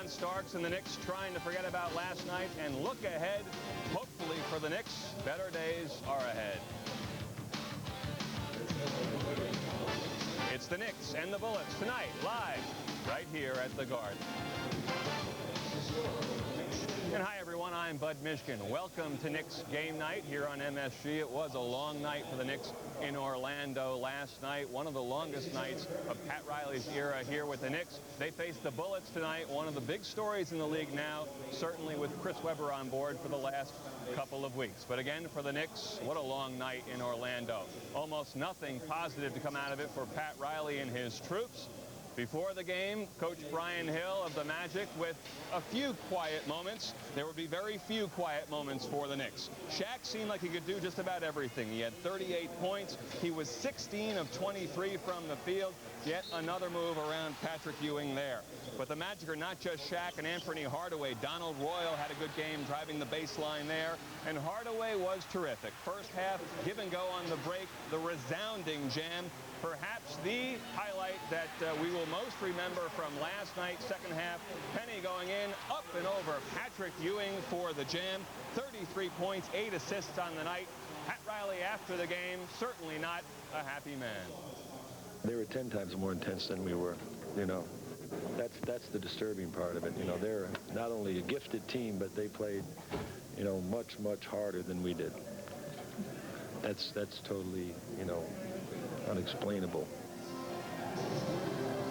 Starks and the Knicks trying to forget about last night and look ahead. Hopefully for the Knicks, better days are ahead. It's the Knicks and the Bullets tonight, live, right here at the Garden. And hi everyone, I'm Bud Mishkin. Welcome to Knicks game night here on MSG. It was a long night for the Knicks in Orlando last night. One of the longest nights of Pat Riley's era here with the Knicks. They faced the Bullets tonight. One of the big stories in the league now, certainly with Chris Webber on board for the last couple of weeks. But again, for the Knicks, what a long night in Orlando. Almost nothing positive to come out of it for Pat Riley and his troops. Before the game, Coach Brian Hill of the Magic with a few quiet moments. There would be very few quiet moments for the Knicks. Shaq seemed like he could do just about everything. He had 38 points. He was 16 of 23 from the field. Yet another move around Patrick Ewing there. But the Magic are not just Shaq and Anthony Hardaway. Donald Royal had a good game driving the baseline there. And Hardaway was terrific. First half, give and go on the break, the resounding jam. Perhaps the highlight that we will most remember from last night, second half. Penny going in, up and over Patrick Ewing for the jam. 33 points, 8 assists on the night. Pat Riley after the game, certainly not a happy man. They were 10 times more intense than we were, you know. That's the disturbing part of it. You know, they're not only a gifted team, but they played, you know, much harder than we did. That's totally, you know, unexplainable.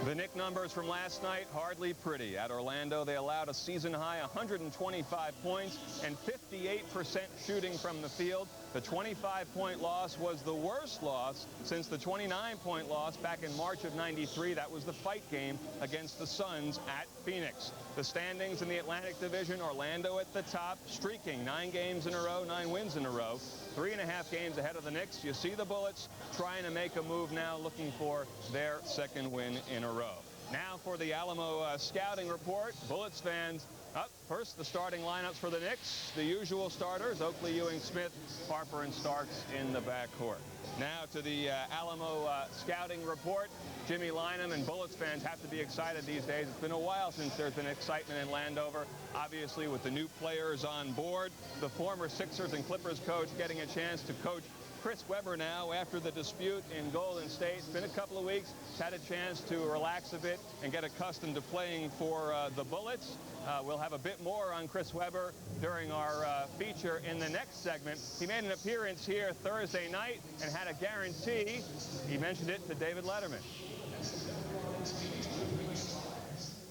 The Knick numbers from last night, hardly pretty. At Orlando, they allowed a season-high 125 points and 58% shooting from the field. The 25-point loss was the worst loss since the 29-point loss back in March of '93. That was the fight game against the Suns at Phoenix. The standings in the Atlantic Division, Orlando at the top, streaking 9 games in a row, 9 wins in a row. 3.5 games ahead of the Knicks. You see the Bullets trying to make a move now, looking for their second win in a row. Now for the Alamo scouting report. Bullets fans, up first the starting lineups for the Knicks. The usual starters, Oakley, Ewing, Smith, Harper, and Starks in the backcourt. Now to the Alamo scouting report. Jimmy Lynam, and Bullets fans have to be excited these days. It's been a while since there's been excitement in Landover. Obviously, with the new players on board, the former Sixers and Clippers coach getting a chance to coach Chris Webber now after the dispute in Golden State. It's been a couple of weeks. He's had a chance to relax a bit and get accustomed to playing for the Bullets. We'll have a bit more on Chris Webber during our feature in the next segment. He made an appearance here Thursday night and had a guarantee. He mentioned it to David Letterman.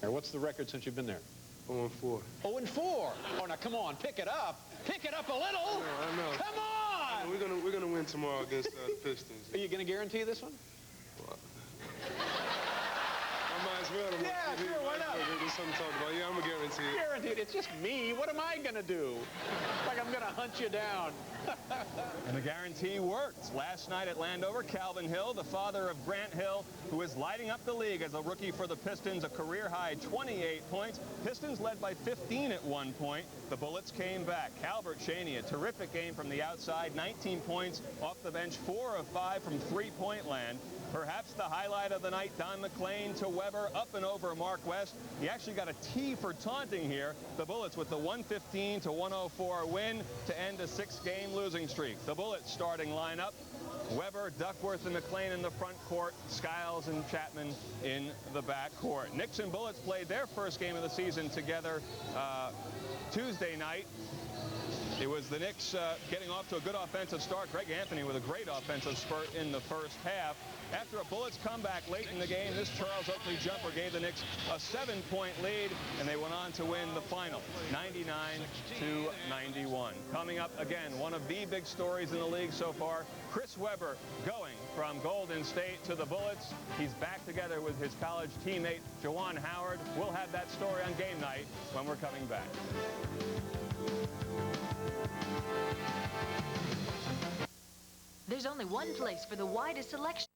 What's the record since you've been there? 0-4. 0-4. Oh, now come on, pick it up. Pick it up a little. I know. Come on. We're gonna win tomorrow against the Pistons. Are you going to guarantee this one? Well, I might as well. Yeah, sure, why not? There's something to talk about. Yeah, I'm gonna guarantee it. Guaranteed. It's just me. What am I going to do? Like I'm going to hunt you down. And the guarantee worked. Last night at Landover, Calvin Hill, the father of Grant Hill, who is lighting up the league as a rookie for the Pistons, a career-high 28 points. Pistons led by 15 at one point. The Bullets came back. Calvert Chaney, a terrific game from the outside, 19 points off the bench, 4 of 5 from three-point land. Perhaps the highlight of the night, Don McClain to Webber, up and over Mark West. He actually got a tee for taunting here. The Bullets with the 115 to 104 win to end a 6-game losing streak. The Bullets starting lineup: Webber, Duckworth, and McClain in the front court, Skiles and Chapman in the back court. Knicks and Bullets played their first game of the season together Tuesday night. It was the Knicks getting off to a good offensive start. Greg Anthony with a great offensive spurt in the first half. After a Bullets comeback late in the game, this Charles Oakley jumper gave the Knicks a 7-point lead, and they went on to win the final, 99-91. Coming up again, one of the big stories in the league so far, Chris Webber going from Golden State to the Bullets. He's back together with his college teammate, Juwan Howard. We'll have that story on game night when we're coming back. There's only one place for the widest selection.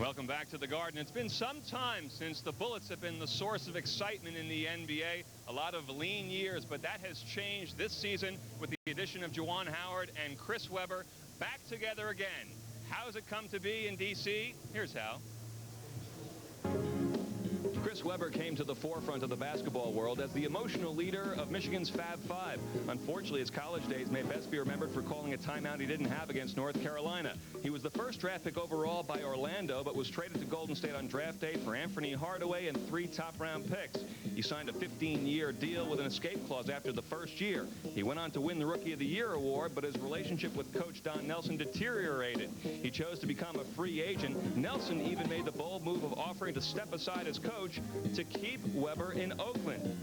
Welcome back to the Garden. It's been some time since the Bullets have been the source of excitement in the NBA. A lot of lean years, but that has changed this season with the addition of Juwan Howard and Chris Webber back together again. How's it come to be in D.C.? Here's how. Chris Webber came to the forefront of the basketball world as the emotional leader of Michigan's Fab Five. Unfortunately, his college days may best be remembered for calling a timeout he didn't have against North Carolina. He was the first draft pick overall by Orlando, but was traded to Golden State on draft day for Anthony Hardaway and 3 top-round picks. He signed a 15-year deal with an escape clause after the first year. He went on to win the Rookie of the Year award, but his relationship with Coach Don Nelson deteriorated. He chose to become a free agent. Nelson even made the bold move of offering to step aside as coach to keep Webber in Oakland.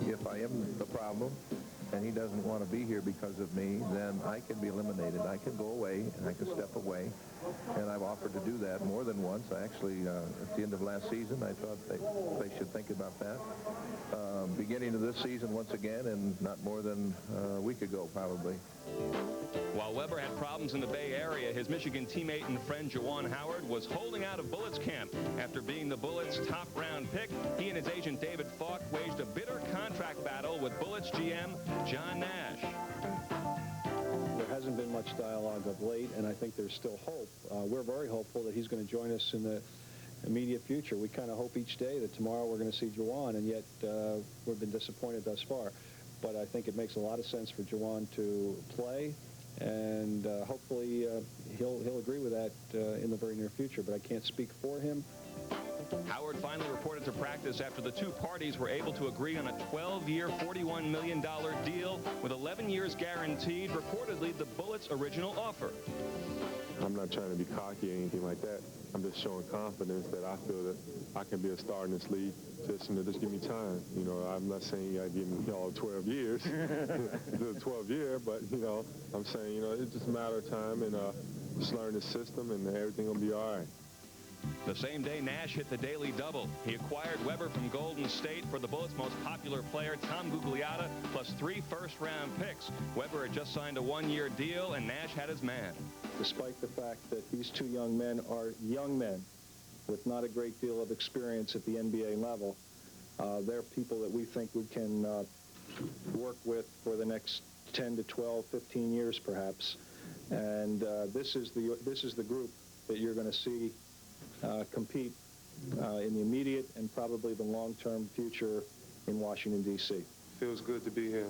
If I am the problem and he doesn't want to be here because of me, then I can be eliminated. I can go away and I can step away. And I've offered to do that more than once. I actually, at the end of last season, I thought they should think about that. Beginning of this season once again, and not more than a week ago, probably. While Webber had problems in the Bay Area, his Michigan teammate and friend Juwan Howard was holding out of Bullets camp. After being the Bullets' top-round pick, he and his agent David Falk waged a bitter contract battle with Bullets GM John Nash. There hasn't been much dialogue of late, and I think there's still hope. We're very hopeful that he's going to join us in the immediate future. We kind of hope each day that tomorrow we're going to see Juwan, and yet we've been disappointed thus far. But I think it makes a lot of sense for Juwan to play, and hopefully he'll agree with that in the very near future, but I can't speak for him. Howard finally reported to practice after the two parties were able to agree on a 12-year, $41 million deal with 11 years guaranteed, reportedly the Bullets' original offer. I'm not trying to be cocky or anything like that. I'm just showing confidence that I feel that I can be a star in this league. Just give me time. You know, I'm not saying I give me all 12 years, the 12 year, but I'm saying it's just a matter of time and just learn the system and everything will be all right. The same day, Nash hit the daily double. He acquired Webber from Golden State for the Bullets' most popular player, Tom Gugliotta, plus 3 first-round picks. Webber had just signed a 1-year deal, and Nash had his man. Despite the fact that these two young men are young men with not a great deal of experience at the NBA level, they're people that we think we can work with for the next 10 to 12, 15 years, perhaps. And this is the group that you're going to see compete in the immediate and probably the long-term future in Washington, D.C. Feels good to be here,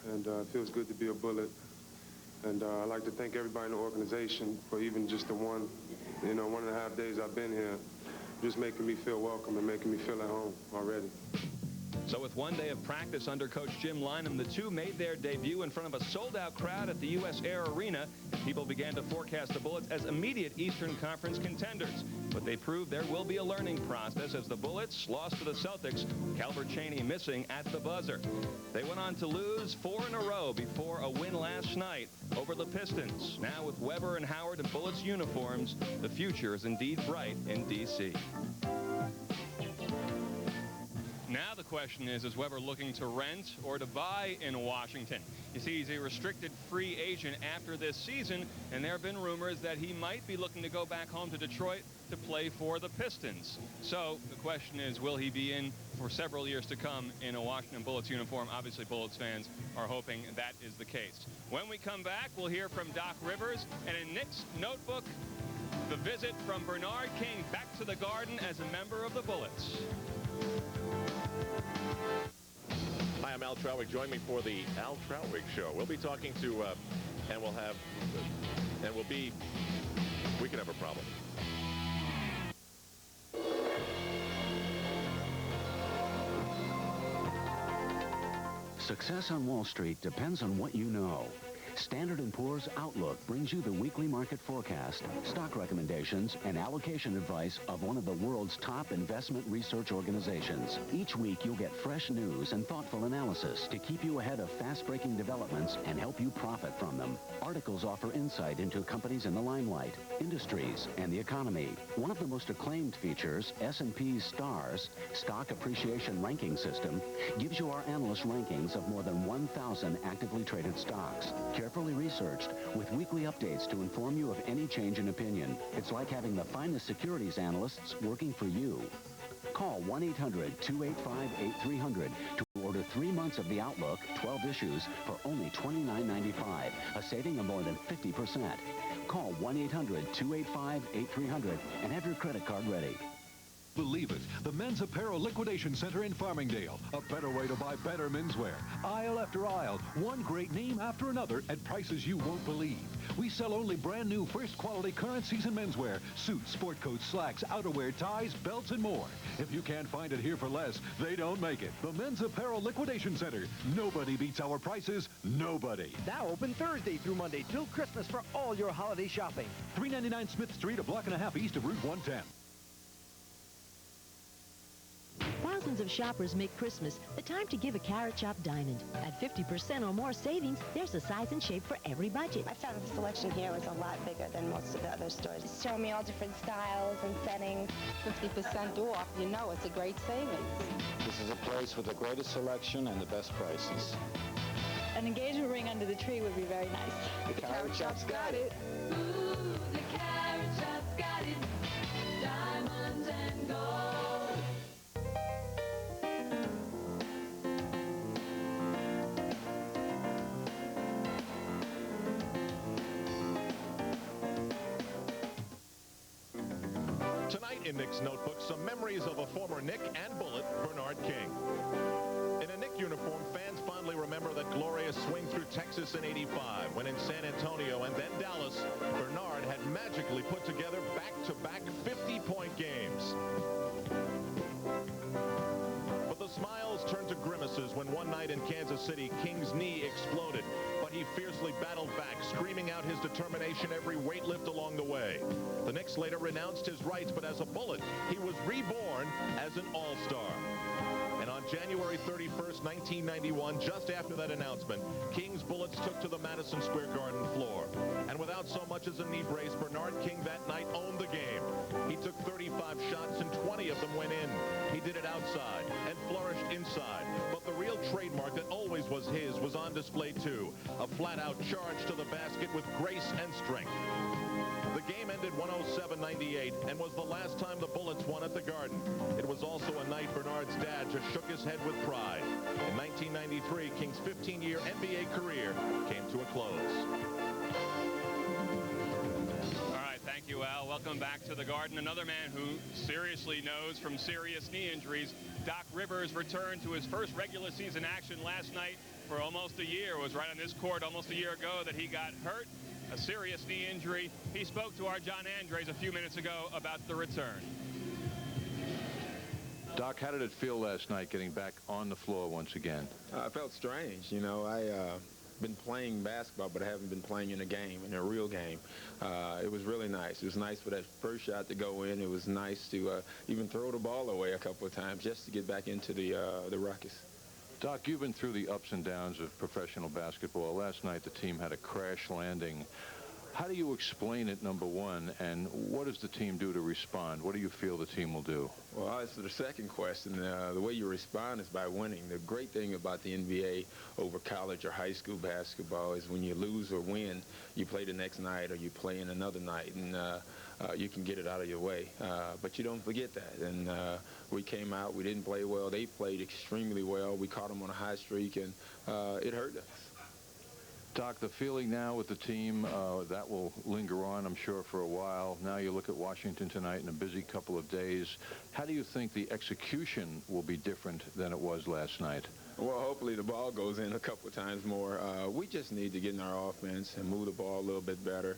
and feels good to be a Bullet. And I'd like to thank everybody in the organization for even just the 1.5 days I've been here, just making me feel welcome and making me feel at home already. So with 1 day of practice under Coach Jim Lynam, the two made their debut in front of a sold-out crowd at the U.S. Air Arena. People began to forecast the Bullets as immediate Eastern Conference contenders. But they proved there will be a learning process as the Bullets lost to the Celtics, Calvert Chaney missing at the buzzer. They went on to lose 4 in a row before a win last night over the Pistons. Now with Webber and Howard in Bullets uniforms, the future is indeed bright in D.C. Now the question is Webber looking to rent or to buy in Washington? You see, he's a restricted free agent after this season, and there have been rumors that he might be looking to go back home to Detroit to play for the Pistons. So the question is, will he be in for several years to come in a Washington Bullets uniform? Obviously, Bullets fans are hoping that is the case. When we come back, we'll hear from Doc Rivers, and in Nick's notebook, the visit from Bernard King back to the Garden as a member of the Bullets. Hi, I'm Al Troutwig. Join me for the Al Troutwig Show. We'll be talking to, we could have a problem. Success on Wall Street depends on what you know. Standard & Poor's Outlook brings you the weekly market forecast, stock recommendations, and allocation advice of one of the world's top investment research organizations. Each week, you'll get fresh news and thoughtful analysis to keep you ahead of fast-breaking developments and help you profit from them. Articles offer insight into companies in the limelight, industries, and the economy. One of the most acclaimed features, S&P's STARS, Stock Appreciation Ranking System, gives you our analyst rankings of more than 1,000 actively traded stocks. Carefully carefully researched, with weekly updates to inform you of any change in opinion. It's like having the finest securities analysts working for you. Call 1-800-285-8300 to order 3 months of The Outlook, 12 issues, for only $29.95, a saving of more than 50%. Call 1-800-285-8300 and have your credit card ready. Believe it, the Men's Apparel Liquidation Center in Farmingdale. A better way to buy better menswear. Aisle after aisle, one great name after another at prices you won't believe. We sell only brand new first quality current season menswear, suits, sport coats, slacks, outerwear, ties, belts, and more. If you can't find it here for less, they don't make it. The Men's Apparel Liquidation Center. Nobody beats our prices. Nobody. Now open Thursday through Monday till Christmas for all your holiday shopping. 399 Smith Street, a block and a half east of Route 110. Thousands of shoppers make Christmas the time to give a Carrot Shop diamond. At 50% or more savings, there's a size and shape for every budget. I found the selection here was a lot bigger than most of the other stores. It's showing me all different styles and settings. 50% off, you know it's a great savings. This is a place with the greatest selection and the best prices. An engagement ring under the tree would be very nice. The Carrot Shop's got it. Ooh, the Carrot Shop's got it. Diamonds and gold. Tonight in Knicks Notebook, some memories of a former Knick and Bullet, Bernard King. In a Knick uniform, fans fondly remember that glorious swing through Texas in '85, when in San Antonio and then Dallas, Bernard had magically put together back-to-back 50-point games. But the smiles turned to grimaces when one night in Kansas City, King's knee exploded. But he fiercely battled back, screaming out his determination every weight lift along the way. The Knicks later renounced his rights, but as a Bullet, he was reborn as an all-star. And on January 31st, 1991, just after that announcement, King's Bullets took to the Madison Square Garden floor. And without so much as a knee brace, Bernard King that night owned the game. He took 35 shots and 20 of them went in. He did it outside and flourished inside. But the real trademark that always was his was on display too. A flat-out charge to the basket with grace and strength. The game ended 107-98 and was the last time the Bullets won at the Garden. It was also a night Bernard's dad just shook his head with pride. In 1993, King's 15-year NBA career came to a close. All right, thank you, Al. Welcome back to the Garden. Another man who seriously knows from serious knee injuries. Doc Rivers returned to his first regular season action last night for almost a year. It was right on this court almost a year ago that he got hurt. A serious knee injury. He spoke to our John Andres a few minutes ago about the return. Doc, how did it feel last night getting back on the floor once again? I felt strange. You know, I've been playing basketball, but I haven't been playing in a game, in a real game. It was really nice. It was nice for that first shot to go in. It was nice to even throw the ball away a couple of times just to get back into the ruckus. Doc, you've been through the ups and downs of professional basketball. Last night, the team had a crash landing. How do you explain it, number one, and what does the team do to respond? What do you feel the team will do? Well, as to the second question, the way you respond is by winning. The great thing about the NBA over college or high school basketball is when you lose or win, you play the next night or you play in another night, and you can get it out of your way. But you don't forget that. And we came out, we didn't play well. They played extremely well. We caught them on a high streak, and it hurt us. Doc, the feeling now with the team, that will linger on, I'm sure, for a while. Now you look at Washington tonight in a busy couple of days. How do you think the execution will be different than it was last night? Well, hopefully the ball goes in a couple of times more. We just need to get in our offense and move the ball a little bit better.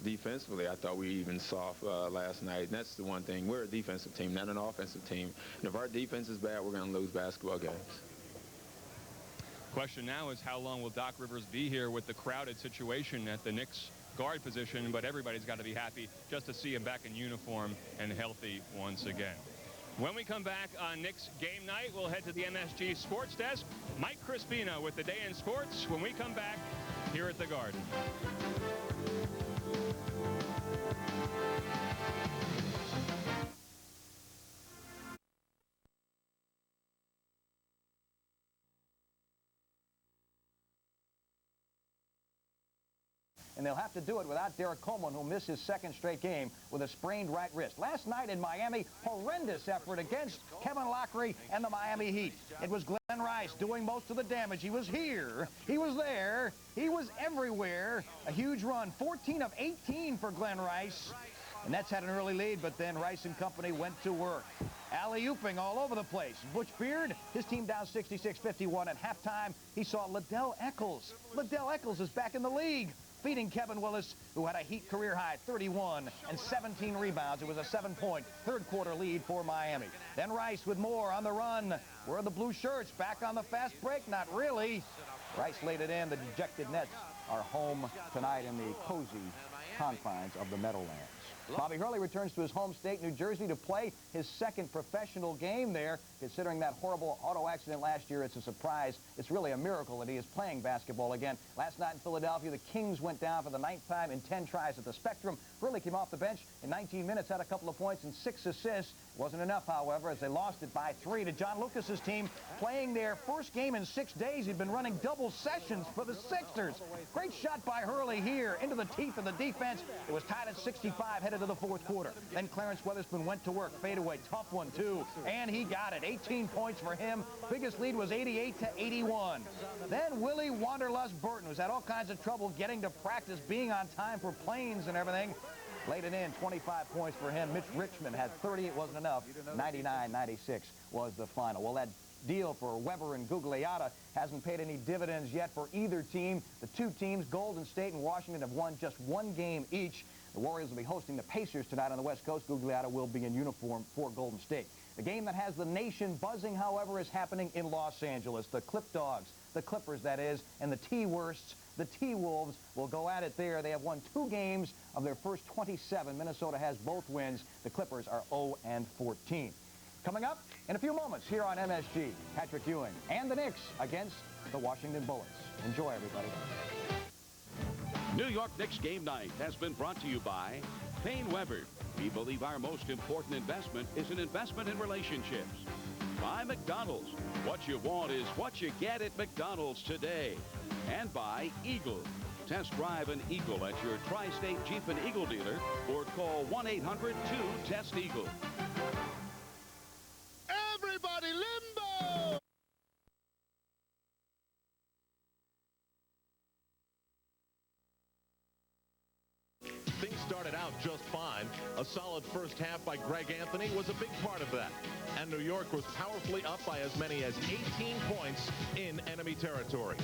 Defensively, I thought we were even soft last night, and that's the one thing. We're a defensive team, not an offensive team. And if our defense is bad, we're going to lose basketball games. Question now is how long will Doc Rivers be here with the crowded situation at the Knicks guard position, but everybody's got to be happy just to see him back in uniform and healthy once again. When we come back on Knicks game night, we'll head to the MSG Sports Desk. Mike Crispino with the Day in Sports when we come back here at the Garden. and they'll have to do it without Derek Coleman, who missed his second straight game with a sprained right wrist. Last night in Miami, horrendous effort against Kevin Lockery and the Miami Heat. It was Glenn Rice doing most of the damage. He was here, he was there, he was everywhere. A huge run, 14 of 18 for Glenn Rice. The Nets had an early lead, but then Rice and company went to work. Alley-ooping all over the place. Butch Beard, his team down 66-51 at halftime. He saw Liddell Eccles. Liddell Eccles is back in the league, feeding Kevin Willis, who had a Heat career high 31 and 17 rebounds. It was a 7-point third-quarter lead for Miami. Then Rice with more on the run. Where are the blue shirts? Back on the fast break? Not really. Rice laid it in. The dejected Nets are home tonight in the cozy confines of the Meadowlands. Bobby Hurley returns to his home state, New Jersey, to play his second professional game there. Considering that horrible auto accident last year, it's a surprise. It's really a miracle that he is playing basketball again. Last night in Philadelphia, the Kings went down for the 9th time in 10 tries at the Spectrum. Hurley came off the bench in 19 minutes, had a couple of points and 6 assists. Wasn't enough, however, as they lost it by 3 to John Lucas's team, playing their first game in 6 days. He'd been running double sessions for the Sixers. Great shot by Hurley here into the teeth of the defense. It was tied at 65 headed to the fourth quarter. Then Clarence Weatherspoon went to work. Fadeaway, tough one, too. And he got it. 18 points for him. Biggest lead was 88-81. Then Willie Wanderlust Burton, who's had all kinds of trouble getting to practice, being on time for planes and everything, laid it in. 25 points for him. Mitch Richmond had 30. It wasn't enough. 99-96 was the final. Well, that deal for Weber and Gugliotta hasn't paid any dividends yet for either team. The two teams, Golden State and Washington, have won just 1 game each. The Warriors will be hosting the Pacers tonight on the West Coast. Gugliotta will be in uniform for Golden State. The game that has the nation buzzing, however, is happening in Los Angeles. The Clip Dogs, the Clippers, that is, and the T-Worsts, the T-Wolves, will go at it there. They have won 2 games of their first 27. Minnesota has both wins. The Clippers are 0-14. Coming up in a few moments here on MSG, Patrick Ewing and the Knicks against the Washington Bullets. Enjoy, everybody. New York Knicks Game Night has been brought to you by Payne Weber. We believe our most important investment is an investment in relationships. By McDonald's. What you want is what you get at McDonald's today. And by Eagle. Test drive an Eagle at your Tri-State Jeep and Eagle dealer or call 1-800-2-TEST-EAGLE. Everybody limbo! Things started out just fine. A solid first half by Greg Anthony was a big part of that. And New York was powerfully up by as many as 18 points in enemy territory.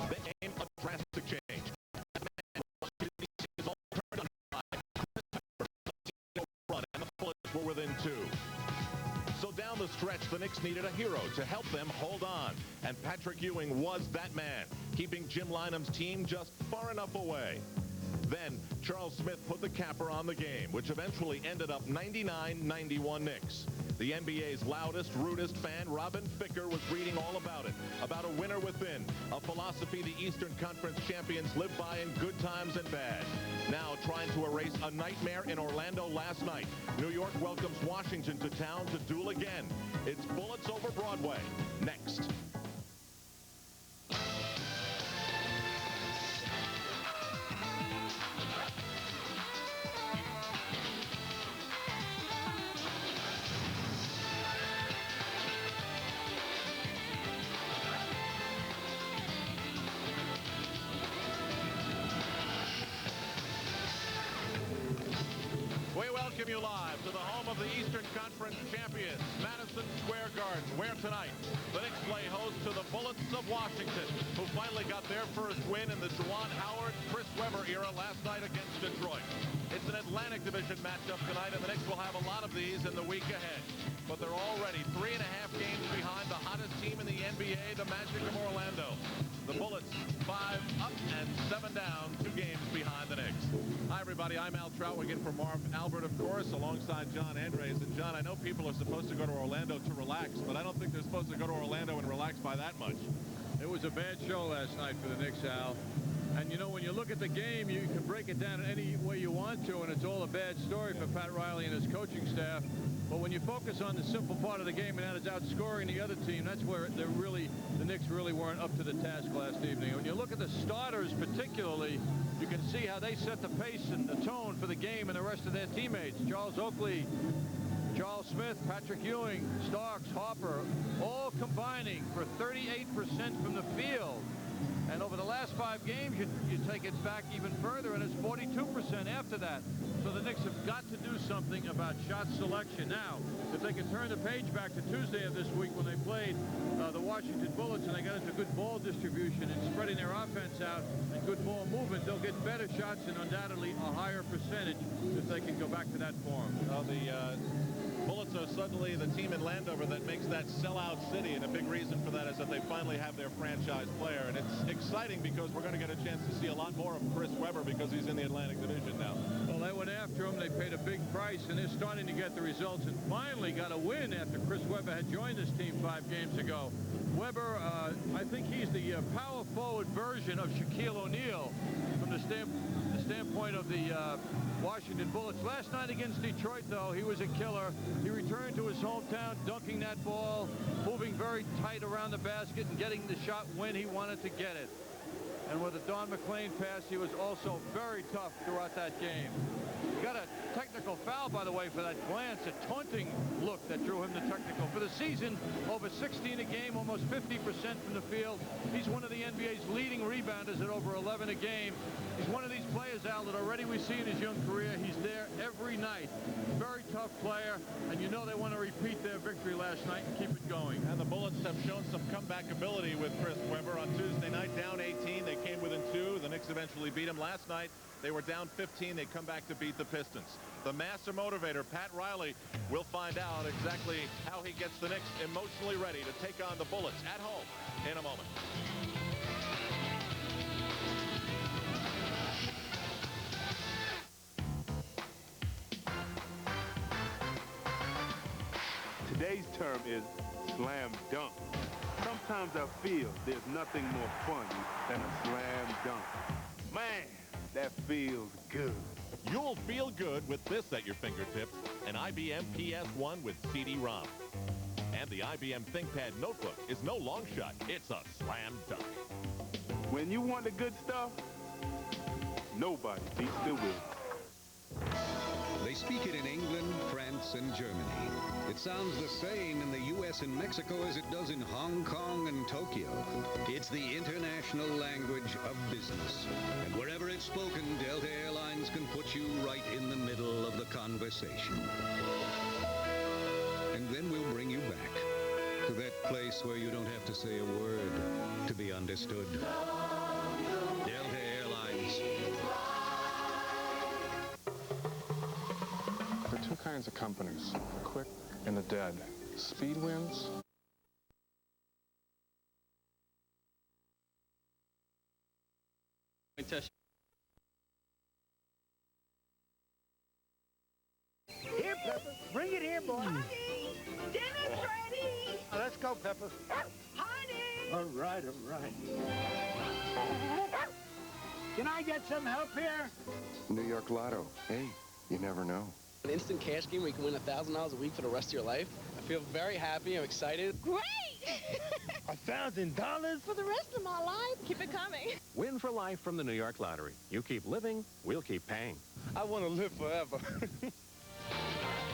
Then came a drastic change. That man, his all turned on and the Bullets were within 2. So down the stretch, the Knicks needed a hero to help them hold on. And Patrick Ewing was that man, keeping Jim Lynam's team just far enough away. Then Charles Smith put the capper on the game, which eventually ended up 99-91 Knicks. The NBA's loudest, rudest fan, Robin Ficker, was reading all about it, about a winner within, a philosophy the Eastern Conference champions live by in good times and bad. Now trying to erase a nightmare in Orlando last night, New York welcomes Washington to town to duel again. It's Bullets over Broadway, next. Welcome you live to the home of the Eastern Conference champions, Madison Square Garden, where tonight the Knicks play host to the Bullets of Washington, who finally got their first win in the Juwan Howard, Chris Webber era last night against Detroit. It's an Atlantic Division matchup tonight, and the Knicks will have a lot of these in the week ahead. But they're already 3.5 games behind the hottest team in the NBA, the Magic of Orlando. The Bullets 5 up and 7 down, 2 games behind the Knicks. Hi, everybody. I'm Al Troutwig in for Marv Albert, of course, alongside John Andres. And, John, I know people are supposed to go to Orlando to relax, but I don't think they're supposed to go to Orlando and relax by that much. It was a bad show last night for the Knicks, Al. And, you know, when you look at the game, you can break it down any way you want to, and it's all a bad story for Pat Riley and his coaching staff. But when you focus on the simple part of the game, and that is outscoring the other team, that's where the Knicks really weren't up to the task last evening. When you look at the starters particularly, you can see how they set the pace and the tone for the game and the rest of their teammates. Charles Oakley, Charles Smith, Patrick Ewing, Starks, Harper, all combining for 38% from the field. And over the last 5 games, you take it back even further, and it's 42% after that. So the Knicks have got to do something about shot selection. Now, if they can turn the page back to Tuesday of this week when they played the Washington Bullets and they got into good ball distribution and spreading their offense out and good ball movement, they'll get better shots and undoubtedly a higher percentage if they can go back to that form. Well, the Bullets are suddenly the team in Landover that makes that sellout city, and a big reason for that is that they finally have their franchise player. And it's exciting because we're going to get a chance to see a lot more of Chris Webber because he's in the Atlantic Division now. Well, they went after him. They paid a big price, and they're starting to get the results and finally got a win after Chris Webber had joined this team 5 games ago. Webber, I think he's the power forward version of Shaquille O'Neal from the standpoint of the Washington Bullets. Last night against Detroit, though, he was a killer. He returned to his hometown, dunking that ball, moving very tight around the basket and getting the shot when he wanted to get it. And with a Don McClain pass, he was also very tough throughout that game. He got a technical foul, by the way, for that glance, a taunting look that drew him the technical. For the season, over 16 a game, almost 50% from the field. He's one of the NBA's leading rebounders at over 11 a game. He's one of these players, Al, that already we see in his young career. He's there every night. Very tough player, and you know they want to repeat their victory last night and keep it going. And the Bullets have shown some comeback ability with Chris Webber. On Tuesday night, down 18, they came within 2. The Knicks eventually beat them. Last night, they were down 15. They come back to beat the Pistons. The master motivator, Pat Riley, will find out exactly how he gets the Knicks emotionally ready to take on the Bullets at home in a moment. Today's term is slam dunk. Sometimes I feel there's nothing more fun than a slam dunk. Man, that feels good. You'll feel good with this at your fingertips, an IBM PS1 with CD-ROM. And the IBM ThinkPad notebook is no long shot. It's a slam dunk. When you want the good stuff, nobody beats the will. They speak it in England, France, and Germany. It sounds the same in the U.S. and Mexico as it does in Hong Kong and Tokyo. It's the international language of business. And wherever it's spoken, Delta Airlines can put you right in the middle of the conversation. And then we'll bring you back to that place where you don't have to say a word to be understood. Delta Airlines. There are 2 kinds of companies, the quick and the dead. Speed wins. Here, Pepper. Bring it here, boy. Honey, dinner's ready. Let's go, Pepper. Honey. All right, all right. Can I get some help here? New York Lotto. Hey, you never know. An instant cash game where you can win $1,000 a week for the rest of your life. I feel very happy. I'm excited. Great. $1,000 For the rest of my life, keep it coming. Win for life from the New York Lottery. You keep living, we'll keep paying. I want to live forever.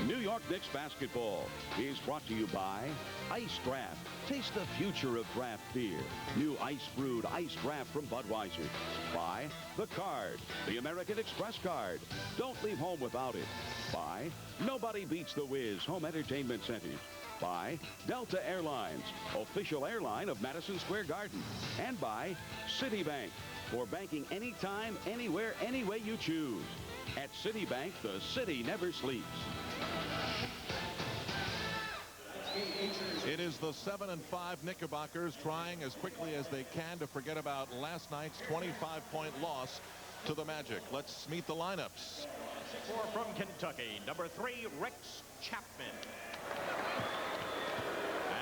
New York Knicks basketball is brought to you by Ice Draft. Taste the future of draft beer. New ice brewed ice draft from Budweiser. By The Card, the American Express card. Don't leave home without it. By Nobody Beats the Wiz Home Entertainment Centers. By Delta Airlines, official airline of Madison Square Garden. And by Citibank, for banking anytime, anywhere, any way you choose. At Citibank, the city never sleeps. It is the 7-5 Knickerbockers trying as quickly as they can to forget about last night's 25-point loss to the Magic. Let's meet the lineups. 4 from Kentucky, number 3, Rex Chapman.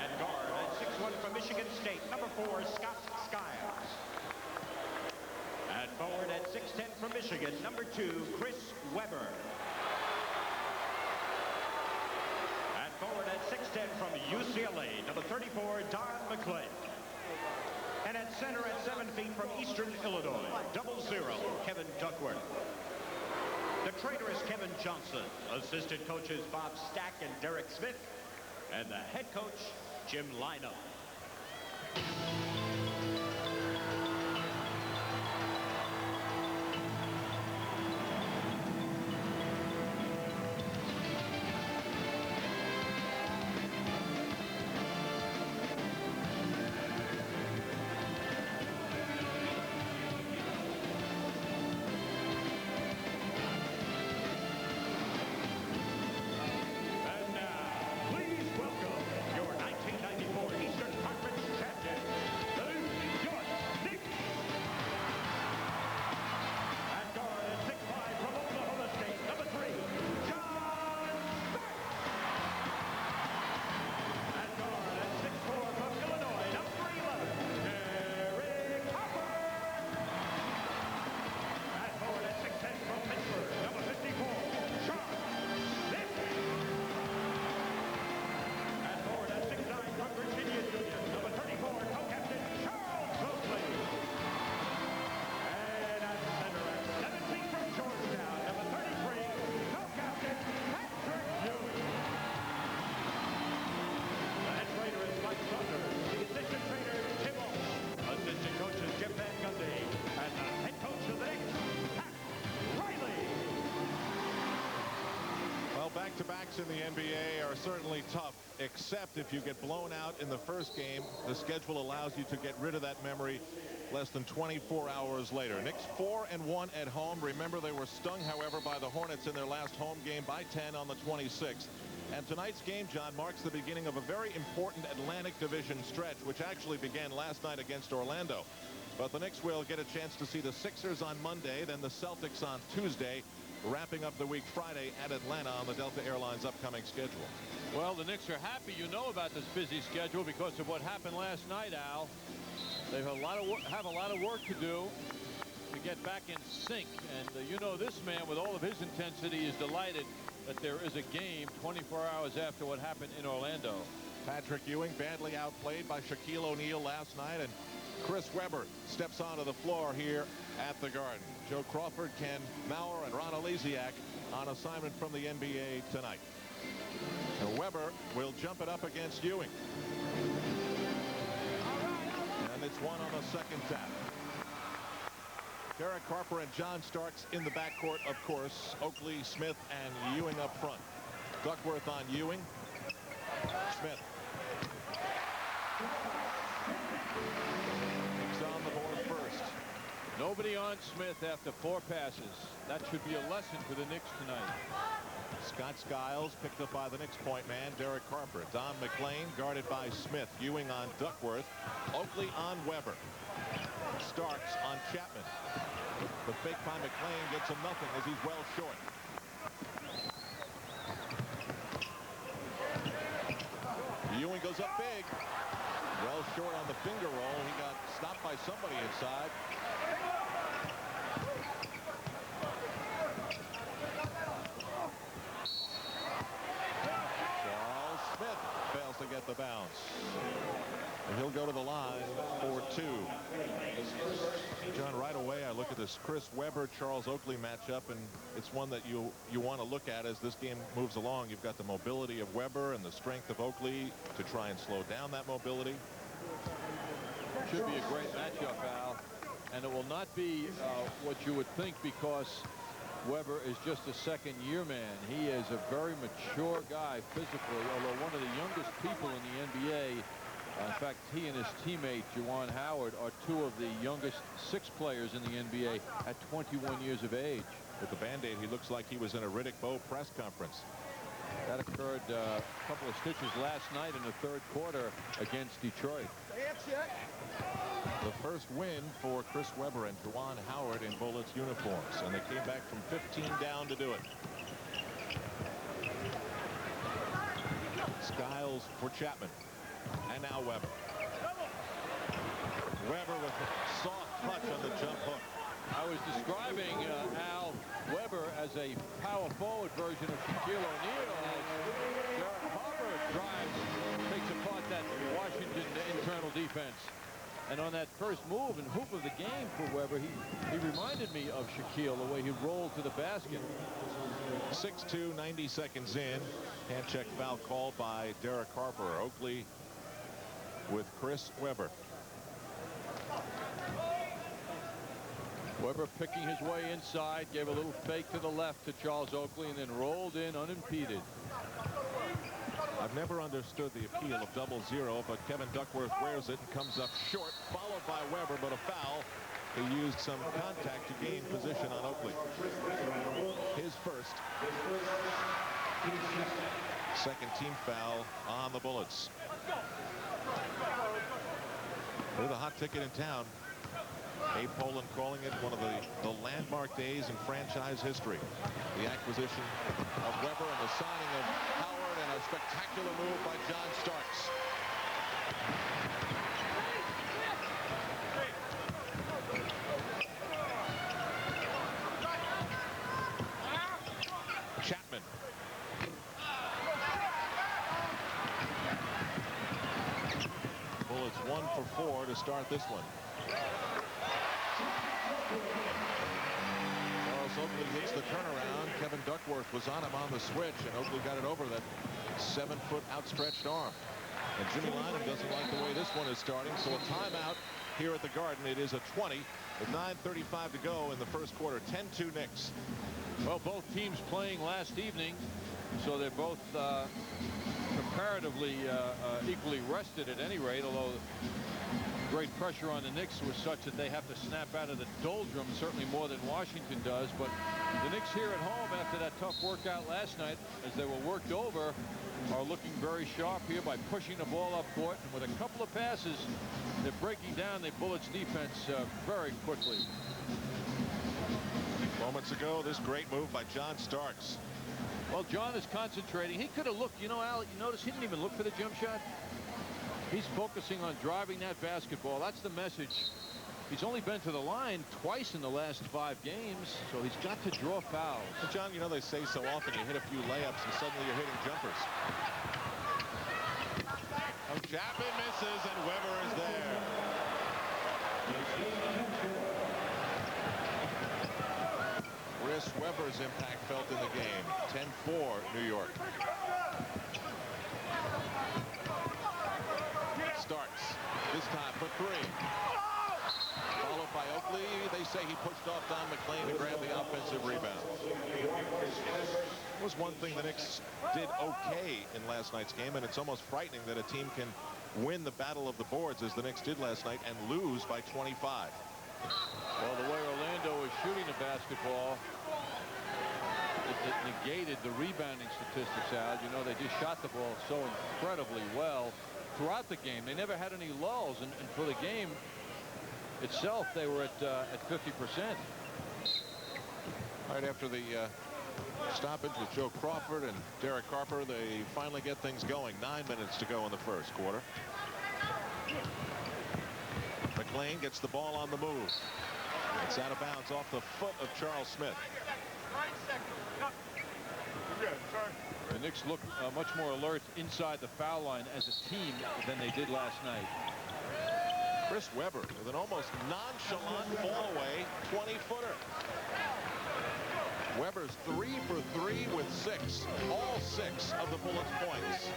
And guard at 6'1" from Michigan State, number 4, Scott Skiles. And forward at 6'10" from Michigan, number 2, Chris Webber. 6'10" from UCLA, number 34, Don McClain. And at center at 7 feet from Eastern Illinois, 00, Kevin Duckworth. The trainer is Kevin Johnson. Assistant coaches Bob Stack and Derek Smith. And the head coach, Jim Lino. Back-to-backs in the NBA are certainly tough, except if you get blown out in the first game. The schedule allows you to get rid of that memory less than 24 hours later. Knicks 4-1 at home. Remember, they were stung, however, by the Hornets in their last home game by 10 on the 26th. And tonight's game, John, marks the beginning of a very important Atlantic Division stretch, which actually began last night against Orlando. But the Knicks will get a chance to see the Sixers on Monday, then the Celtics on Tuesday, wrapping up the week Friday at Atlanta on the Delta Airlines upcoming schedule. Well, the Knicks are happy you know about this busy schedule because of what happened last night, Al. They have a lot of work to do to get back in sync. And you know, this man, with all of his intensity, is delighted that there is a game 24 hours after what happened in Orlando. Patrick Ewing badly outplayed by Shaquille O'Neal last night, and Chris Webber steps onto the floor here at the Garden. Joe Crawford, Ken Maurer, and Ron Oleziak on assignment from the NBA tonight. And Webber will jump it up against Ewing. And it's one on the second tap. Derek Harper and John Starks in the backcourt, of course. Oakley, Smith, and Ewing up front. Duckworth on Ewing. Smith. Knicks on the board first. Nobody on Smith after 4 passes. That should be a lesson for the Knicks tonight. Scott Skiles picked up by the Knicks point man, Derek Harper. Don McClain guarded by Smith. Ewing on Duckworth. Oakley on Webber. Starks on Chapman. The fake by McClain gets him nothing as he's well short. Ewing goes up big. Well short on the finger roll. He got stopped by somebody inside. Charles Smith fails to get the bounce. And he'll go to the line for 2. John, right away I look at this Chris Webber Charles Oakley matchup, and it's one that you want to look at as this game moves along. You've got the mobility of Webber and the strength of Oakley to try and slow down that mobility. Should be a great matchup, Al, and it will not be what you would think, because Webber is just a second-year man. He is a very mature guy physically, although one of the youngest people in the NBA. In fact, he and his teammate, Juwan Howard, are 2 of the youngest 6 players in the NBA at 21 years of age. With the Band-Aid, he looks like he was in a Riddick Bowe press conference. That occurred a couple of stitches last night in the 3rd quarter against Detroit. The first win for Chris Webber and Juwan Howard in Bullets uniforms, and they came back from 15 down to do it. Skiles for Chapman. And now Webber. Webber with a soft touch on the jump hook. I was describing Al Webber as a power forward version of Shaquille O'Neal. Derek Harper drives, takes apart that Washington internal defense. And on that first move and hoop of the game for Weber, he reminded me of Shaquille, the way he rolled to the basket. 6-2, 90 seconds in. Hand check foul called by Derek Harper. Oakley with Chris Weber. Weber picking his way inside, gave a little fake to the left to Charles Oakley, and then rolled in unimpeded. I've never understood the appeal of 0-0, but Kevin Duckworth wears it and comes up short, followed by Weber, but a foul. He used some contact to gain position on Oakley. His first. Second team foul on the Bullets. They're the hot ticket in town. Abe Poland calling it one of the landmark days in franchise history. The acquisition of Weber and the signing of Howard, and a spectacular move by John Starks. Chapman. Bullets 1 for 4 to start this one. Charles Oakley gets the turnaround. Kevin Duckworth was on him on the switch, and Oakley got it over that 7-foot outstretched arm. And Jimmy Lynam doesn't like the way this one is starting, so a timeout here at the Garden. It is a 20 with 9:35 to go in the first quarter. 10-2 Knicks. Well, both teams playing last evening, so they're both comparatively equally rested at any rate, although great pressure on the Knicks was such that they have to snap out of the doldrums, certainly more than Washington does. But the Knicks here at home, after that tough workout last night, as they were worked over, are looking very sharp here by pushing the ball up court. And with a couple of passes, they're breaking down the Bullets defense very quickly. Moments ago, this great move by John Starks. Well, John is concentrating. He could have looked, you know, Al, you notice he didn't even look for the jump shot. He's focusing on driving that basketball. That's the message. He's only been to the line twice in the last 5 games, so he's got to draw fouls. And John, you know they say so often you hit a few layups and suddenly you're hitting jumpers. Oh, Chapman misses and Weber is there. Chris Weber's impact felt in the game. 10-4 New York. Starks this time for 3. Followed by Oakley. They say he pushed off Don McLean to grab the offensive rebound. It was one thing the Knicks did okay in last night's game, and it's almost frightening that a team can win the battle of the boards as the Knicks did last night and lose by 25. Well, the way Orlando was shooting the basketball, it negated the rebounding statistics, Al. You know, they just shot the ball so incredibly well throughout the game. They never had any lulls, and for the game itself, they were at 50%. Right after the stoppage with Joe Crawford and Derek Harper, they finally get things going. 9 minutes to go in the first quarter. McLean gets the ball on the move. It's out of bounds off the foot of Charles Smith. The Knicks look much more alert inside the foul line as a team than they did last night. Chris Weber with an almost nonchalant fall away 20-footer. Weber's 3 for 3 with 6. All 6 of the Bullets' points.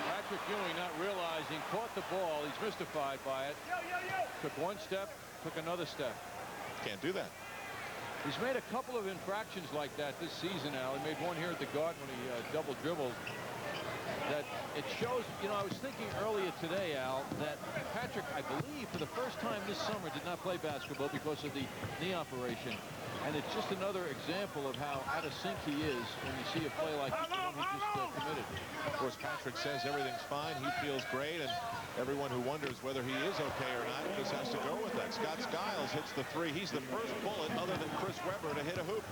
Patrick Ewing, not realizing, caught the ball. He's mystified by it. Took one step, took another step. Can't do that. He's made a couple of infractions like that this season, Al. He made one here at the Garden when he double dribbled. That it shows, you know, I was thinking earlier today, Al, that Patrick, I believe, for the first time this summer, did not play basketball because of the knee operation. And it's just another example of how out of sync he is when you see a play like the one he just committed. Of course, Patrick says everything's fine. He feels great, and everyone who wonders whether he is okay or not just has to go with that. Scott Skiles hits the 3. He's the first Bullet other than Chris Weber to hit a hoop.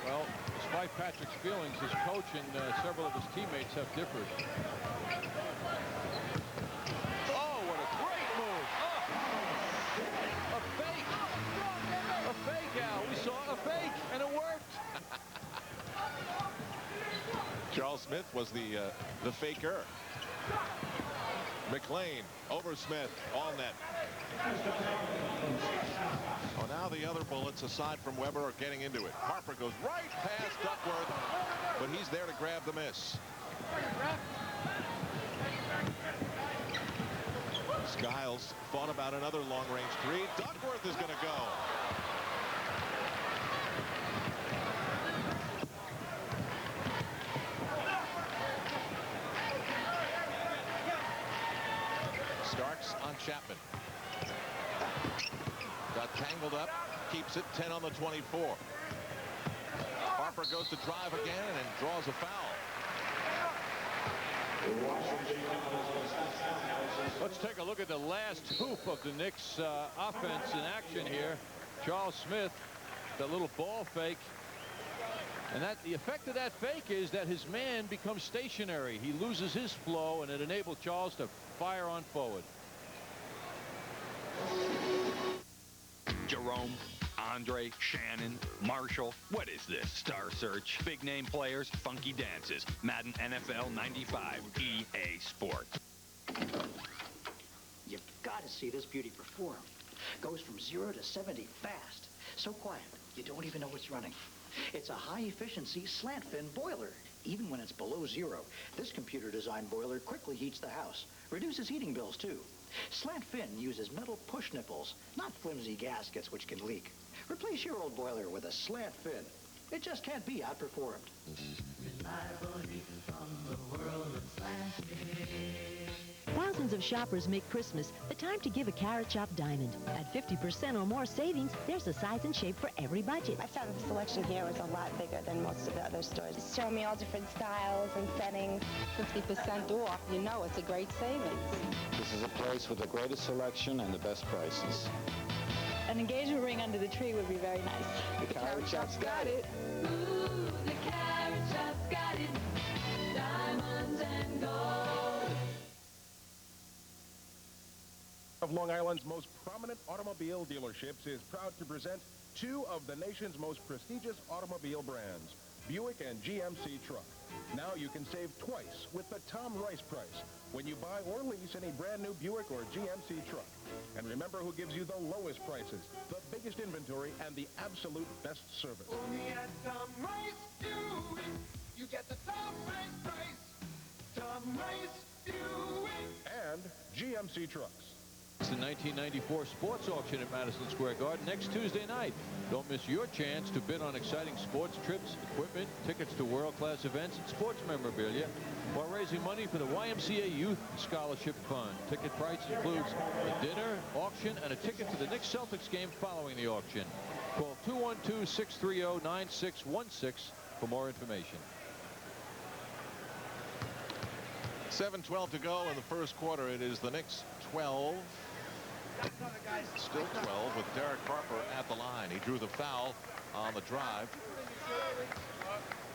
Well, despite Patrick's feelings, his coach and several of his teammates have differed. Oh, what a great move. Oh, a fake. A fake, Al. We saw a fake, and it worked. Charles Smith was the faker. McLean over Smith, all net. Oh, now the other bullets, aside from Weber, are getting into it. Harper goes right past Duckworth, but he's there to grab the miss. Skiles thought about another long-range three. Duckworth is going to go. Starks on Chapman. Got tangled up, keeps it 10 on the 24. Harper goes to drive again and draws a foul. Let's take a look at the last hoop of the Knicks offense in action here. Charles Smith, the little ball fake. And the effect of that fake is that his man becomes stationary. He loses his flow, and it enabled Charles to fire on forward. Jerome, Andre, Shannon, Marshall. What is this? Star Search. Big name players, funky dances. Madden NFL 95. EA Sports. You've got to see this beauty perform. Goes from 0 to 70 fast. So quiet, you don't even know it's running. It's a high-efficiency slant-fin boiler. Even when it's below 0, this computer-designed boiler quickly heats the house. Reduces heating bills, too. Slant-fin uses metal push nipples, not flimsy gaskets which can leak. Replace your old boiler with a slant-fin. It just can't be outperformed. Thousands of shoppers make Christmas the time to give a Carrot Shop diamond. At 50% or more savings, there's a size and shape for every budget. I found the selection here was a lot bigger than most of the other stores. It's showing me all different styles and settings. 50% off, you know it's a great savings. This is a place with the greatest selection and the best prices. An engagement ring under the tree would be very nice. The Carrot Shop's got it. Ooh, the Carrot Shop's got it. Diamonds and gold. Of Long Island's most prominent automobile dealerships is proud to present two of the nation's most prestigious automobile brands, Buick and GMC Truck. Now you can save twice with the Tom Rice price when you buy or lease any brand new Buick or GMC truck. And remember who gives you the lowest prices, the biggest inventory, and the absolute best service. Only at Tom Rice Buick, you get the Tom Rice price. Tom Rice Buick. And GMC Trucks. It's the 1994 sports auction at Madison Square Garden next Tuesday night. Don't miss your chance to bid on exciting sports trips, equipment, tickets to world-class events, and sports memorabilia while raising money for the YMCA Youth Scholarship Fund. Ticket price includes a dinner, auction, and a ticket to the Knicks-Celtics game following the auction. Call 212-630-9616 for more information. 7:12 to go in the first quarter. It is the Knicks 12. Still 12 with Derek Harper at the line. He drew the foul on the drive.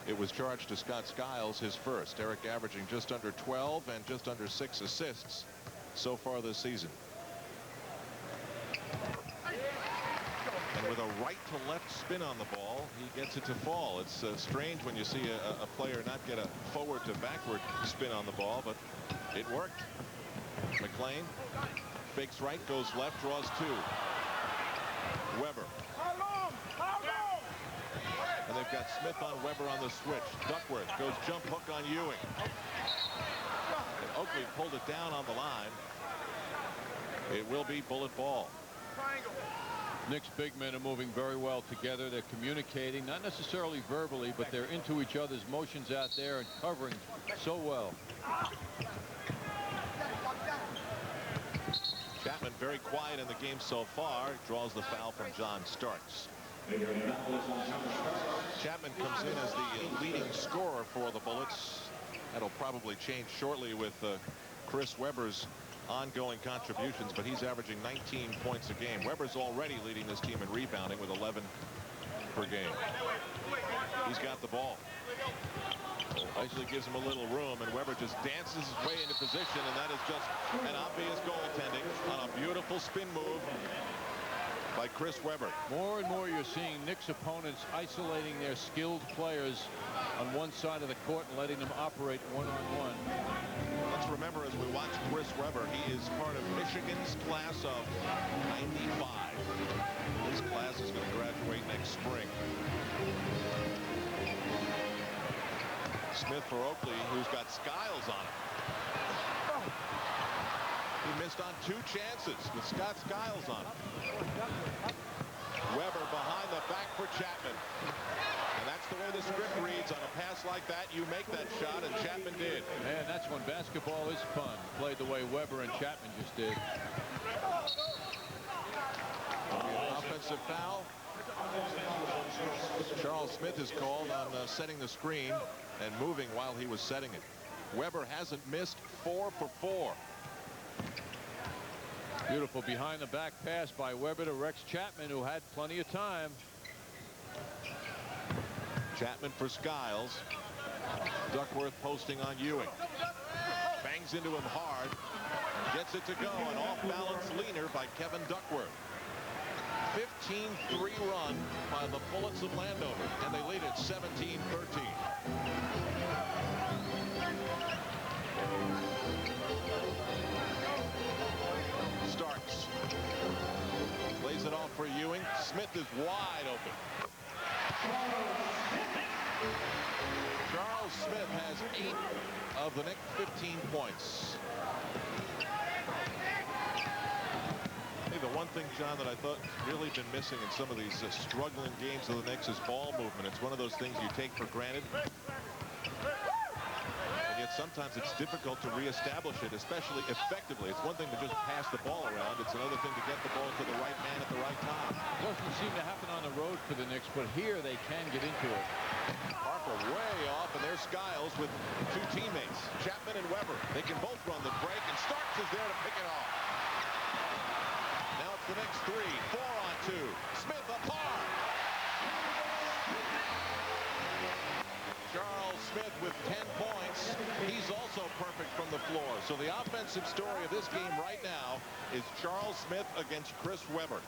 It was charged to Scott Skiles, his first. Derek averaging just under 12 and just under 6 assists so far this season. And with a right to left spin on the ball, he gets it to fall. It's strange when you see a player not get a forward to backward spin on the ball, but it worked. McLean fakes right, goes left, draws two. Weber. And they've got Smith on Weber on the switch. Duckworth goes jump hook on Ewing. And Oakley pulled it down on the line. It will be bullet ball. Knicks big men are moving very well together. They're communicating, not necessarily verbally, but they're into each other's motions out there and covering so well. Chapman very quiet in the game so far. Draws the foul from John Starks. Chapman comes in as the leading scorer for the Bullets. That'll probably change shortly with Chris Webber's ongoing contributions, but he's averaging 19 points a game. Webber's already leading this team in rebounding with 11 per game. He's got the ball. Actually gives him a little room, and Weber just dances his way into position, and that is just an obvious goaltending on a beautiful spin move. by Chris Webber. More and more you're seeing Knicks opponents isolating their skilled players on one side of the court and letting them operate one-on-one. Let's remember as we watch Chris Webber, he is part of Michigan's class of 95. His class is going to graduate next spring. Smith for Oakley, who's got Skiles on him. He missed on 2 chances with Scott Skiles on him. Webber behind the back for Chapman. And that's the way the script reads. On a pass like that, you make that shot, and Chapman did. Man, that's when basketball is fun. Played the way Webber and Chapman just did. Offensive foul. Charles Smith is called on setting the screen and moving while he was setting it. Webber hasn't missed 4 for 4. Beautiful behind the back pass by Webber to Rex Chapman, who had plenty of time. Chapman for Skiles. Duckworth posting on Ewing. Bangs into him hard. Gets it to go. An off-balance leaner by Kevin Duckworth. 15-3 run by the Bullets of Landover, and they lead it 17-13. Starks lays it off for Ewing. Smith is wide open. Charles Smith has 8 of the Knicks' 15 points. The one thing, John, that I thought really been missing in some of these struggling games of the Knicks is ball movement. It's one of those things you take for granted. And yet sometimes it's difficult to reestablish it, especially effectively. It's one thing to just pass the ball around. It's another thing to get the ball to the right man at the right time. Doesn't seem to happen on the road for the Knicks, but here they can get into it. Harper way off, and there's Skiles with 2 teammates, Chapman and Webber. They can both run the break, and Starks is there to pick it off. Now it's the next 3, 4 on 2. Smith apart. Charles Smith with 10 points. He's also perfect from the floor. So the offensive story of this game right now is Charles Smith against Chris Webber.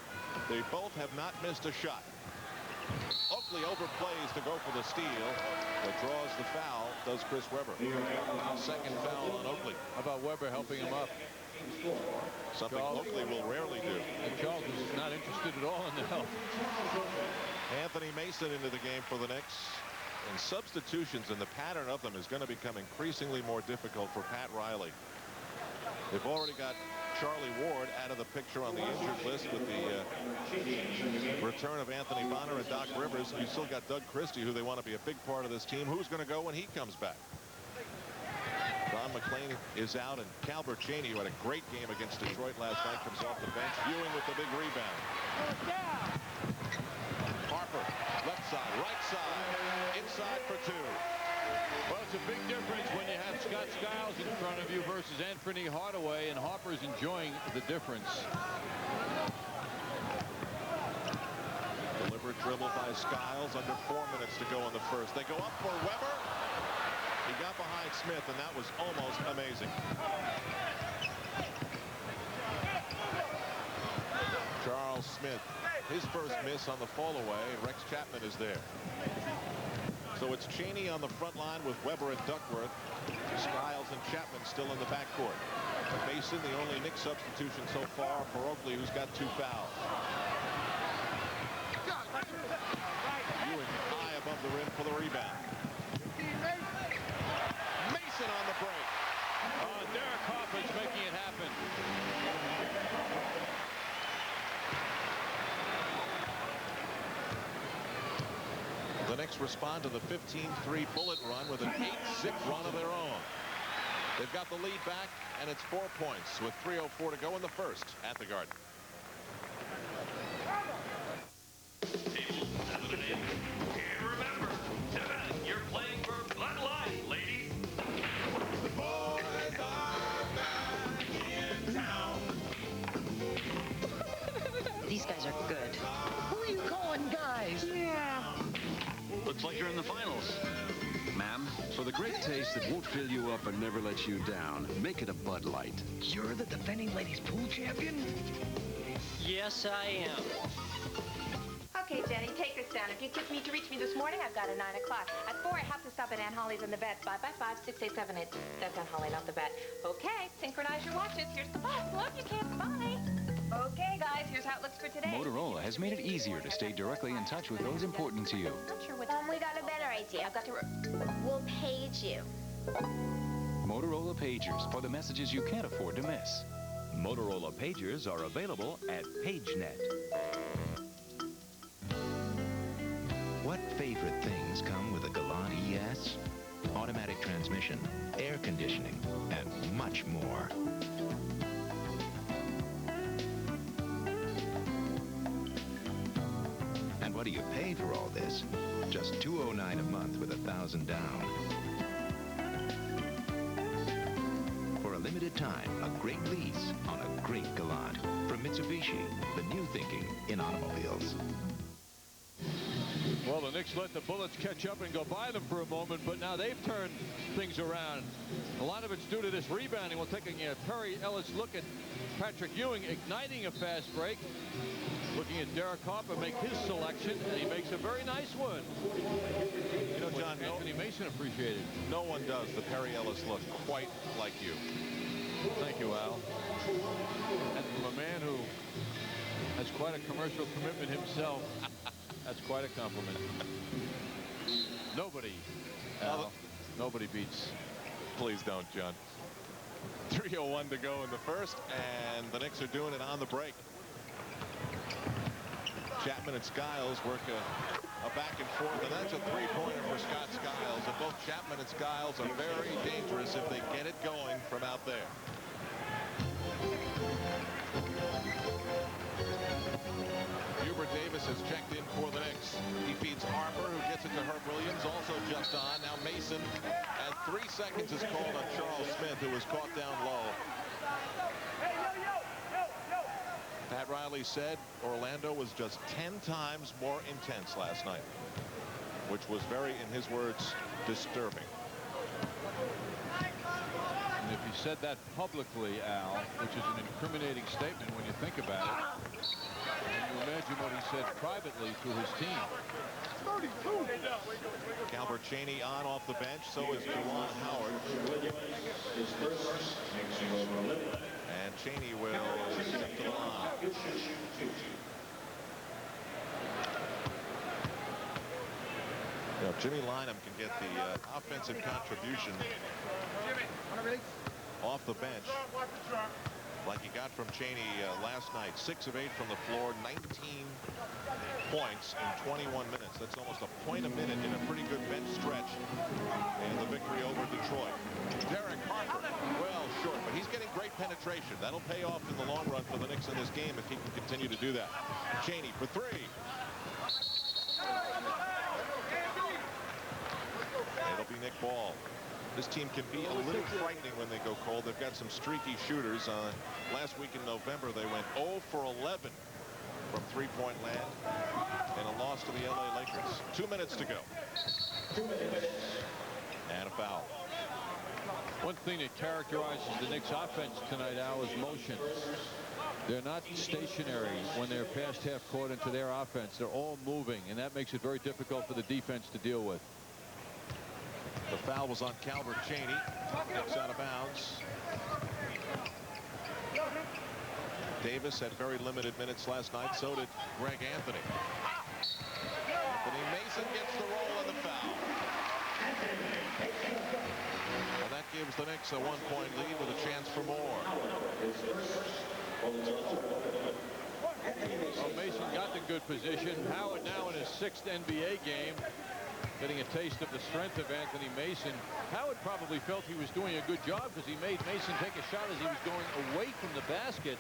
They both have not missed a shot. Oakley overplays to go for the steal, but draws the foul, does Chris Webber. Second foul on Oakley. How about Webber helping him up? Something Oakley will rarely do. And Charles is not interested at all in the help. Anthony Mason into the game for the Knicks. And substitutions, and the pattern of them is going to become increasingly more difficult for Pat Riley. They've already got Charlie Ward out of the picture on the injured list with the return of Anthony Bonner and Doc Rivers. You still got Doug Christie, who they want to be a big part of this team. Who's going to go when he comes back? Don McLean is out, and Calbert Chaney, who had a great game against Detroit last night, comes off the bench. Ewing with the big rebound. Harper, left side, right side, inside for 2. Well, it's a big difference when you have Scott Skiles in front of you versus Anthony Hardaway, and Harper's enjoying the difference. Deliberate dribble by Skiles, under 4 minutes to go in the first. They go up for Webber. He got behind Smith, and that was almost amazing. Charles Smith, his first miss on the fall away. Rex Chapman is there. So it's Chaney on the front line with Webber and Duckworth. Skiles and Chapman still in the backcourt. Mason, the only Knicks substitution so far for Oakley, who's got 2 fouls. Ewing high above the rim for the rebound. Mason on the break. Derek Harper's making it happen. The Knicks respond to the 15-3 bullet run with an 8-zip run of their own. They've got the lead back, and it's 4 points with 3:04 to go in the first at the Garden. And remember, you're playing for Bud Light, ladies. The boys are back in town. These guys are good. Who are you calling guys? Yeah. Looks like you're in the finals. Ma'am, for the great taste that won't fill you up and never let you down, make it a Bud Light. You're the defending ladies pool champion? Yes, I am. Okay, Jenny, take this down. If you need to reach me this morning, I've got a 9 o'clock. At 4, I have to stop at Aunt Holly's in the vet. 5 by 5, 6, 8, 7, 8. That's Aunt Holly, not the vet. Okay, synchronize your watches. Here's the bus. Love you, kids. Bye. Okay, guys, here's how it looks for today. Motorola has made it easier to stay directly in touch with those important to you. Not sure what we got a better idea. I've got to... We'll page you. Motorola Pagers for the messages you can't afford to miss. Motorola Pagers are available at PageNet. What favorite things come with a Galant ES? Automatic transmission, air conditioning, and much more. And what do you pay for all this? Just $209 a month with $1,000 down. For a limited time, a great lease on a great Galant. From Mitsubishi, the new thinking in automobiles. Well, the Knicks let the Bullets catch up and go by them for a moment, but now they've turned things around. A lot of it's due to this rebounding. We're taking a Perry Ellis look at Patrick Ewing igniting a fast break. Looking at Derek Harper make his selection, and he makes a very nice one. You know, John, Anthony Mason appreciated. No one does the Perry Ellis look quite like you. Thank you, Al. And from a man who has quite a commercial commitment himself, that's quite a compliment. Nobody, Al, nobody beats. Please don't, John. 3:01 to go in the first, and the Knicks are doing it on the break. Chapman and Skiles work a back and forth, and that's a three-pointer for Scott Skiles. And both Chapman and Skiles are very dangerous if they get it going from out there. Hubert Davis has checked in for the Knicks. He feeds Harper, who gets it to Herb Williams, also just on. Now Mason, and 3 seconds is called on Charles Smith, who was caught down low. Pat Riley said Orlando was just 10 times more intense last night, which was very, in his words, disturbing. And if he said that publicly, Al, which is an incriminating statement when you think about it, can you imagine what he said privately to his team? Calbert Chaney on off the bench, so is Juwan Howard. And Chaney will step to the line. You know, Jimmy Lynam can get the offensive contribution off the bench like he got from Chaney last night. 6 of 8 from the floor, 19 points in 21 minutes. That's almost a point a minute in a pretty good bench stretch. And the victory over Detroit. Derek Harper, well short, but he's getting great penetration. That'll pay off in the long run for the Knicks in this game if he can continue to do that. Chaney for 3. It'll be Nick Ball. This team can be a little frightening when they go cold. They've got some streaky shooters. Last week in November, they went 0 for 11 from three-point land in a loss to the LA Lakers. 2 minutes to go. And a foul. One thing that characterizes the Knicks offense tonight, Al, is motion. They're not stationary when they're past half court into their offense. They're all moving, and that makes it very difficult for the defense to deal with. The foul was on Calbert Chaney. Kicks out of bounds. Davis had very limited minutes last night. So did Greg Anthony. Anthony Mason gets the roll and the foul. And that gives the Knicks a 1-point lead with a chance for more. Well, Mason got in good position. Howard now in his 6th NBA game, getting a taste of the strength of Anthony Mason. Howard probably felt he was doing a good job because he made Mason take a shot as he was going away from the basket.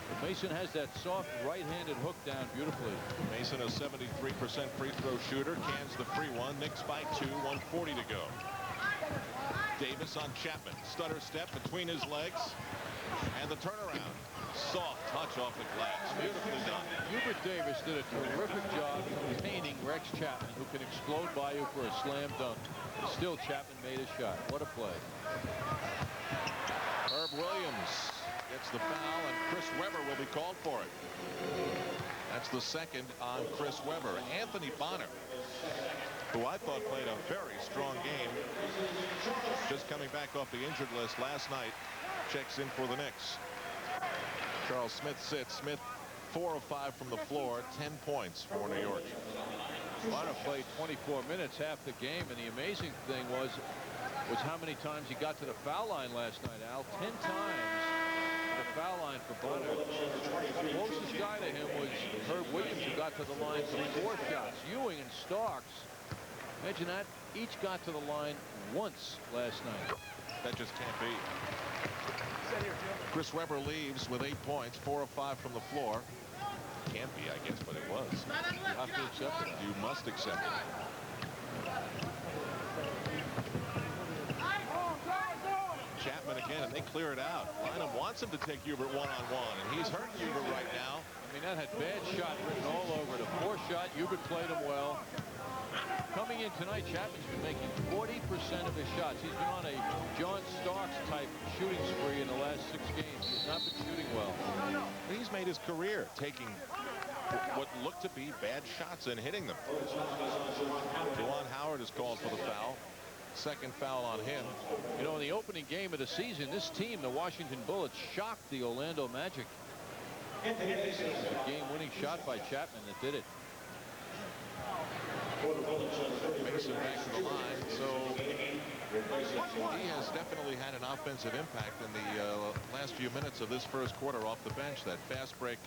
But Mason has that soft right-handed hook down beautifully. Mason, a 73% free throw shooter, cans the free one. Knicks by 2, 1:40 to go. Davis on Chapman. Stutter step between his legs. And the turnaround. Soft touch off the glass. Beautifully done. Hubert Davis did a terrific job containing Rex Chapman, who can explode by you for a slam dunk. But still, Chapman made a shot. What a play. Herb Williams gets the foul, and Chris Webber will be called for it. That's the second on Chris Webber. Anthony Bonner, who I thought played a very strong game, just coming back off the injured list last night, checks in for the Knicks. Charles Smith sits. Smith 4 of 5 from the floor, 10 points for New York. Bonner played 24 minutes, half the game, and the amazing thing was how many times he got to the foul line last night, Al. 10 times the foul line for Bonner. The closest guy to him was Herb Williams, who got to the line for 4 shots. Ewing and Starks, imagine that, each got to the line once last night. That just can't be. Chris Webber leaves with 8 points, 4 of 5 from the floor. Can't be, I guess, but it was. You have to accept it. You must accept it. Chapman again, and they clear it out. Lynham wants him to take Hubert one-on-one, and he's hurt Hubert right now. I mean, that had bad shot written all over it. A poor shot. Hubert played him well. Coming in tonight, Chapman's been making 40% of his shots. He's been on a John Starks type shooting spree in the last 6 games. He's not been shooting well. He's made his career taking what looked to be bad shots and hitting them. Juwan Howard is called for the foul. Second foul on him. You know, in the opening game of the season, this team, the Washington Bullets, shocked the Orlando Magic. It was a game-winning shot by Chapman that did it. Mason back to the line, so he has definitely had an offensive impact in the last few minutes of this first quarter off the bench. That fast break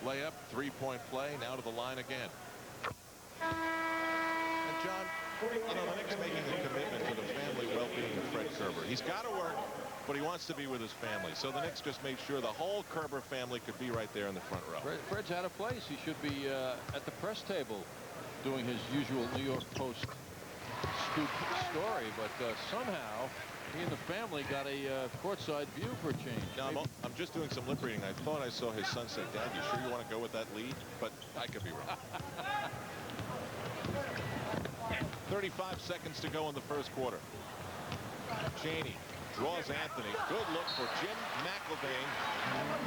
layup, 3-point play, now to the line again. And John, you know, the Knicks making a commitment to the family well-being of Fred Kerber. He's got to work, but he wants to be with his family. So the Knicks just made sure the whole Kerber family could be right there in the front row. Fred's out of place. He should be at the press table doing his usual New York Post scoop story, but somehow he and the family got a courtside view for a change. Now, I'm just doing some lip reading. I thought I saw his son say, "Dad, you sure you want to go with that lead?" But I could be wrong. 35 seconds to go in the first quarter. Cheney draws Anthony. Good look for Jim McIlvaine,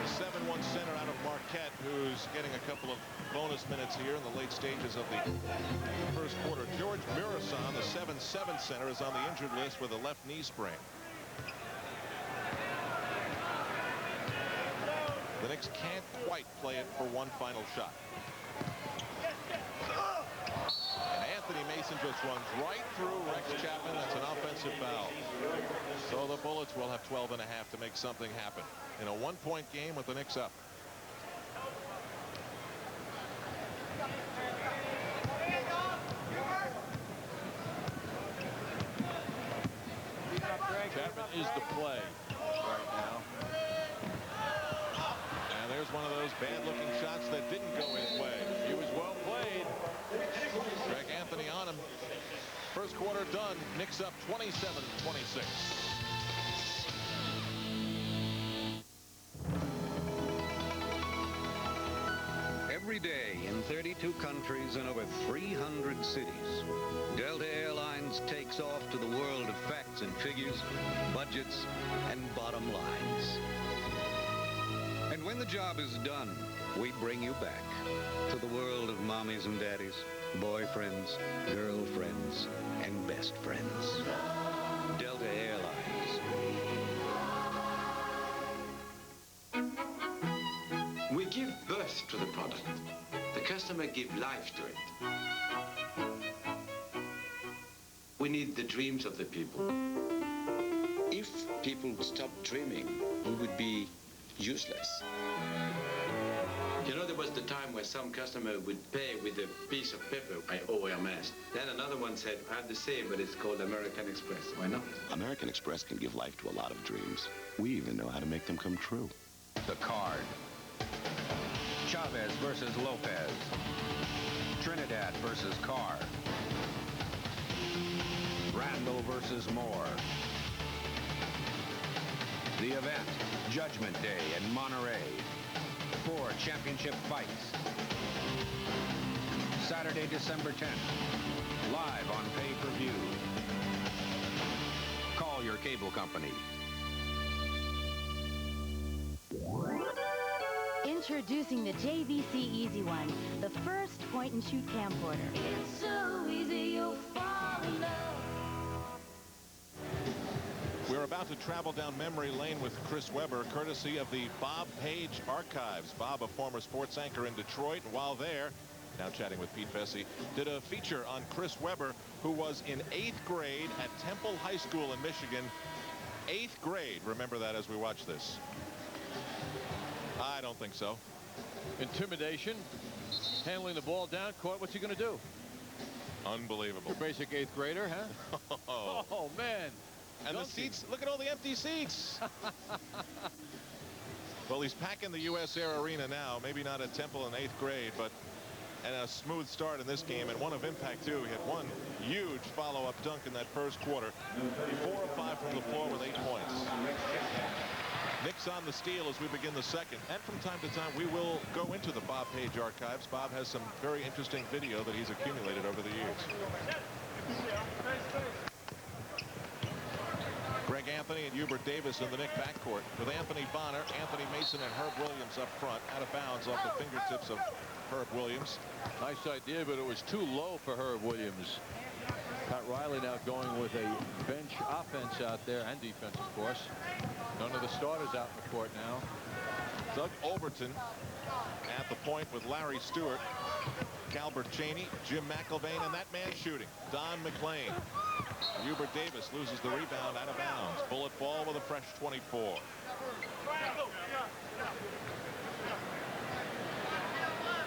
the 7-1 center out of Marquette, who's getting a couple of bonus minutes here in the late stages of the first quarter. George Murasan, the 7-7 center, is on the injured list with a left knee sprain. The Knicks can't quite play it for one final shot. And Anthony Mason just runs right through Rex Chapman. That's an offensive foul. So the Bullets will have 12 and a half to make something happen in a 1-point game with the Knicks up. Chapman is the play right now. And there's one of those bad-looking shots that didn't go his way. He was well played. Greg Anthony on him. First quarter done. Knicks up 27-26. Every day in 32 countries and over 300 cities, Delta Airlines takes off to the world of facts and figures, budgets, and bottom lines. And when the job is done, we bring you back to the world of mommies and daddies, boyfriends, girlfriends, and best friends. Delta Airlines. We give birth to the product. The customer gives life to it. We need the dreams of the people. If people would stop dreaming, we would be useless. You know, there was the time where some customer would pay with a piece of paper. I owe Hermes. Then another one said, I have the same, but it's called American Express. Why not? American Express can give life to a lot of dreams. We even know how to make them come true. The card. Chavez versus Lopez. Trinidad versus Carr. Randall versus Moore. The event, Judgment Day in Monterey. 4 championship fights. Saturday, December 10th. Live on pay-per-view. Call your cable company. Introducing the JVC Easy One, the first point-and-shoot camcorder. It's so easy, you'll fall in love. We're about to travel down memory lane with Chris Webber, courtesy of the Bob Page Archives. Bob, a former sports anchor in Detroit, and while there, now chatting with Pete Vesey, did a feature on Chris Webber, who was in 8th grade at Temple High School in Michigan. 8th grade. Remember that as we watch this. I don't think so. Intimidation, handling the ball down court. What's he going to do? Unbelievable. Your basic 8th grader, huh? Oh, man. And the seats, look at all the empty seats. Well, he's packing the U.S. Air Arena now. Maybe not at Temple in 8th grade, but and a smooth start in this game, and one of impact, too. He had one huge follow-up dunk in that first quarter. 4 of 5 from the floor with 8 points. Knicks on the steal as we begin the second. And from time to time, we will go into the Bob Page archives. Bob has some very interesting video that he's accumulated over the years. Greg Anthony and Hubert Davis in the Knick backcourt with Anthony Bonner, Anthony Mason, and Herb Williams up front, out of bounds off the fingertips of Herb Williams. Nice idea, but it was too low for Herb Williams. Pat Riley now going with a bench offense out there, and defense, of course. None of the starters out in the court now. Doug Overton at the point with Larry Stewart, Calbert Cheney, Jim McIlvaine, and that man shooting, Don McLean. Hubert Davis loses the rebound out of bounds. Bullet ball with a fresh 24.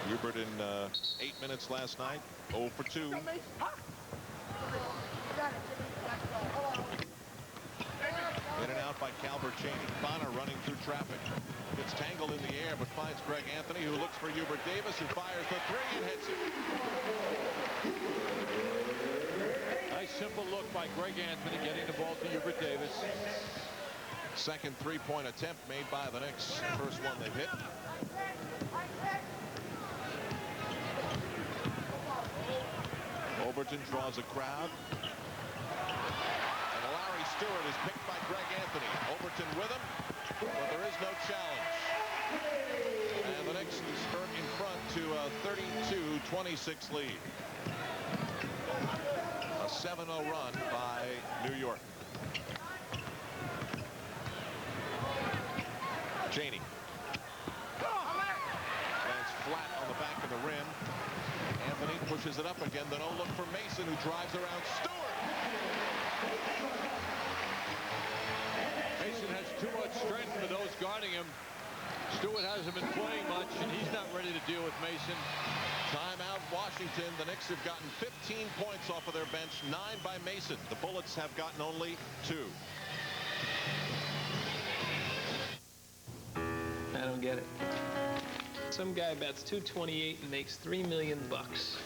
Hubert in 8 minutes last night, 0 for 2. In and out by Calbert Cheney. Bonner running through traffic. Gets tangled in the air, but finds Greg Anthony, who looks for Hubert Davis, who fires the three and hits it. Nice simple look by Greg Anthony, getting the ball to Hubert Davis. Second three-point attempt made by the Knicks. First one they've hit. Overton draws a crowd. And Larry Stewart is picked by Greg Anthony. Overton with him, but there is no challenge. And the Knicks spurt in front to a 32-26 lead. A 7-0 run by New York. Cheney. Lands flat on the back of the rim. Anthony pushes it up again. The no look for Mason, who drives around Stewart. Mason has too much strength for those guarding him. Stewart hasn't been playing much, and he's not ready to deal with Mason. Timeout Washington. The Knicks have gotten 15 points off of their bench, 9 by Mason. The Bullets have gotten only 2. I don't get it. Some guy bets 228 and makes $3 million bucks.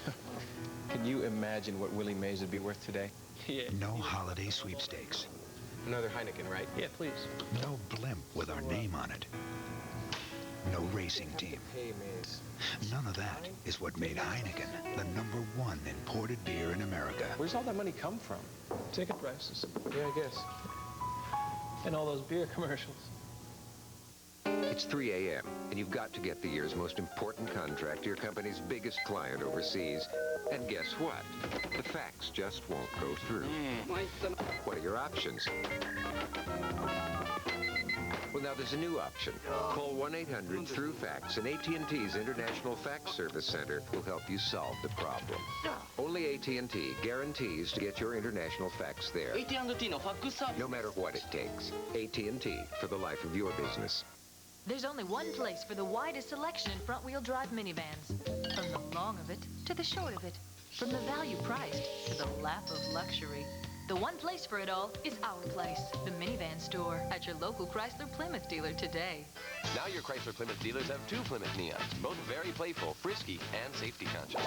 Can you imagine what Willie Mays would be worth today? Yeah. No holiday sweepstakes. Another Heineken, right? Yeah, please. No blimp with our name on it. No racing team. Hey, Mays. None of that is what made Heineken the #1 imported beer in America. Where's all that money come from? Ticket prices. Yeah, I guess. And all those beer commercials. It's 3 a.m., and you've got to get the year's most important contract to your company's biggest client overseas. And guess what? The fax just won't go through. What are your options? Well, now there's a new option. Call 1-800-THROUGH-FAX, and AT&T's International Fax Service Center will help you solve the problem. Only AT&T guarantees to get your international fax there. No matter what it takes. AT&T, for the life of your business. There's only one place for the widest selection in front-wheel drive minivans. From the long of it to the short of it. From the value priced to the lap of luxury. The one place for it all is our place, the Minivan Store, at your local Chrysler Plymouth dealer today. Now your Chrysler Plymouth dealers have 2 Plymouth Neons, both very playful, frisky, and safety conscious.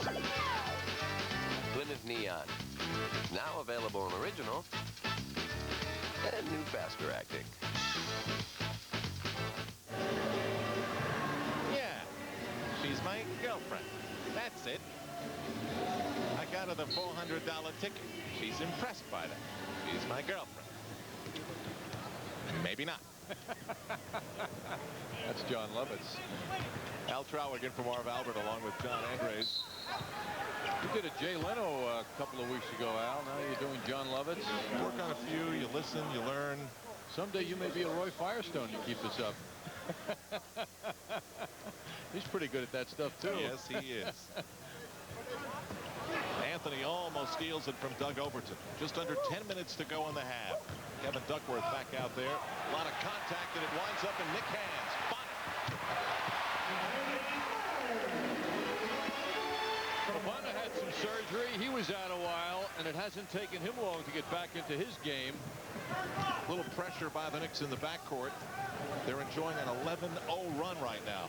Plymouth Neon, now available in original and new faster acting. Yeah, she's my girlfriend. That's it. I got her the $400 ticket. She's impressed by that. She's my girlfriend. Maybe not. That's John Lovitz. Al Trowigan for Marv Albert along with John Andres. You did a Jay Leno a couple of weeks ago, Al. Now you're doing John Lovitz. Work on a few. You listen, you learn. Someday you may be a Roy Firestone. You keep this up. He's pretty good at that stuff, too. Yes, he is. Anthony almost steals it from Doug Overton. Just under 10 minutes to go in the half. Kevin Duckworth back out there. A lot of contact, and it winds up in Nick hands. Bonner had some surgery. He was out a while, and it hasn't taken him long to get back into his game. A little pressure by the Knicks in the backcourt. They're enjoying an 11-0 run right now.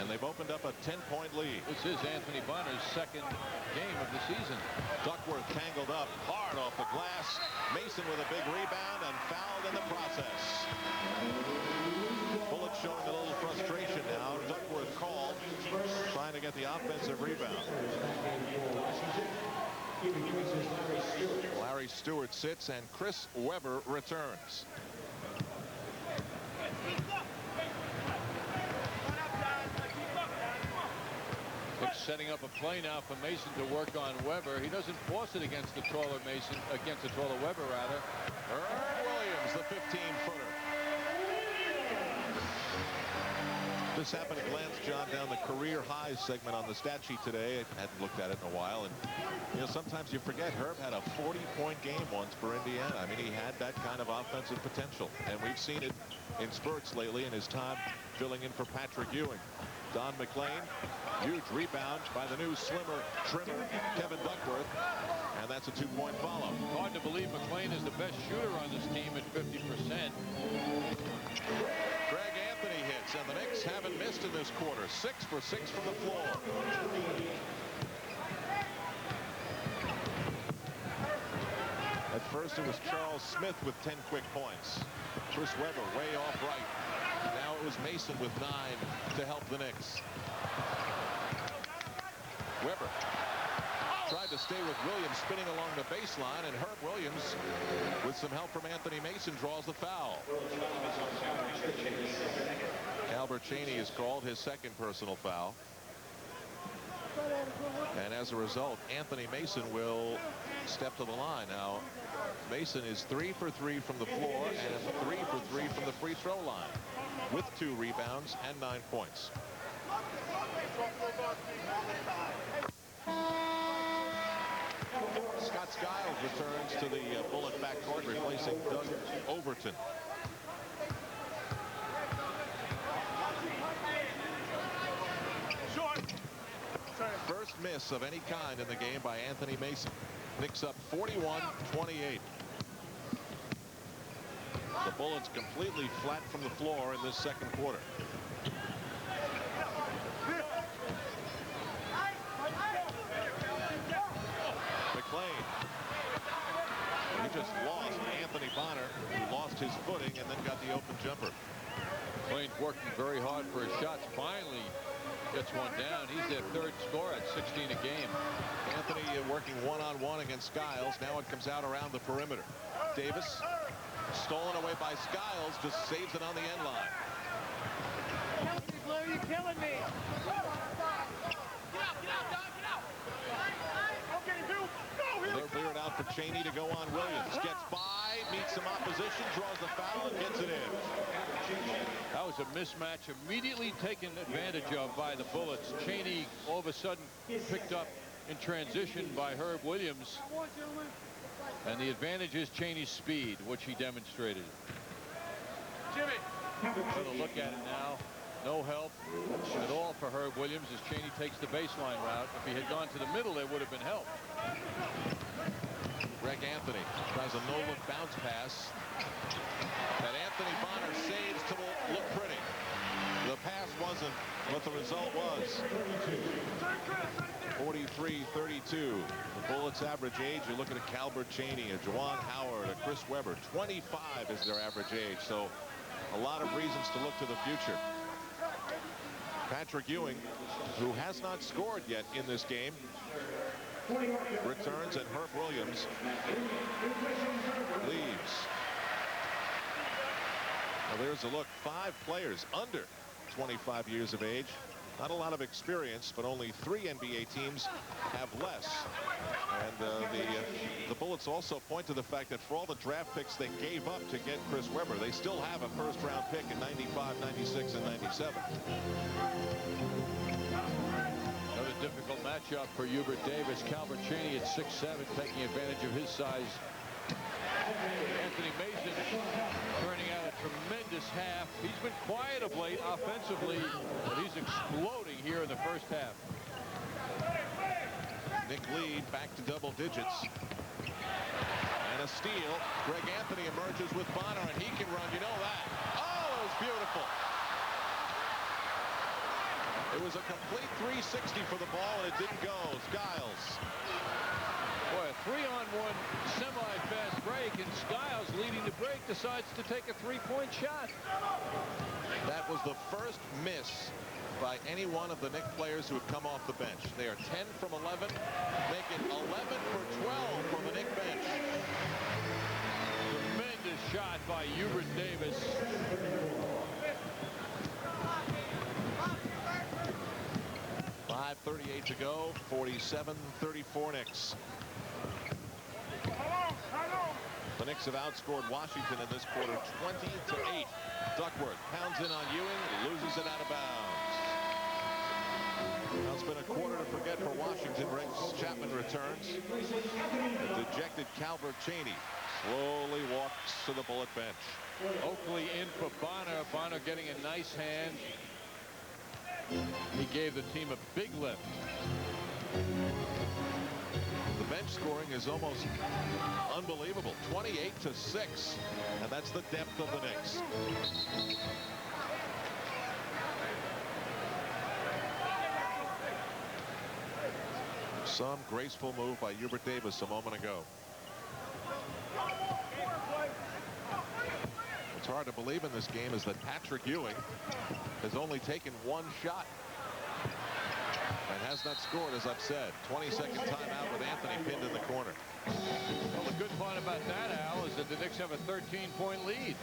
And they've opened up a 10-point lead. This is Anthony Bonner's second game of the season. Duckworth tangled up hard off the glass. Mason with a big rebound and fouled in the process. Bullets showing a little frustration now. Duckworth called, trying to get the offensive rebound. Larry Stewart sits and Chris Webber returns. Knicks setting up a play now for Mason to work on Webber. He doesn't force it against the taller Mason, against the taller Webber rather. Herb Williams, the 15-footer. This happened to glance, John, down the career highs segment on the stat sheet today. I hadn't looked at it in a while. And, you know, sometimes you forget Herb had a 40-point game once for Indiana. I mean, he had that kind of offensive potential. And we've seen it in spurts lately in his time filling in for Patrick Ewing. Don McLean, huge rebound by the new slimmer, trimmer, Kevin Duckworth. And that's a 2-point follow. Hard to believe McLean is the best shooter on this team at 50%. Greg Anthony hits, and the Knicks haven't missed in this quarter. 6 for 6 from the floor. At first, it was Charles Smith with 10 quick points. Chris Webber way off right. Now it was Mason with 9 to help the Knicks. Webber tried to stay with Williams spinning along the baseline, and Herb Williams, with some help from Anthony Mason, draws the foul. Albert Cheney is called his second personal foul. And as a result, Anthony Mason will step to the line. Now, Mason is 3 for 3 from the floor and 3 for 3 from the free throw line, with 2 rebounds and 9 points. Scott Skiles returns to the Bullet backcourt, replacing Doug Overton. First miss of any kind in the game by Anthony Mason. Knicks up 41-28. The Bullets completely flat from the floor in this second quarter. McLean. He just lost Anthony Bonner, who lost his footing and then got the open jumper. McLean's working very hard for his shots. Finally gets one down. He's their third scorer at 16 a game. Anthony working one-on-one against Skiles. Now it comes out around the perimeter. Davis stolen away by Skiles, just saves it on the end line. You're killing me. They'll clear it out for Cheney to go on Williams. Gets by, meets some opposition, draws the foul, and gets it in. That was a mismatch immediately taken advantage of by the Bullets. Cheney all of a sudden picked up in transition by Herb Williams. And the advantage is Cheney's speed, which he demonstrated. Jimmy. Take a look at it now. No help at all for Herb Williams as Cheney takes the baseline route. If he had gone to the middle, there would have been help. Greg Anthony tries a no-look bounce pass that Anthony Bonner saves to look pretty. The pass wasn't, but the result was 43-32. The Bullets' average age, you're looking at Calbert Cheney, a Juwan Howard, a Chris Webber. 25 is their average age, so a lot of reasons to look to the future. Patrick Ewing, who has not scored yet in this game, returns, and Herb Williams leaves. Well, there's a look. 5 players under 25 years of age. Not a lot of experience, but only 3 NBA teams have less. And the Bullets also point to the fact that for all the draft picks they gave up to get Chris Webber, they still have a first-round pick in 95, 96, and 97. Another difficult matchup for Hubert Davis. Calvert Chaney at 6'7", taking advantage of his size. Anthony Mason turning out a tremendous half. He's been quiet of late offensively, but he's exploding here in the first half. Nick lead back to double digits. And a steal. Greg Anthony emerges with Bonner, and he can run. You know that. Oh, it was beautiful. It was a complete 360 for the ball, and it didn't go. Skiles. Boy, a 3-on-1 semi-fast break, and Skiles, leading the break, decides to take a three-point shot. That was the first miss by any one of the Knicks players who have come off the bench. They are 10 from 11, make it 11 for 12 from the Knicks bench. Tremendous shot by Hubert Davis. .538 to go, 47-34 Knicks. The Knicks have outscored Washington in this quarter 20-8. Duckworth pounds in on Ewing, loses it out of bounds. Now it's been a quarter to forget for Washington. Rex Chapman returns. The dejected Calvert Chaney slowly walks to the Bullet bench. Oakley in for Bonner. Bonner getting a nice hand. He gave the team a big lift. The bench scoring is almost unbelievable. 28-6. And that's the depth of the Knicks. Some graceful move by Hubert Davis a moment ago. What's hard to believe in this game is that Patrick Ewing has only taken 1 shot and has not scored, as I've said. 22nd timeout with Anthony pinned in the corner. Well, the good part about that, Al, is that the Knicks have a 13-point lead.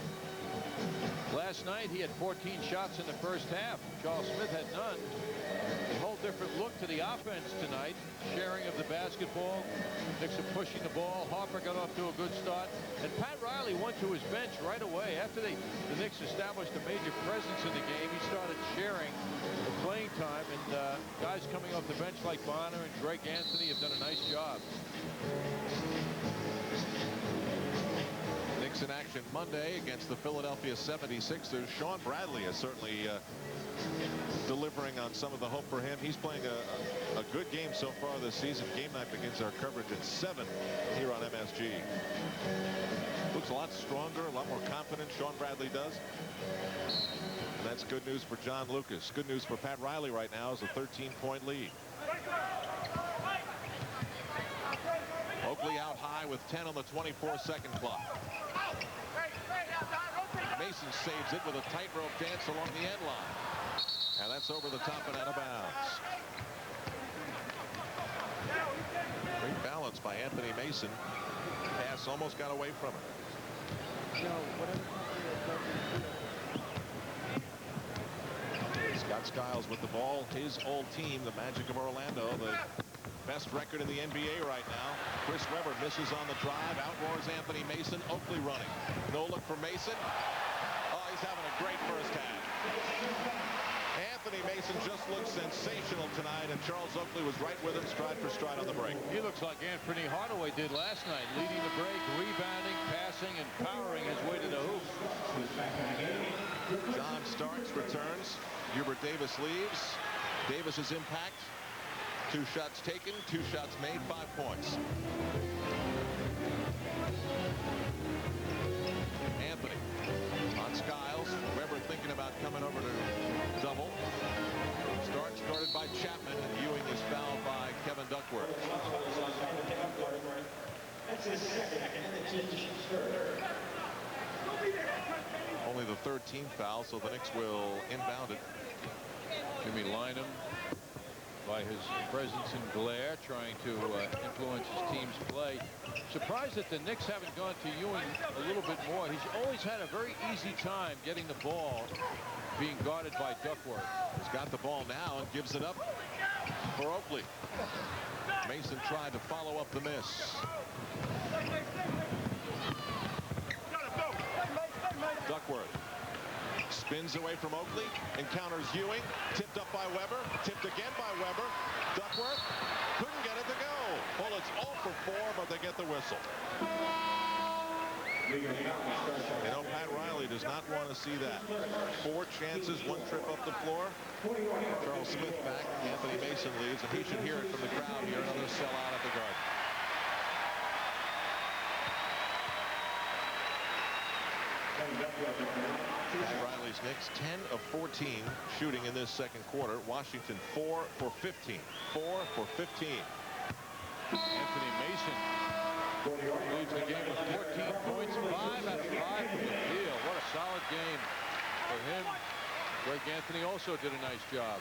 Last night, he had 14 shots in the first half. Charles Smith had none. A whole different look to the offense tonight. Sharing of the basketball. Knicks are pushing the ball. Harper got off to a good start. And Pat Riley went to his bench right away. After the Knicks established a major presence in the game, he started sharing the playing time. And guys coming off the bench like Bonner and Drake Anthony have done a nice job. Knicks in action Monday against the Philadelphia 76ers. Sean Bradley is certainly delivering on some of the hope for him. He's playing a good game so far this season. Game night begins our coverage at 7 here on MSG. Looks a lot stronger, a lot more confident. Sean Bradley does. And that's good news for John Lucas. Good news for Pat Riley right now is a 13-point lead. Oakley out high with 10 on the 24-second clock. Mason saves it with a tightrope dance along the end line. And that's over the top and out of bounds. Great balance by Anthony Mason. Pass almost got away from it. Scott Skiles with the ball. His old team, the Magic of Orlando, the best record in the NBA right now. Chris Webber misses on the drive. Outroars Anthony Mason. Oakley running. No look for Mason. Oh, he's having a great first half. Anthony Mason just looks sensational tonight, and Charles Oakley was right with him stride for stride on the break. He looks like Anthony Hardaway did last night, leading the break, rebounding, passing, and powering his way to the hoop. John Starks returns. Hubert Davis leaves. Davis's impact. 2 shots taken, 2 shots made, 5 points. Anthony on Skiles. Webber thinking about coming over to double. Starks guarded by Chapman, and Ewing is fouled by Kevin Duckworth. Only the 13th foul, so the Knicks will inbound it. Jimmy Lynam by his presence and glare, trying to influence his team's play. Surprised that the Knicks haven't gone to Ewing a little bit more. He's always had a very easy time getting the ball, being guarded by Duckworth. He's got the ball now and gives it up for Oakley. Mason tried to follow up the miss. Duckworth spins away from Oakley, encounters Ewing, tipped up by Weber, tipped again by Weber. Duckworth couldn't get it to go. Bullets 0 for 4, but they get the whistle. You know, Pat Riley does not want to see that. 4 chances, 1 trip up the floor. Charles Smith back, Anthony Mason leaves, and he should hear it from the crowd here. Another sellout at the Garden. Pat Riley's Knicks 10 of 14 shooting in this second quarter. Washington 4 for 15. 4 for 15. Anthony Mason leads the game with 14 points, 5 out of 5 from the field. What a solid game for him. Greg Anthony also did a nice job.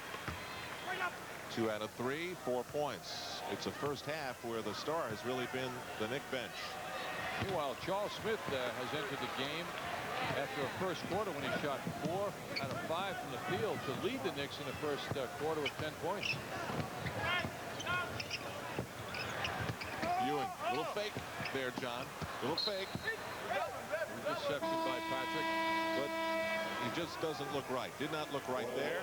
2 out of 3, 4 points. It's a first half where the star has really been the Knick bench. Meanwhile, Charles Smith has entered the game after a first quarter when he shot 4 out of 5 from the field to lead the Knicks in the first quarter with 10 points. Ewing, little fake there, John. Little fake. Interception by Patrick. But he just doesn't look right. Did not look right there.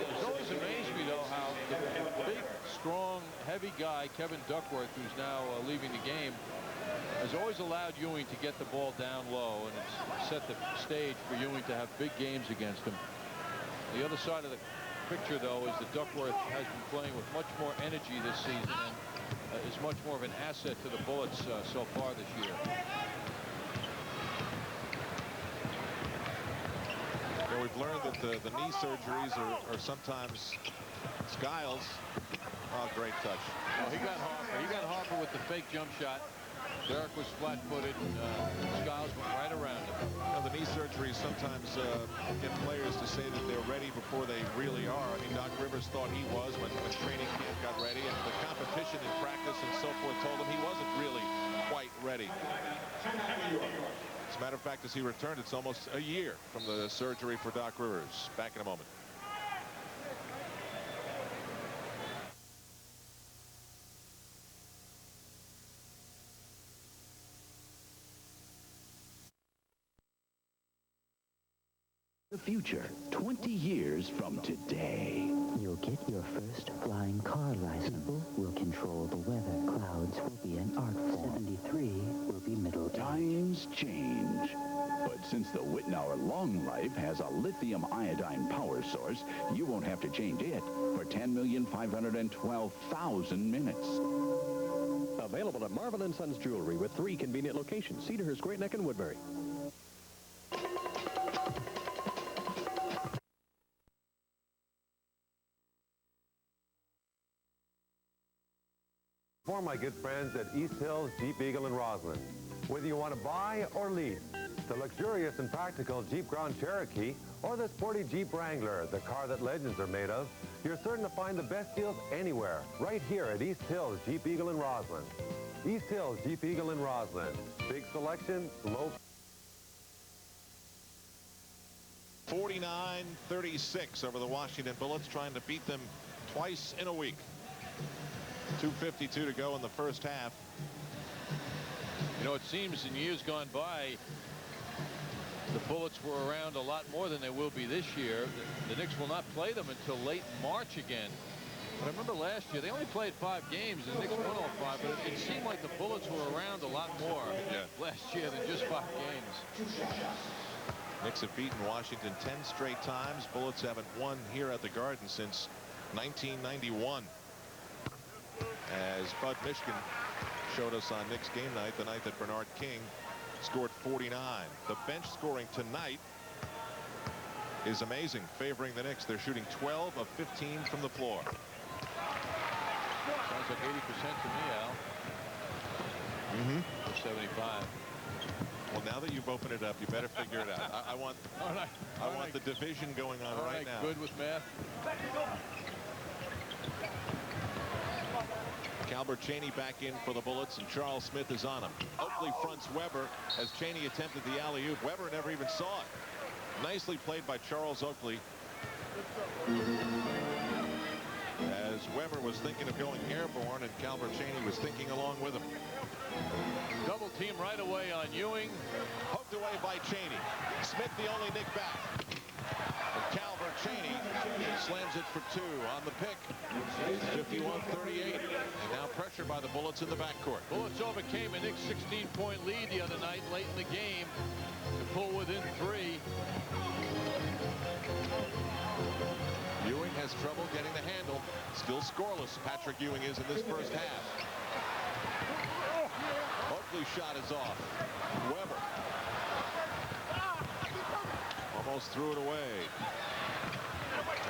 It's always amazed me, though, how the big, strong, heavy guy, Kevin Duckworth, who's now leaving the game, has always allowed Ewing to get the ball down low, and it's set the stage for Ewing to have big games against him. The other side of the picture, though, is that Duckworth has been playing with much more energy this season and is much more of an asset to the Bullets so far this year. Yeah, we've learned that the knee surgeries are sometimes Skiles. Oh, great touch. Oh, he got Harper. He got Harper with the fake jump shot. Derek was flat-footed, and Skiles went right around him. You know, the knee surgeries sometimes get players to say that they're ready before they really are. I mean, Doc Rivers thought he was when training camp got ready, and the competition in practice and so forth told him he wasn't really quite ready. As a matter of fact, as he returned, it's almost a year from the surgery for Doc Rivers. Back in a moment. The future, 20 years from today. You'll get your first flying car license. People will control the weather. Clouds will be an art form. 73 will be middle. Times change. But since the Wittenauer Long Life has a lithium iodine power source, you won't have to change it for 10,512,000 minutes. Available at Marvel & Sons Jewelry with 3 convenient locations: Cedarhurst, Great Neck, and Woodbury. For my good friends at East Hills Jeep Eagle in Roslyn. Whether you want to buy or lease the luxurious and practical Jeep Grand Cherokee or the sporty Jeep Wrangler, the car that legends are made of, you're certain to find the best deals anywhere, right here at East Hills Jeep Eagle in Roslyn. East Hills Jeep Eagle in Roslyn. Big selection, low... 49-36 over the Washington Bullets, trying to beat them twice in a week. 2:52 to go in the first half. You know, it seems in years gone by, the Bullets were around a lot more than they will be this year. The Knicks will not play them until late March again. But I remember last year, they only played 5 games, and the Knicks won all 5, but it seemed like the Bullets were around a lot more last year than just 5 games. Knicks have beaten Washington 10 straight times. Bullets haven't won here at the Garden since 1991. As Bud Mishkin showed us on Knicks game night, the night that Bernard King scored 49. The bench scoring tonight is amazing, favoring the Knicks. They're shooting 12 of 15 from the floor. Sounds like 80% to me, Al. For 75. Well, now that you've opened it up, you better figure it out. I want the division going on right now. Good with math. Calvert Chaney back in for the Bullets, and Charles Smith is on him. Oakley fronts Weber as Chaney attempted the alley-oop. Weber never even saw it. Nicely played by Charles Oakley, as Weber was thinking of going airborne, and Calvert Chaney was thinking along with him. Double team right away on Ewing. Poked away by Chaney. Smith the only nick back. And Calvert Chaney slams it for two on the pick. 51-38. And now pressure by the Bullets in the backcourt. Bullets overcame a Knicks 16-point lead the other night late in the game to pull within 3. Ewing has trouble getting the handle. Still scoreless, Patrick Ewing is in this first half. Oakley's shot is off. Weber almost threw it away.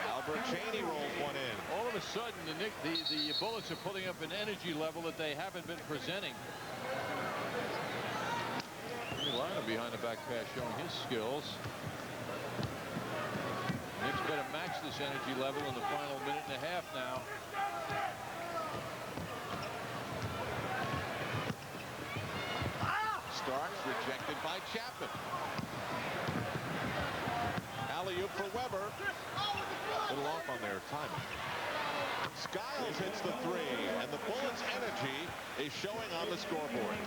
Calvert Chaney rolls one in. All of a sudden, the Bullets are putting up an energy level that they haven't been presenting. Liner behind the back pass showing his skills. Knicks better match this energy level in the final minute and a half now. Starks rejected by Chapman. Alley-oop for Weber. A little off on their timing. Skiles hits the three, and the Bullets' energy is showing on the scoreboard.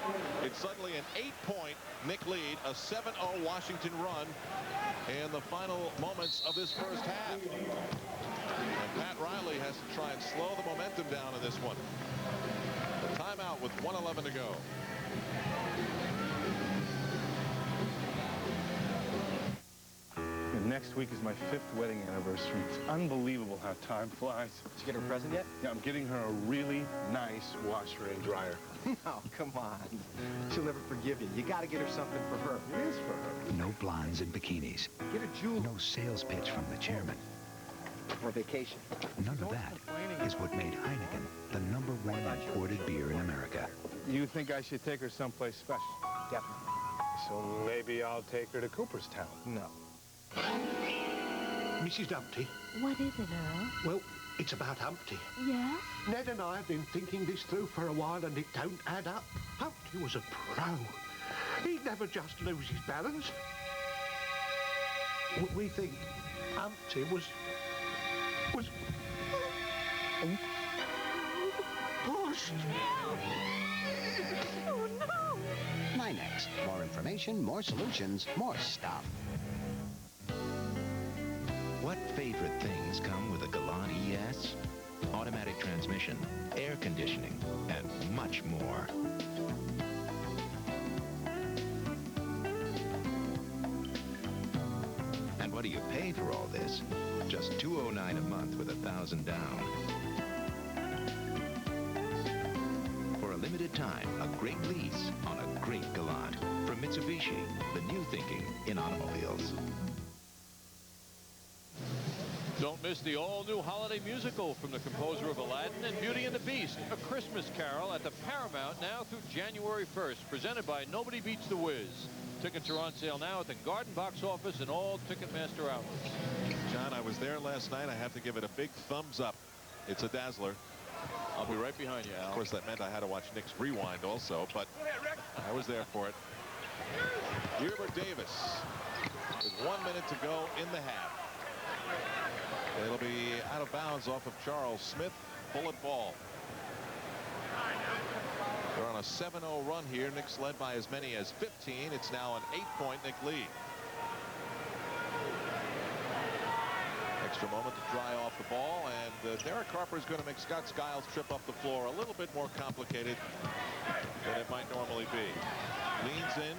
It's suddenly an 8-point Knick lead, a 7-0 Washington run in the final moments of this first half. And Pat Riley has to try and slow the momentum down in this one. A timeout with 1:11 to go. Next week is my 5th wedding anniversary. It's unbelievable how time flies. Did you get her a present yet? Yeah, I'm getting her a really nice washer and dryer. Oh, come on. She'll never forgive you. You got to get her something for her. It is for her. No blondes and bikinis. Get her jewelry. No sales pitch from the chairman. For vacation. None of that is what made Heineken the #1 imported beer in America. You think I should take her someplace special? Definitely. So maybe I'll take her to Cooperstown. No. Mrs. Humpty. What is it, Earl? Well, it's about Humpty. Yes? Ned and I have been thinking this through for a while, and it don't add up. Humpty was a pro. He'd never just lose his balance. We think Humpty was pushed. Oh, no! Minex. More information, more solutions, more stuff. What favorite things come with a Galant ES? Automatic transmission, air conditioning, and much more. And what do you pay for all this? Just $209 a month with $1,000 down. For a limited time, a great lease on a great Galant. From Mitsubishi, the new thinking in automobiles. Don't miss the all-new holiday musical from the composer of Aladdin and Beauty and the Beast, A Christmas Carol at the Paramount now through January 1st, presented by Nobody Beats the Wiz. Tickets are on sale now at the Garden Box office and all Ticketmaster outlets. John, I was there last night. I have to give it a big thumbs up. It's a dazzler. I'll be right behind you, Al. Of course, that meant I had to watch Knicks Rewind also, but I was there for it. Hubert Davis with 1 minute to go in the half. It'll be out of bounds off of Charles Smith. Bullet ball. They're on a 7-0 run here. Knicks led by as many as 15. It's now an 8-point Knick lead. Extra moment to dry off the ball, and Derek Harper is going to make Scott Skiles trip up the floor a little bit more complicated than it might normally be. Leans in.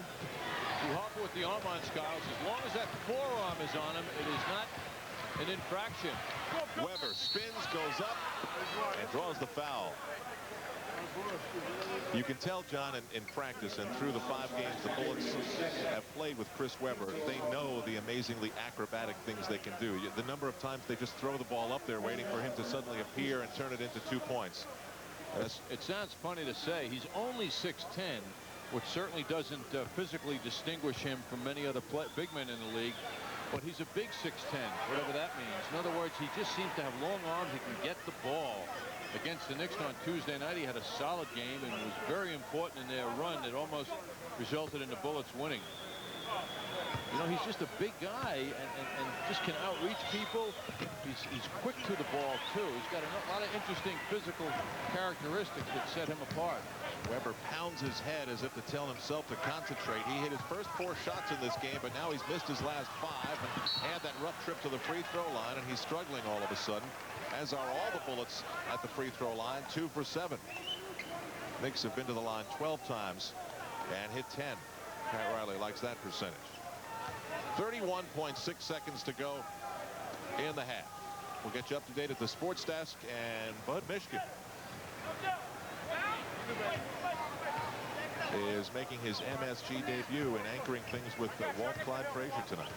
Harper with the arm on Skiles. As long as that forearm is on him, it is not an infraction. Weber spins, goes up, and draws the foul. You can tell, John, in practice and through the 5 games the Bullets have played with Chris Weber, they know the amazingly acrobatic things they can do. The number of times they just throw the ball up there waiting for him to suddenly appear and turn it into 2 points. It sounds funny to say. He's only 6'10", which certainly doesn't physically distinguish him from many other big men in the league. but he's a big 6'10", whatever that means. In other words, he just seems to have long arms. He can get the ball. Against the Knicks on Tuesday night, he had a solid game and was very important in their run that almost resulted in the Bullets winning. You know, he's just a big guy and just can outreach people. He's quick to the ball, too. He's got a lot of interesting physical characteristics that set him apart. Weber pounds his head as if to tell himself to concentrate. He hit his first 4 shots in this game, but now he's missed his last 5 and had that rough trip to the free throw line, and he's struggling all of a sudden, as are all the Bullets at the free throw line, 2 for 7. Knicks have been to the line 12 times and hit 10. Pat Riley likes that percentage. 31.6 seconds to go in the half. We'll get you up to date at the sports desk, and Bud Mishkin is making his MSG debut and anchoring things with Walt Clyde Frazier tonight.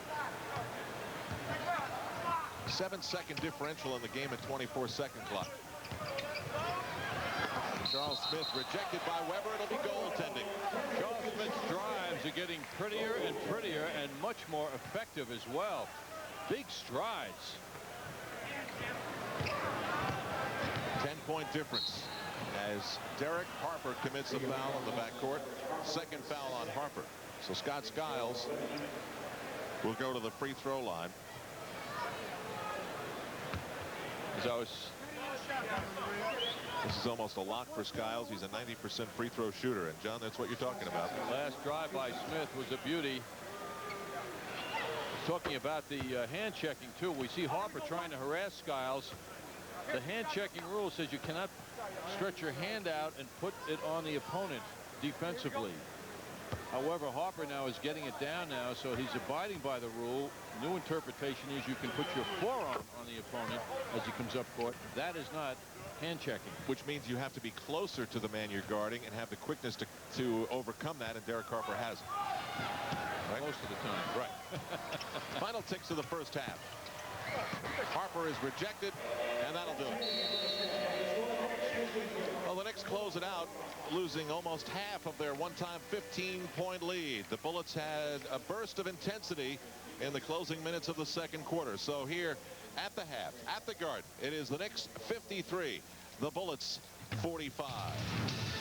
7-second differential in the game at 24-second clock. Charles Smith rejected by Weber. It'll be goaltending. Charles Smith's drives are getting prettier and prettier and much more effective as well. Big strides. 10-point difference as Derek Harper commits a foul in the backcourt. Second foul on Harper. So Scott Skiles will go to the free throw line. This is almost a lock for Skiles. He's a 90% free throw shooter. And, John, that's what you're talking about. The last drive by Smith was a beauty. Talking about the hand checking, too. We see Harper trying to harass Skiles. The hand checking rule says you cannot stretch your hand out and put it on the opponent defensively. However, Harper now is getting it down now, so he's abiding by the rule. New interpretation is you can put your forearm on the opponent as he comes up court. That is not hand checking. Which means you have to be closer to the man you're guarding and have the quickness to overcome that, and Derek Harper has it. Right? Most of the time. Right. Final ticks of the first half. Harper is rejected, and that'll do it. Well, the Knicks close it out, losing almost half of their one-time 15-point lead. The Bullets had a burst of intensity in the closing minutes of the second quarter. So here at the half, at the Garden, it is the Knicks 53, the Bullets 45.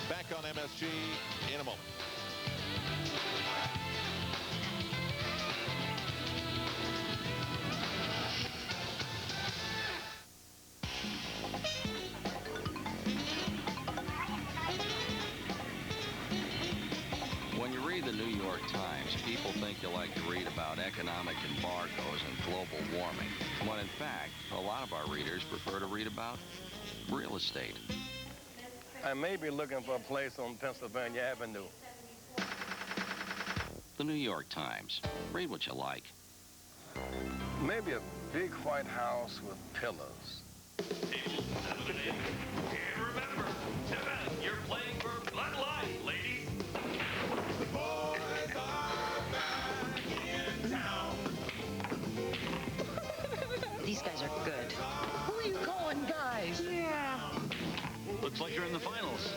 Back on MSG in a moment. The New York Times, people think you like to read about economic embargoes and global warming, when in fact, a lot of our readers prefer to read about real estate. I may be looking for a place on Pennsylvania Avenue. The New York Times. Read what you like. Maybe a big white house with pillars. And remember, you're playing for Bud Light, ladies. The boys are back in town. These guys are good. Who are you calling guys? Yeah. Looks like you're in the finals.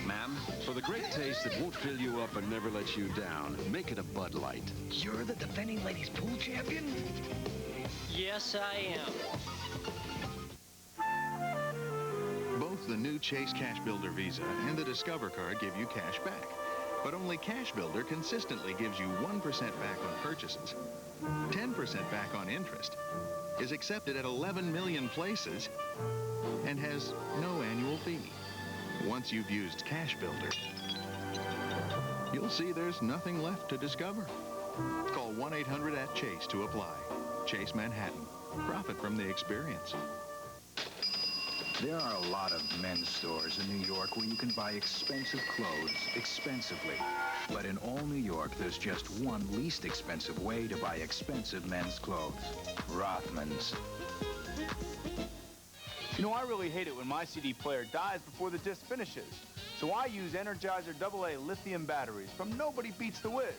Ma'am, for the great taste that won't fill you up and never let you down, make it a Bud Light. You're the defending ladies pool champion? Yes, I am. Both the new Chase Cash Builder Visa and the Discover card give you cash back. But only Cash Builder consistently gives you 1% back on purchases, 10% back on interest, is accepted at 11 million places, and has no annual fee. Once you've used Cash Builder, you'll see there's nothing left to discover. Call 1-800-AT-CHASE to apply. Chase Manhattan. Profit from the experience. There are a lot of men's stores in New York where you can buy expensive clothes expensively. But in all New York, there's just one least expensive way to buy expensive men's clothes. Rothman's. You know, I really hate it when my CD player dies before the disc finishes. So I use Energizer AA lithium batteries from Nobody Beats the Wiz.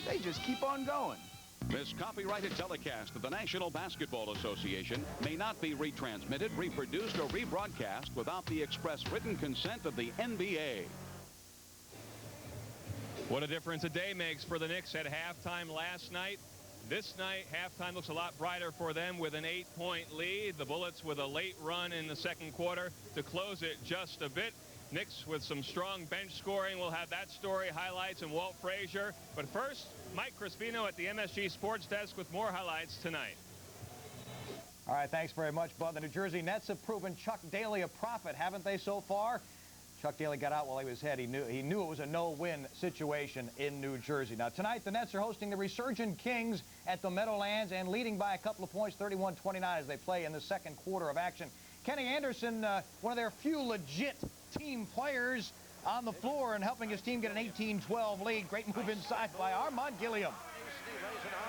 They just keep on going. This copyrighted telecast of the National Basketball Association may not be retransmitted, reproduced, or rebroadcast without the express written consent of the NBA. What a difference a day makes for the Knicks at halftime last night. This night, halftime looks a lot brighter for them with an 8-point lead. The Bullets with a late run in the second quarter to close it just a bit. Knicks with some strong bench scoring. We'll have that story, highlights, and Walt Frazier. But first, Mike Crispino at the MSG Sports Desk with more highlights tonight. All right, thanks very much, Bud. The New Jersey Nets have proven Chuck Daly a prophet, haven't they, so far? Chuck Daly got out while he was ahead. He knew it was a no-win situation in New Jersey. Now, tonight, the Nets are hosting the resurgent Kings at the Meadowlands and leading by a couple of points, 31-29, as they play in the second quarter of action. Kenny Anderson, one of their few legit team players on the floor and helping his team get an 18-12 lead. Great move inside by Armand Gilliam.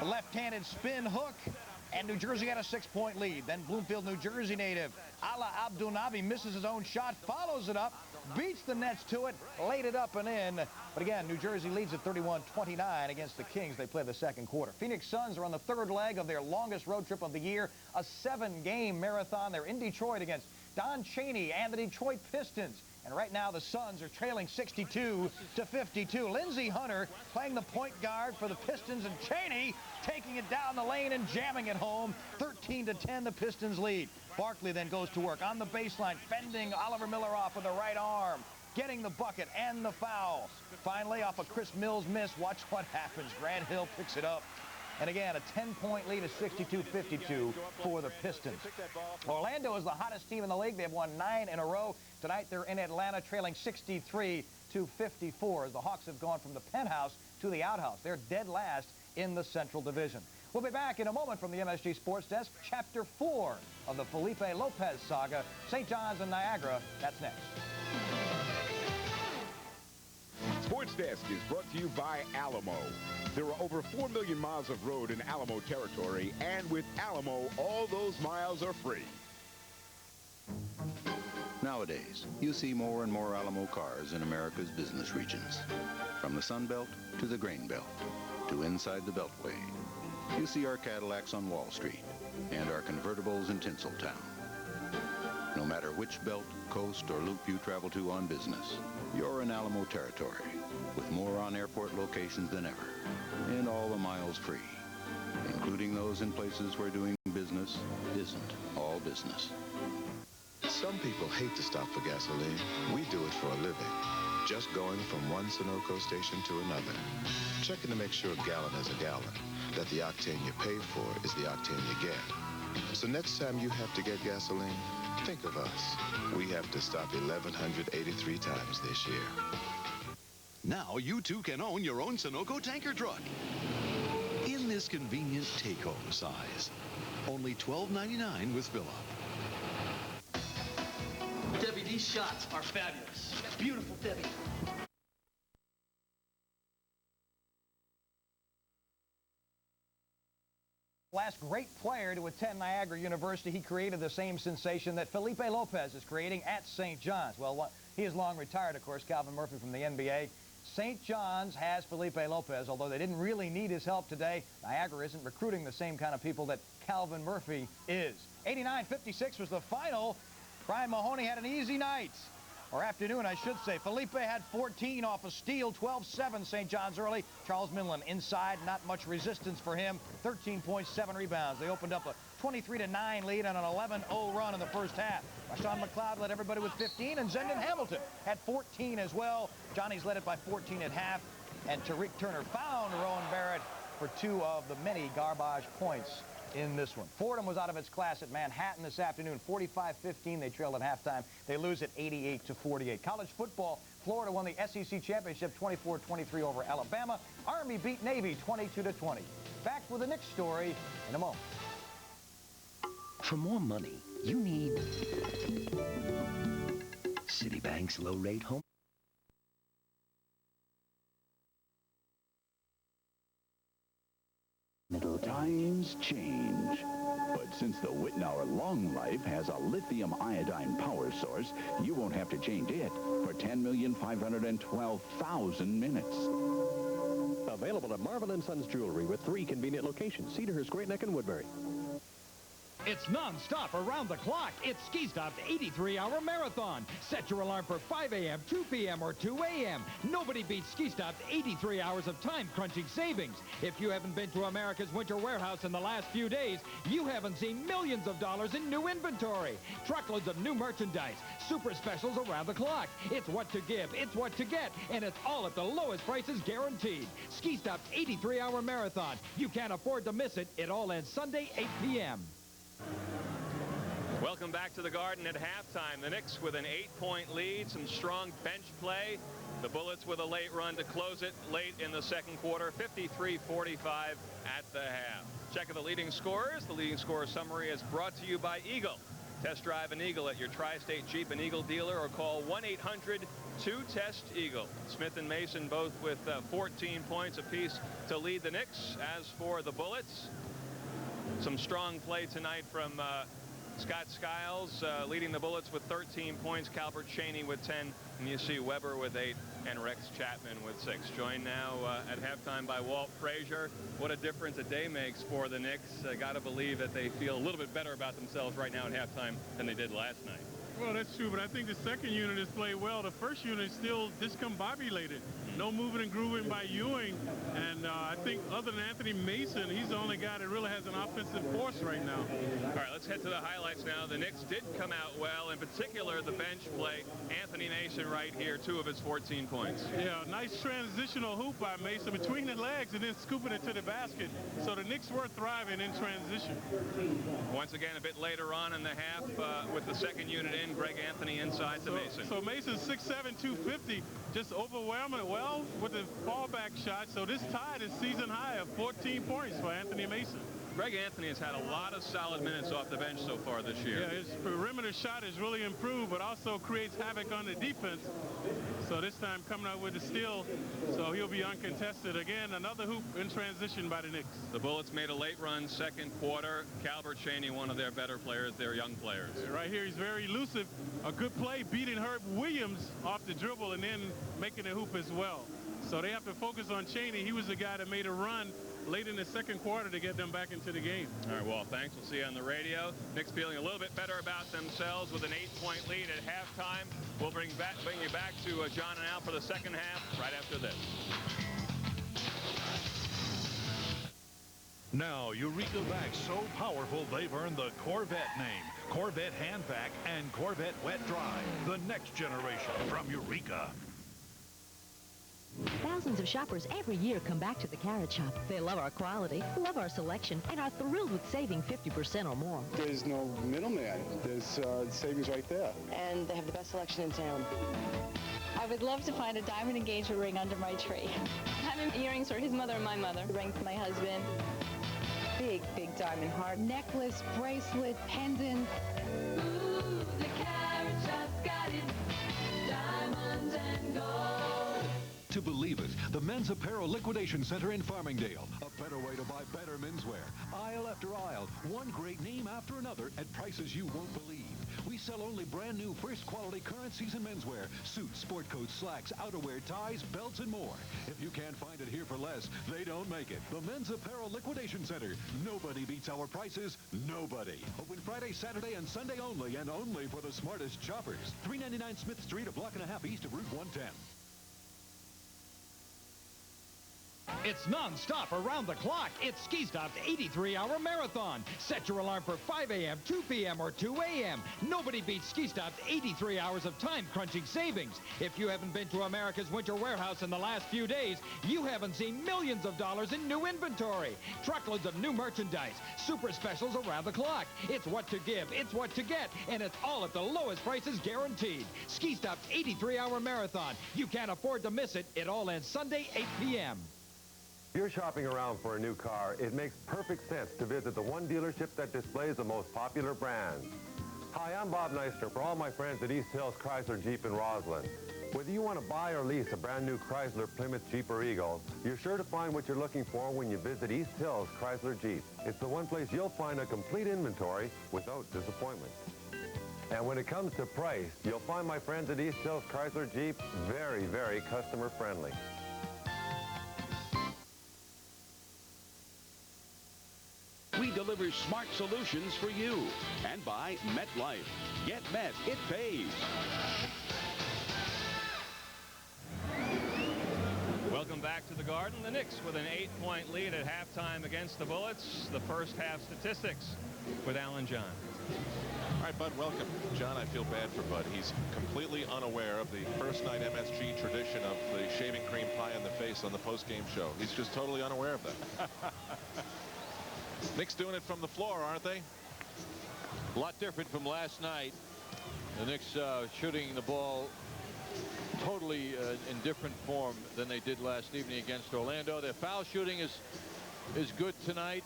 A left-handed spin hook. And New Jersey had a 6-point lead. Then Bloomfield, New Jersey native Ala Abdulnabi misses his own shot, follows it up, beats the Nets to it, laid it up and in. But again, New Jersey leads at 31-29 against the Kings. They play the second quarter. Phoenix Suns are on the third leg of their longest road trip of the year, a 7-game marathon. They're in Detroit against Don Chaney and the Detroit Pistons. And right now, the Suns are trailing 62-52. Lindsey Hunter playing the point guard for the Pistons, and Chaney taking it down the lane and jamming it home. 13-10, the Pistons lead. Barkley then goes to work on the baseline, fending Oliver Miller off with the right arm, getting the bucket and the foul. Finally, off a Chris Mills miss, watch what happens. Grant Hill picks it up. And again, a 10-point lead of 62-52 for the Pistons. Orlando is the hottest team in the league. They have won 9 in a row. Tonight, they're in Atlanta, trailing 63-54 as the Hawks have gone from the penthouse to the outhouse. They're dead last in the Central Division. We'll be back in a moment from the MSG Sports Desk. Chapter 4 of the Felipe Lopez saga, St. John's and Niagara. That's next. Sports Desk is brought to you by Alamo. There are over 4 million miles of road in Alamo territory, and with Alamo, all those miles are free. Nowadays, you see more and more Alamo cars in America's business regions. From the Sun Belt to the Grain Belt to inside the Beltway. You see our Cadillacs on Wall Street and our convertibles in Tinseltown. No matter which belt, coast, or loop you travel to on business, you're in Alamo territory with more on-airport locations than ever, and all the miles free, including those in places where doing business isn't all business. Some people hate to stop for gasoline. We do it for a living. Just going from one Sunoco station to another. Checking to make sure a gallon is a gallon, that the octane you pay for is the octane you get. So next time you have to get gasoline, think of us. We have to stop 1,183 times this year. Now you too can own your own Sunoco tanker truck. In this convenient take-home size. Only $12.99 with fill-up. Debbie, these shots are fabulous. Beautiful, Debbie. Last great player to attend Niagara University, he created the same sensation that Felipe Lopez is creating at St. John's. Well, he is long retired, of course, Calvin Murphy from the NBA. St. John's has Felipe Lopez, although they didn't really need his help today. Niagara isn't recruiting the same kind of people that Calvin Murphy is. 89-56 was the final. Brian Mahoney had an easy night, or afternoon, I should say. Felipe had 14 off a steal, 12-7 St. John's early. Charles Minlin inside, not much resistance for him. 13.7 rebounds. They opened up a 23-9 lead on an 11-0 run in the first half. Rashawn McLeod led everybody with 15, and Zendon Hamilton had 14 as well. Johnny's led it by 14 at half, and Tariq Turner found Rowan Barrett for 2 of the many garbage points in this one. Fordham was out of its class at Manhattan this afternoon, 45-15. They trailed at halftime. They lose at 88-48. College football, Florida won the SEC championship 24-23 over Alabama. Army beat Navy 22-20. Back with the Knicks story in a moment. For more money, you need Citibank's low-rate home. Times change. But since the Wittenauer Long Life has a lithium iodine power source, you won't have to change it for 10,512,000 minutes. Available at Marvel & Sons Jewelry with 3 convenient locations: Cedarhurst, Great Neck, and Woodbury. It's non-stop around the clock. It's Ski Stop's 83-hour marathon. Set your alarm for 5 a.m., 2 p.m., or 2 a.m. Nobody beats Ski Stop's 83 hours of time-crunching savings. If you haven't been to America's Winter Warehouse in the last few days, you haven't seen millions of dollars in new inventory. Truckloads of new merchandise, super specials around the clock. It's what to give, it's what to get, and it's all at the lowest prices guaranteed. Ski Stop's 83-hour marathon. You can't afford to miss it. It all ends Sunday, 8 p.m. Welcome back to the Garden at halftime. The Knicks with an 8-point lead, some strong bench play. The Bullets with a late run to close it late in the second quarter, 53-45 at the half. Check of the leading scorers. The leading scorer summary is brought to you by Eagle. Test drive an Eagle at your Tri-State Jeep and Eagle dealer or call 1-800-2-TEST-EAGLE. Smith and Mason both with 14 points apiece to lead the Knicks. As for the Bullets, some strong play tonight from Scott Skiles leading the Bullets with 13 points, Calbert Chaney with 10, and you see Weber with 8 and Rex Chapman with 6. Joined now at halftime by Walt Frazier. What a difference a day makes for the Knicks. Got to believe that they feel a little bit better about themselves right now at halftime than they did last night. Well, that's true, but I think the second unit has played well. The first unit is still discombobulated. No moving and grooving by Ewing. And I think other than Anthony Mason, he's the only guy that really has an offensive force right now. All right, let's head to the highlights now. The Knicks did come out well, in particular the bench play. Anthony Mason right here, 2 of his 14 points. Yeah, nice transitional hoop by Mason between the legs and then scooping it to the basket. So the Knicks were thriving in transition. Once again, a bit later on in the half with the second unit in, Greg Anthony inside to Mason. So Mason 6'7", 250, just overwhelming it well with the fallback shot. So this tied his season high of 14 points for Anthony Mason. Greg Anthony has had a lot of solid minutes off the bench so far this year. Yeah, his perimeter shot has really improved, but also creates havoc on the defense. So this time coming out with a steal, so he'll be uncontested. Again, another hoop in transition by the Knicks. The Bullets made a late run second quarter. Calbert Chaney, one of their better players, their young players. Right here, he's very elusive. A good play beating Herb Williams off the dribble and then making the hoop as well. So they have to focus on Chaney. He was the guy that made a run late in the second quarter to get them back into the game. All right, well, thanks. We'll see you on the radio. Knicks feeling a little bit better about themselves with an 8-point lead at halftime. We'll bring you back to John and Al for the second half right after this. Now, Eureka Vacs so powerful they've earned the Corvette name. Corvette Hand Vac and Corvette Wet Dry. The next generation from Eureka. Thousands of shoppers every year come back to the Carrot Shop. They love our quality, love our selection, and are thrilled with saving 50% or more. There's no middleman. There's savings right there. And they have the best selection in town. I would love to find a diamond engagement ring under my tree. Diamond earrings for his mother and my mother. Ring for my husband. Big, big diamond heart. Necklace, bracelet, pendant. Ooh, the Carrot Shop's got it. Diamonds and gold. To believe it, the Men's Apparel Liquidation Center in Farmingdale. A better way to buy better menswear. Aisle after aisle, one great name after another at prices you won't believe. We sell only brand new first quality current season menswear. Suits, sport coats, slacks, outerwear, ties, belts, and more. If you can't find it here for less, they don't make it. The Men's Apparel Liquidation Center. Nobody beats our prices. Nobody. Open Friday, Saturday, and Sunday only, and only for the smartest shoppers. 399 Smith Street, a block and a half east of Route 110. It's non-stop around the clock. It's Ski Stop's 83-hour marathon. Set your alarm for 5 a.m., 2 p.m., or 2 a.m. Nobody beats Ski Stop's 83 hours of time-crunching savings. If you haven't been to America's Winter Warehouse in the last few days, you haven't seen millions of dollars in new inventory. Truckloads of new merchandise, super specials around the clock. It's what to give, it's what to get, and it's all at the lowest prices guaranteed. Ski Stop's 83-hour marathon. You can't afford to miss it. It all ends Sunday, 8 p.m. If you're shopping around for a new car, it makes perfect sense to visit the one dealership that displays the most popular brands. Hi, I'm Bob Neister for all my friends at East Hills Chrysler Jeep in Roslyn. Whether you want to buy or lease a brand new Chrysler, Plymouth, Jeep, or Eagle, you're sure to find what you're looking for when you visit East Hills Chrysler Jeep. It's the one place you'll find a complete inventory without disappointment. And when it comes to price, you'll find my friends at East Hills Chrysler Jeep very, very customer friendly. We deliver delivers smart solutions for you. And by MetLife. Get Met. It pays. Welcome back to the Garden. The Knicks with an 8-point lead at halftime against the Bullets. The first half statistics with Alan John. All right, Bud, welcome. John, I feel bad for Bud. He's completely unaware of the first night MSG tradition of the shaving cream pie in the face on the post-game show. He's just totally unaware of that. Knicks doing it from the floor, aren't they? A lot different from last night. The Knicks shooting the ball totally in different form than they did last evening against Orlando. Their foul shooting is good tonight,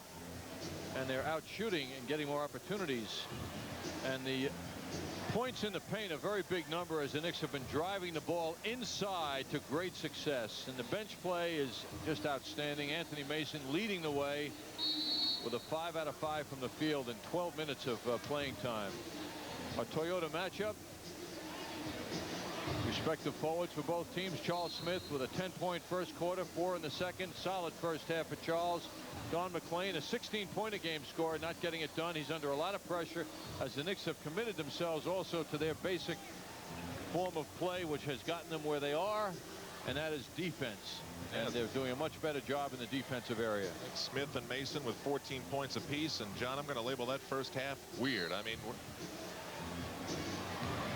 and they're out shooting and getting more opportunities. And the points in the paint, a very big number, as the Knicks have been driving the ball inside to great success. And the bench play is just outstanding. Anthony Mason leading the way with a 5 out of 5 from the field in 12 minutes of playing time. A Toyota matchup. Respective forwards for both teams. Charles Smith with a 10-point first quarter, 4 in the second. Solid first half for Charles. Don McClain, a 16-point-a-game scorer, not getting it done. He's under a lot of pressure as the Knicks have committed themselves also to their basic form of play, which has gotten them where they are, and that is defense. And they're doing a much better job in the defensive area. Smith and Mason with 14 points apiece. And, John, I'm going to label that first half weird. I mean,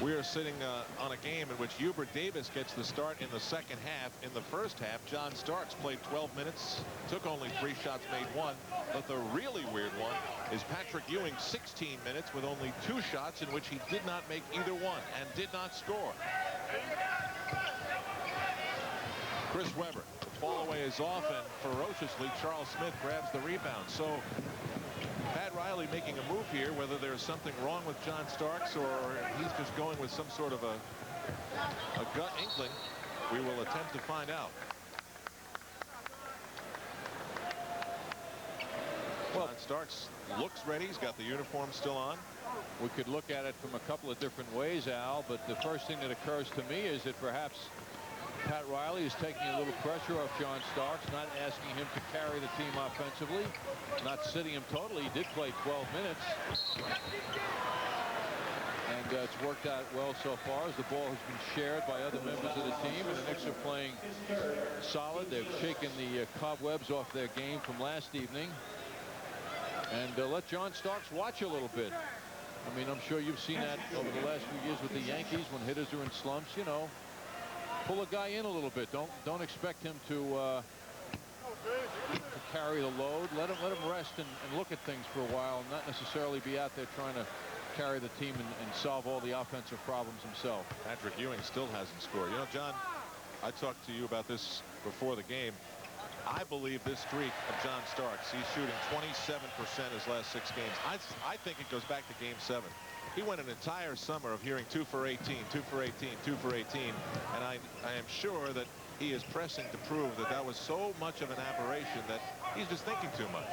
we are sitting on a game in which Hubert Davis gets the start in the second half. In the first half, John Starks played 12 minutes, took only 3 shots, made 1. But the really weird one is Patrick Ewing, 16 minutes with only 2 shots in which he did not make either one and did not score. Chris Webber, the fall away is off, and ferociously Charles Smith grabs the rebound. So Pat Riley making a move here, whether there's something wrong with John Starks or he's just going with some sort of a gut inkling, we will attempt to find out. Well, John Starks looks ready. He's got the uniform still on. We could look at it from a couple of different ways, Al, but the first thing that occurs to me is that perhaps Pat Riley is taking a little pressure off John Starks, not asking him to carry the team offensively, not sitting him totally. He did play 12 minutes. And it's worked out well so far as the ball has been shared by other members of the team, and the Knicks are playing solid. They've shaken the cobwebs off their game from last evening. And let John Starks watch a little bit. I mean, I'm sure you've seen that over the last few years with the Yankees when hitters are in slumps, you know. Pull a guy in a little bit. Don't expect him to carry the load. Let him rest and look at things for a while, and not necessarily be out there trying to carry the team and solve all the offensive problems himself. Patrick Ewing still hasn't scored. You know, John, I talked to you about this before the game. I believe this streak of John Starks, he's shooting 27% his last 6 games. I think it goes back to Game 7. He went an entire summer of hearing 2 for 18, 2 for 18, 2 for 18, and I am sure that he is pressing to prove that that was so much of an aberration that he's just thinking too much.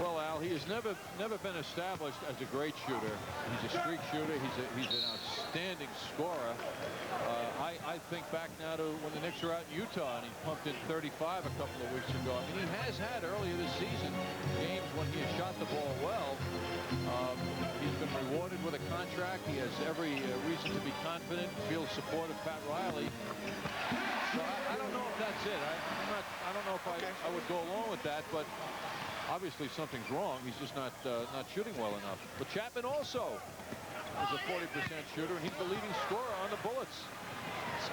Well, Al, he has never been established as a great shooter. He's a streak shooter. He's an outstanding scorer. I think back now to when the Knicks were out in Utah and he pumped in 35 a couple of weeks ago. I mean, he has had earlier this season games when he has shot the ball well. He's been rewarded with a contract. He has every reason to be confident, feel support of Pat Riley. So I don't know if that's it. I don't know if I would go along with that, but obviously something's wrong. He's just not shooting well enough. But Chapman also is a 40% shooter, and he's the leading scorer on the Bullets.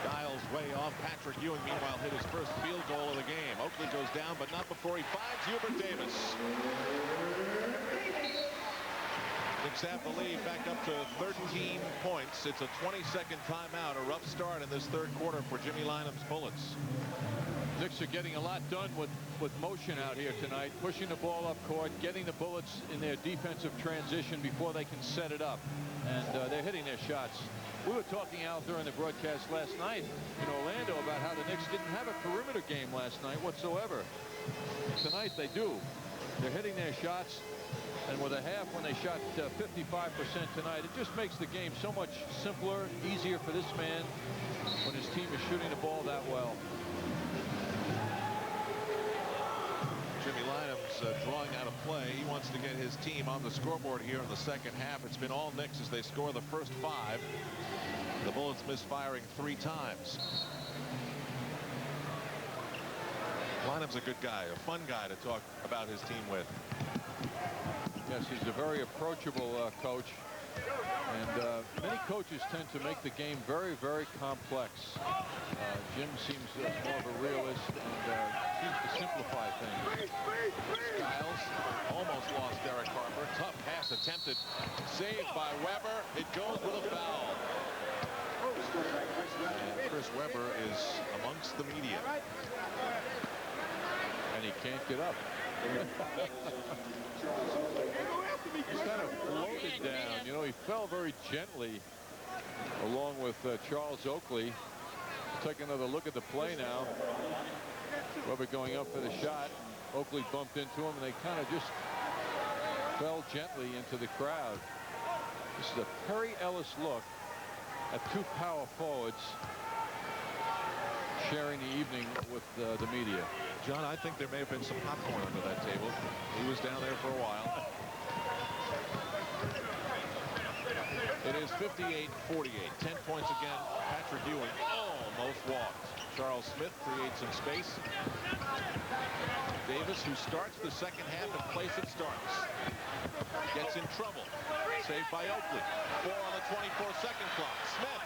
Skiles way off. Patrick Ewing, meanwhile, hit his first field goal of the game. Oakley goes down, but not before he finds Hubert Davis. Knicks have the lead back up to 13 points. It's a 20-second timeout. A rough start in this third quarter for Jimmy Lynam's Bullets. Knicks are getting a lot done with motion out here tonight, pushing the ball up court, getting the Bullets in their defensive transition before they can set it up, and they're hitting their shots. We were talking out during the broadcast last night in Orlando about how the Knicks didn't have a perimeter game last night whatsoever. Tonight they do. They're hitting their shots, and with a half when they shot 55% tonight, it just makes the game so much simpler, easier for this man when his team is shooting the ball that well. Jimmy Lynam's drawing out a play. He wants to get his team on the scoreboard here in the second half. It's been all Knicks as they score the first 5. The Bullets misfiring 3 times. Lynam's a good guy, a fun guy to talk about his team with. Yes, he's a very approachable coach. And many coaches tend to make the game very, very complex. Jim seems more of a realist and seems to simplify things. Skiles almost lost Derek Harper. Tough pass attempted. Saved by Weber. It goes with a foul. And Chris Weber is amongst the media. And he can't get up. He's kind of floated down. You know, he fell very gently along with Charles Oakley. Take another look at the play now. Weber going up for the shot. Oakley bumped into him, and they kind of just fell gently into the crowd. This is a Perry Ellis look at 2 power forwards sharing the evening with the media. John, I think there may have been some popcorn under that table. He was down there for a while. It is 58-48. 10 points again. Patrick Ewing almost walked. Charles Smith creates some space. Davis, who starts the second half in place of Starks, gets in trouble. Saved by Oakley. 4 on the 24-second clock. Smith.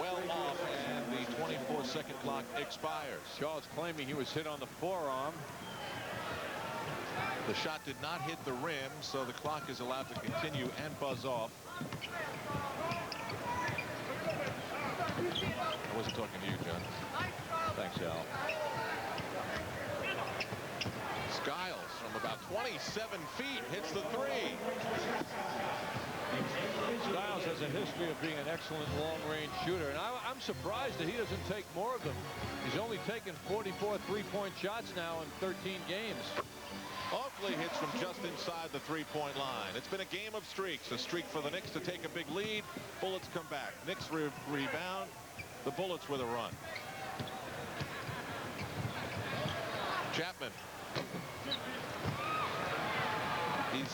Well off, and the 24-second clock expires. Charles claiming he was hit on the forearm. The shot did not hit the rim, so the clock is allowed to continue and buzz off. I wasn't talking to you, John. Thanks, Al. Skiles from about 27 feet hits the 3. Skiles has a history of being an excellent long-range shooter, and I'm surprised that he doesn't take more of them. He's only taken 44 3-point shots now in 13 games. Oakley hits from just inside the 3-point line. It's been a game of streaks. A streak for the Knicks to take a big lead. Bullets come back. Knicks rebound. The Bullets with a run. Chapman. He's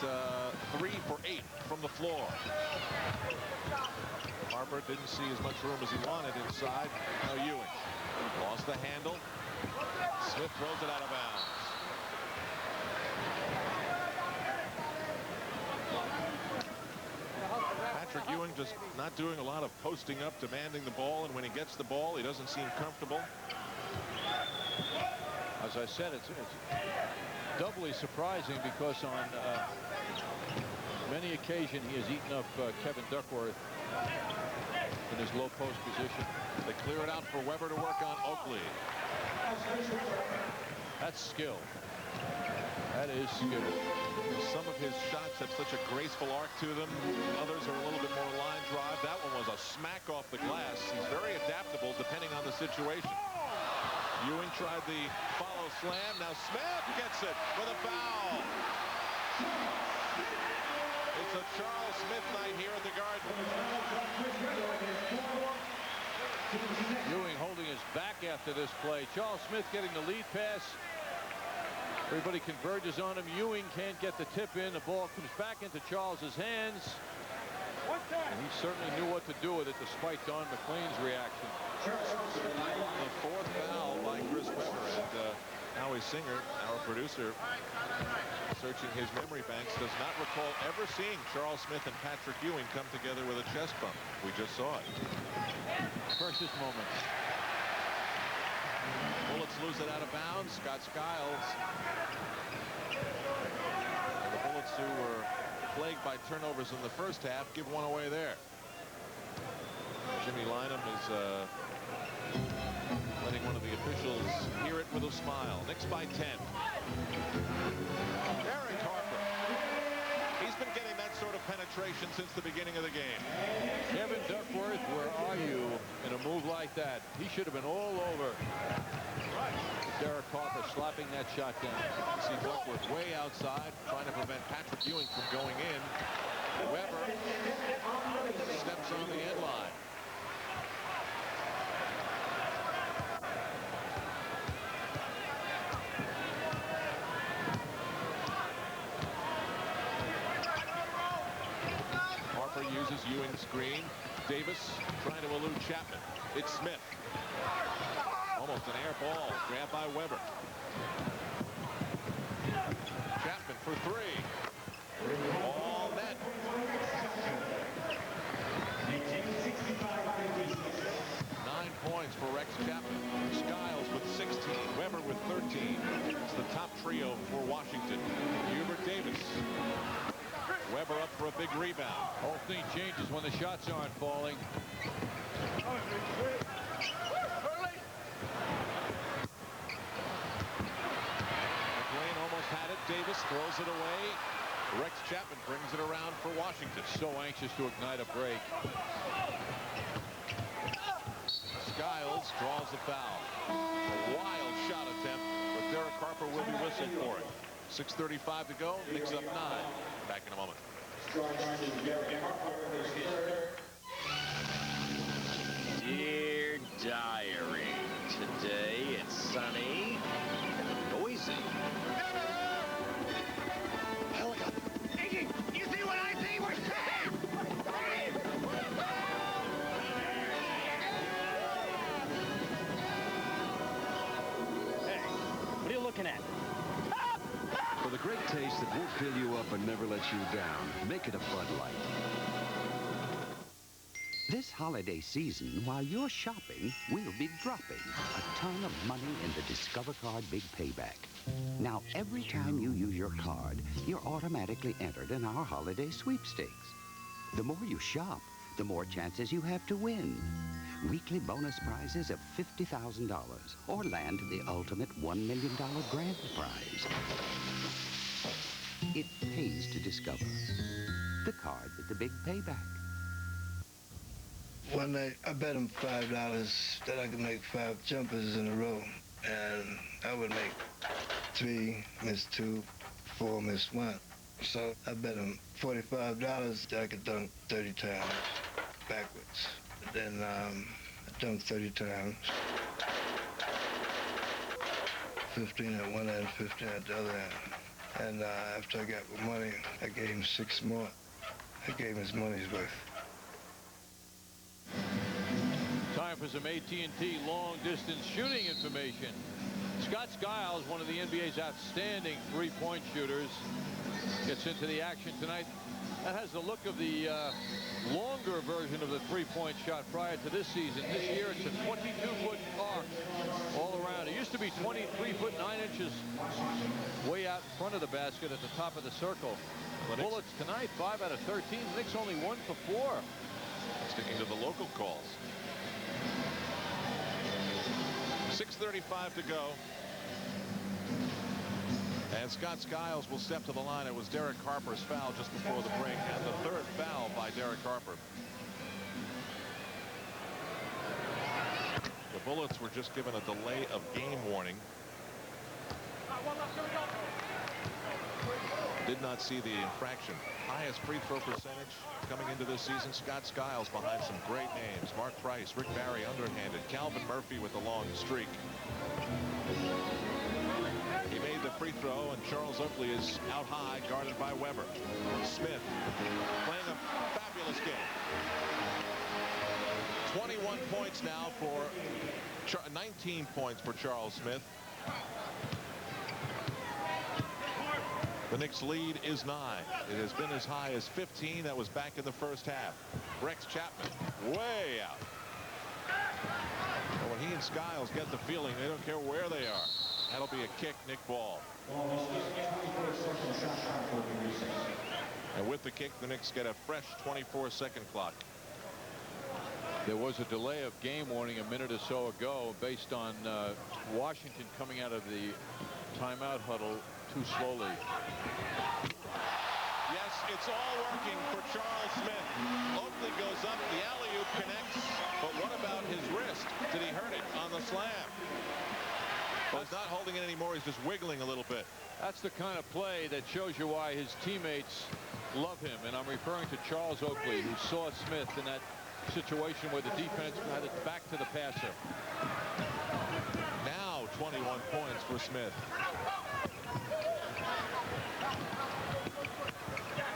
3 for 8 from the floor. Harper didn't see as much room as he wanted inside. Now Ewing lost the handle. Smith throws it out of bounds. Patrick Ewing just not doing a lot of posting up, demanding the ball, and when he gets the ball, he doesn't seem comfortable. As I said, it's doubly surprising because on many occasions he has eaten up Kevin Duckworth in his low post position. They clear it out for Weber to work on Oakley. That's skill. That is skill. Some of his shots have such a graceful arc to them. Others are a little bit more line drive. That one was a smack off the glass. He's very adaptable depending on the situation. Ewing tried the follow slam. Now Smith gets it for the foul. It's a Charles Smith night here at the Garden. Ewing holding his back after this play. Charles Smith getting the lead pass. Everybody converges on him. Ewing can't get the tip in. The ball comes back into Charles's hands. And he certainly knew what to do with it despite Don McLean's reaction. The 4th foul by Chris Weber. And Howie Singer, our producer, searching his memory banks, does not recall ever seeing Charles Smith and Patrick Ewing come together with a chest bump. We just saw it. Precious moment. Bullets lose it out of bounds. Scott Skiles. The Bullets, who were plagued by turnovers in the first half, give one away there. Jimmy Lynam is letting one of the officials hear it with a smile. Knicks by 10. Derek Harper. He's been getting that sort of penetration since the beginning of the game. Kevin Duckworth, where are you in a move like that? He should have been all over Derek Harper, slapping that shot down. You see Duckworth way outside, trying to prevent Patrick Ewing from going in. Weber steps on the end line. uses Ewing's screen. Davis trying to elude Chapman. It's Smith. Almost an air ball. Grabbed by Weber. Chapman for three. All net. 9 points for Rex Chapman. Skiles with 16. Weber with 13. It's the top trio for Washington. Hubert Davis. Weber up for a big rebound. Whole thing changes when the shots aren't falling. McLean almost had it. Davis throws it away. Rex Chapman brings it around for Washington. So anxious to ignite a break. Skiles draws the foul. A wild shot attempt, but Derek Harper will be whistled for it. 6:35 to go. Knicks up 9. Back in a moment. Dear Diary, today it's sunny and noisy. Iggy, you see what I see? We're safe! Hey, what are you looking at? For the great taste that won't fill you up and never let you down, make it a Bud Light. This holiday season, while you're shopping, we'll be dropping a ton of money in the Discover Card Big Payback. Now, every time you use your card, you're automatically entered in our holiday sweepstakes. The more you shop, the more chances you have to win. Weekly bonus prizes of $50,000 or land the ultimate $1 million grand prize. It pays to discover. The card with the big payback. One night, I bet him $5 that I could make 5 jumpers in a row. And I would make 3, miss 2, 4, miss 1. So I bet him $45 that I could dunk 30 times backwards. Then I dunked 30 times. 15 at one end, 15 at the other end. And after I got the money, I gave him 6 more. I gave him his money's worth. Time for some AT&T long-distance shooting information. Scott Skiles, one of the NBA's outstanding three-point shooters, gets into the action tonight. That has the look of the longer version of the three-point shot prior to this season. This year, it's a 22-foot arc all around. It used to be 23 foot 9 inches way out in front of the basket at the top of the circle. Bullets tonight, 5 out of 13. Knicks only 1 for 4. Sticking to the local calls. 6:35 to go. And Scott Skiles will step to the line. It was Derek Harper's foul just before the break, and the 3rd foul by Derek Harper. The Bullets were just given a delay of game warning. Did not see the infraction. Highest free throw percentage coming into this season. Scott Skiles behind some great names. Mark Price, Rick Barry underhanded. Calvin Murphy with the long streak. He made the free throw, and Charles Oakley is out high, guarded by Weber. Smith playing a fabulous game. 21 points now for 19 points for Charles Smith. The Knicks lead is 9. It has been as high as 15. That was back in the first half. Rex Chapman way out. But when he and Skiles get the feeling, they don't care where they are. That'll be a kick, Knick ball. And with the kick, the Knicks get a fresh 24-second clock. There was a delay of game warning a minute or so ago based on Washington coming out of the timeout huddle too slowly. Yes, it's all working for Charles Smith. Oakley goes up, the alley-oop connects, but what about his wrist? Did he hurt it on the slam? Well, he's not holding it anymore, he's just wiggling a little bit. That's the kind of play that shows you why his teammates love him, and I'm referring to Charles Oakley, who saw Smith in that situation where the defense had it back to the passer. Now 21 points for Smith.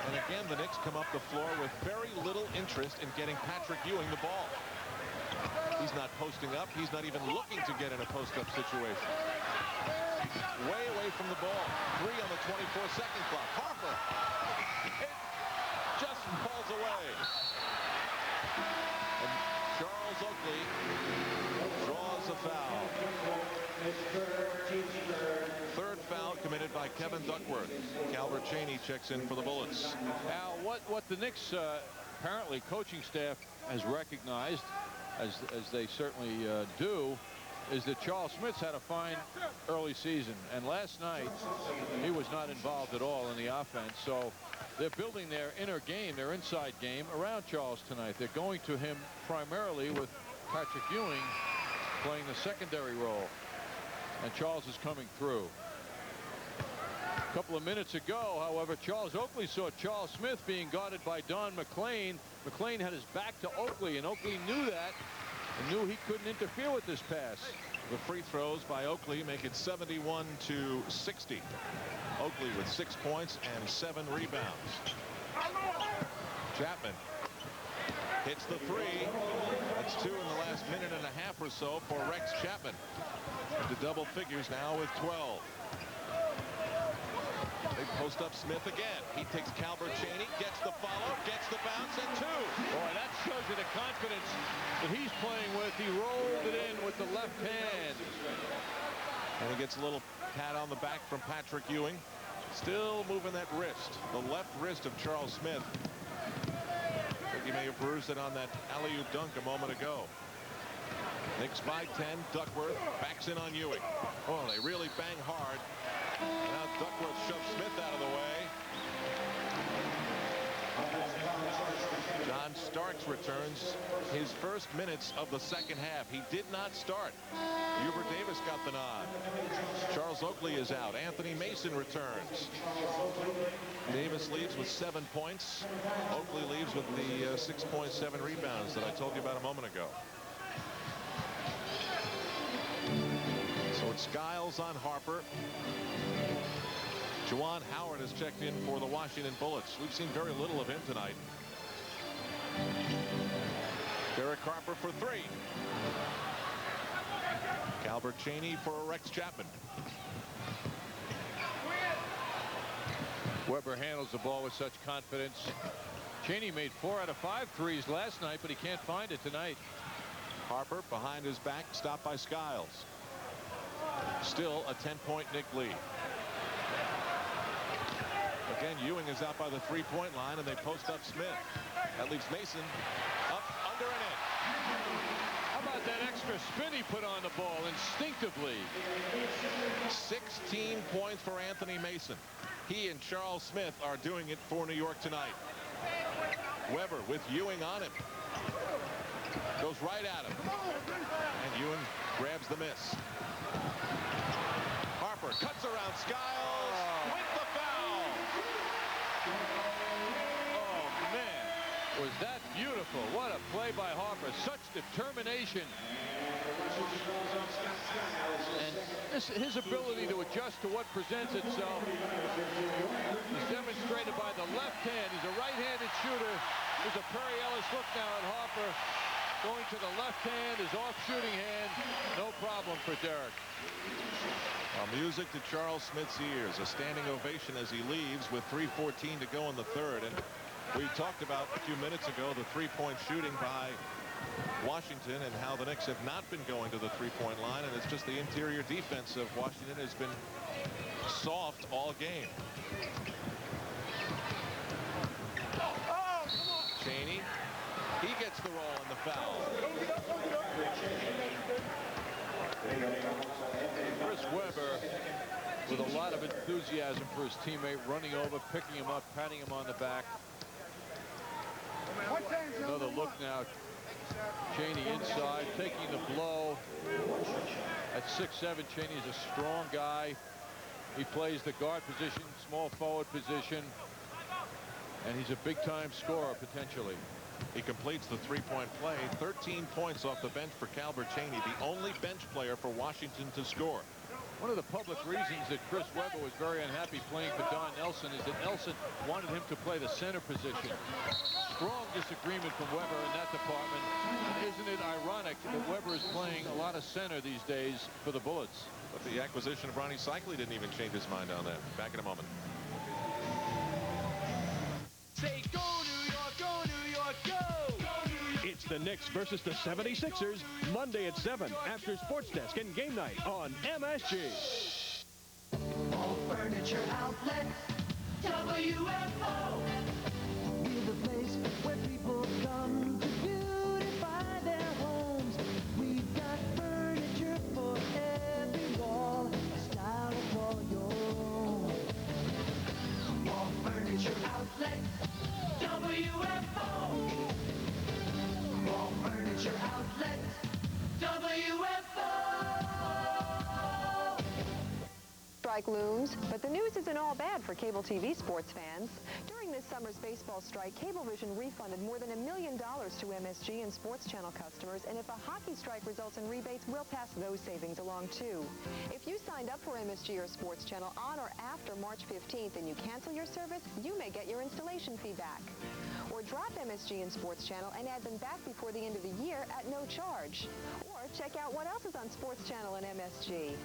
And again, the Knicks come up the floor with very little interest in getting Patrick Ewing the ball. He's not posting up. He's not even looking to get in a post-up situation. Way away from the ball. 3 on the 24-second clock. Harper. It just falls away. And Charles Oakley draws a foul. Third foul committed by Kevin Duckworth. Calvert Chaney checks in for the Bullets. Now, what the Knicks apparently coaching staff has recognized, as they certainly do, is that Charles Smith's had a fine early season, and last night he was not involved at all in the offense. So they're building their inner game, their inside game, around Charles tonight. They're going to him primarily with Patrick Ewing playing the secondary role, and Charles is coming through. A couple of minutes ago, however, Charles Oakley saw Charles Smith being guarded by Don McLean. McLean had his back to Oakley, and Oakley knew that and knew he couldn't interfere with this pass. The free throws by Oakley make it 71-60. Oakley with 6 points and 7 rebounds. Chapman hits the 3. That's 2 in the last minute and a half or so for Rex Chapman. Into double figures now with 12. They post up Smith again. He takes Calvert Chaney, gets the follow, gets the bounce, and 2. Boy, that shows you the confidence that he's playing with. He rolled it in with the left hand. And he gets a little pat on the back from Patrick Ewing. Still moving that wrist, the left wrist of Charles Smith. I think he may have bruised it on that alley-oop dunk a moment ago. Knicks by 10. Duckworth backs in on Ewing. Oh, they really bang hard. Now Duckworth shoves Smith out of the way. John Starks returns his first minutes of the second half. He did not start. Hubert Davis got the nod. Charles Oakley is out. Anthony Mason returns. Davis leaves with 7 points. Oakley leaves with the 6.7 rebounds that I told you about a moment ago. So it's Skiles on Harper. Juwan Howard has checked in for the Washington Bullets. We've seen very little of him tonight. Derek Harper for 3. Calvert Chaney for Rex Chapman. Weber handles the ball with such confidence. Chaney made 4 out of 5 threes last night, but he can't find it tonight. Harper behind his back, stopped by Skiles. Still a 10-point Knick lead. Again, Ewing is out by the 3-point line, and they post up Smith. That leaves Mason up, under, and in. How about that extra spin he put on the ball instinctively? 16 points for Anthony Mason. He and Charles Smith are doing it for New York tonight. Weber with Ewing on him. Goes right at him. And Ewing grabs the miss. Harper cuts around Skiles with the foul. Oh, man. Was that beautiful. What a play by Harper. Such determination. And his ability to adjust to what presents itself is demonstrated by the left hand. He's a right-handed shooter. There's a Perry Ellis look now at Harper. Going to the left hand, his off shooting hand. No problem for Derek. Music to Charles Smith's ears. A standing ovation as he leaves with 3:14 to go in the third. And we talked about a few minutes ago the three-point shooting by Washington and how the Knicks have not been going to the three-point line, and it's just the interior defense of Washington has been soft all game. Chaney, he gets the roll and the foul. Chris Weber with a lot of enthusiasm for his teammate, running over, picking him up, patting him on the back. Another look now. Chaney inside, taking the blow. At 6'7", Chaney is a strong guy. He plays the guard position, small forward position, and he's a big-time scorer potentially. He completes the three-point play. 13 points off the bench for Calvert Chaney, the only bench player for Washington to score. One of the public reasons that Chris Webber was very unhappy playing for Don Nelson is that Nelson wanted him to play the center position. Strong disagreement from Webber in that department. And isn't it ironic that Webber is playing a lot of center these days for the Bullets? But the acquisition of Ronnie Cycli didn't even change his mind on that. Back in a moment. Say go New York, go New York, go! Go New York! It's the Knicks versus the 76ers, Monday at 7 after Sports Desk and Game Night on MSG. All Furniture Outlet, WFO. We're the place where people come to beautify their homes. We've got furniture for every wall, a style for your own. All Furniture Outlet, WFO. All Furniture Outlet, WFO. Strike looms, but the news isn't all bad for cable TV sports fans. During this summer's baseball strike, Cablevision refunded more than $1 million to MSG and Sports Channel customers, and if a hockey strike results in rebates, we'll pass those savings along too. If you signed up for MSG or Sports Channel on or after March 15th and you cancel your service, you may get your installation fee back. Or drop MSG and Sports Channel and add them back before the end of the year at no charge. Or check out what else is on Sports Channel and MSG.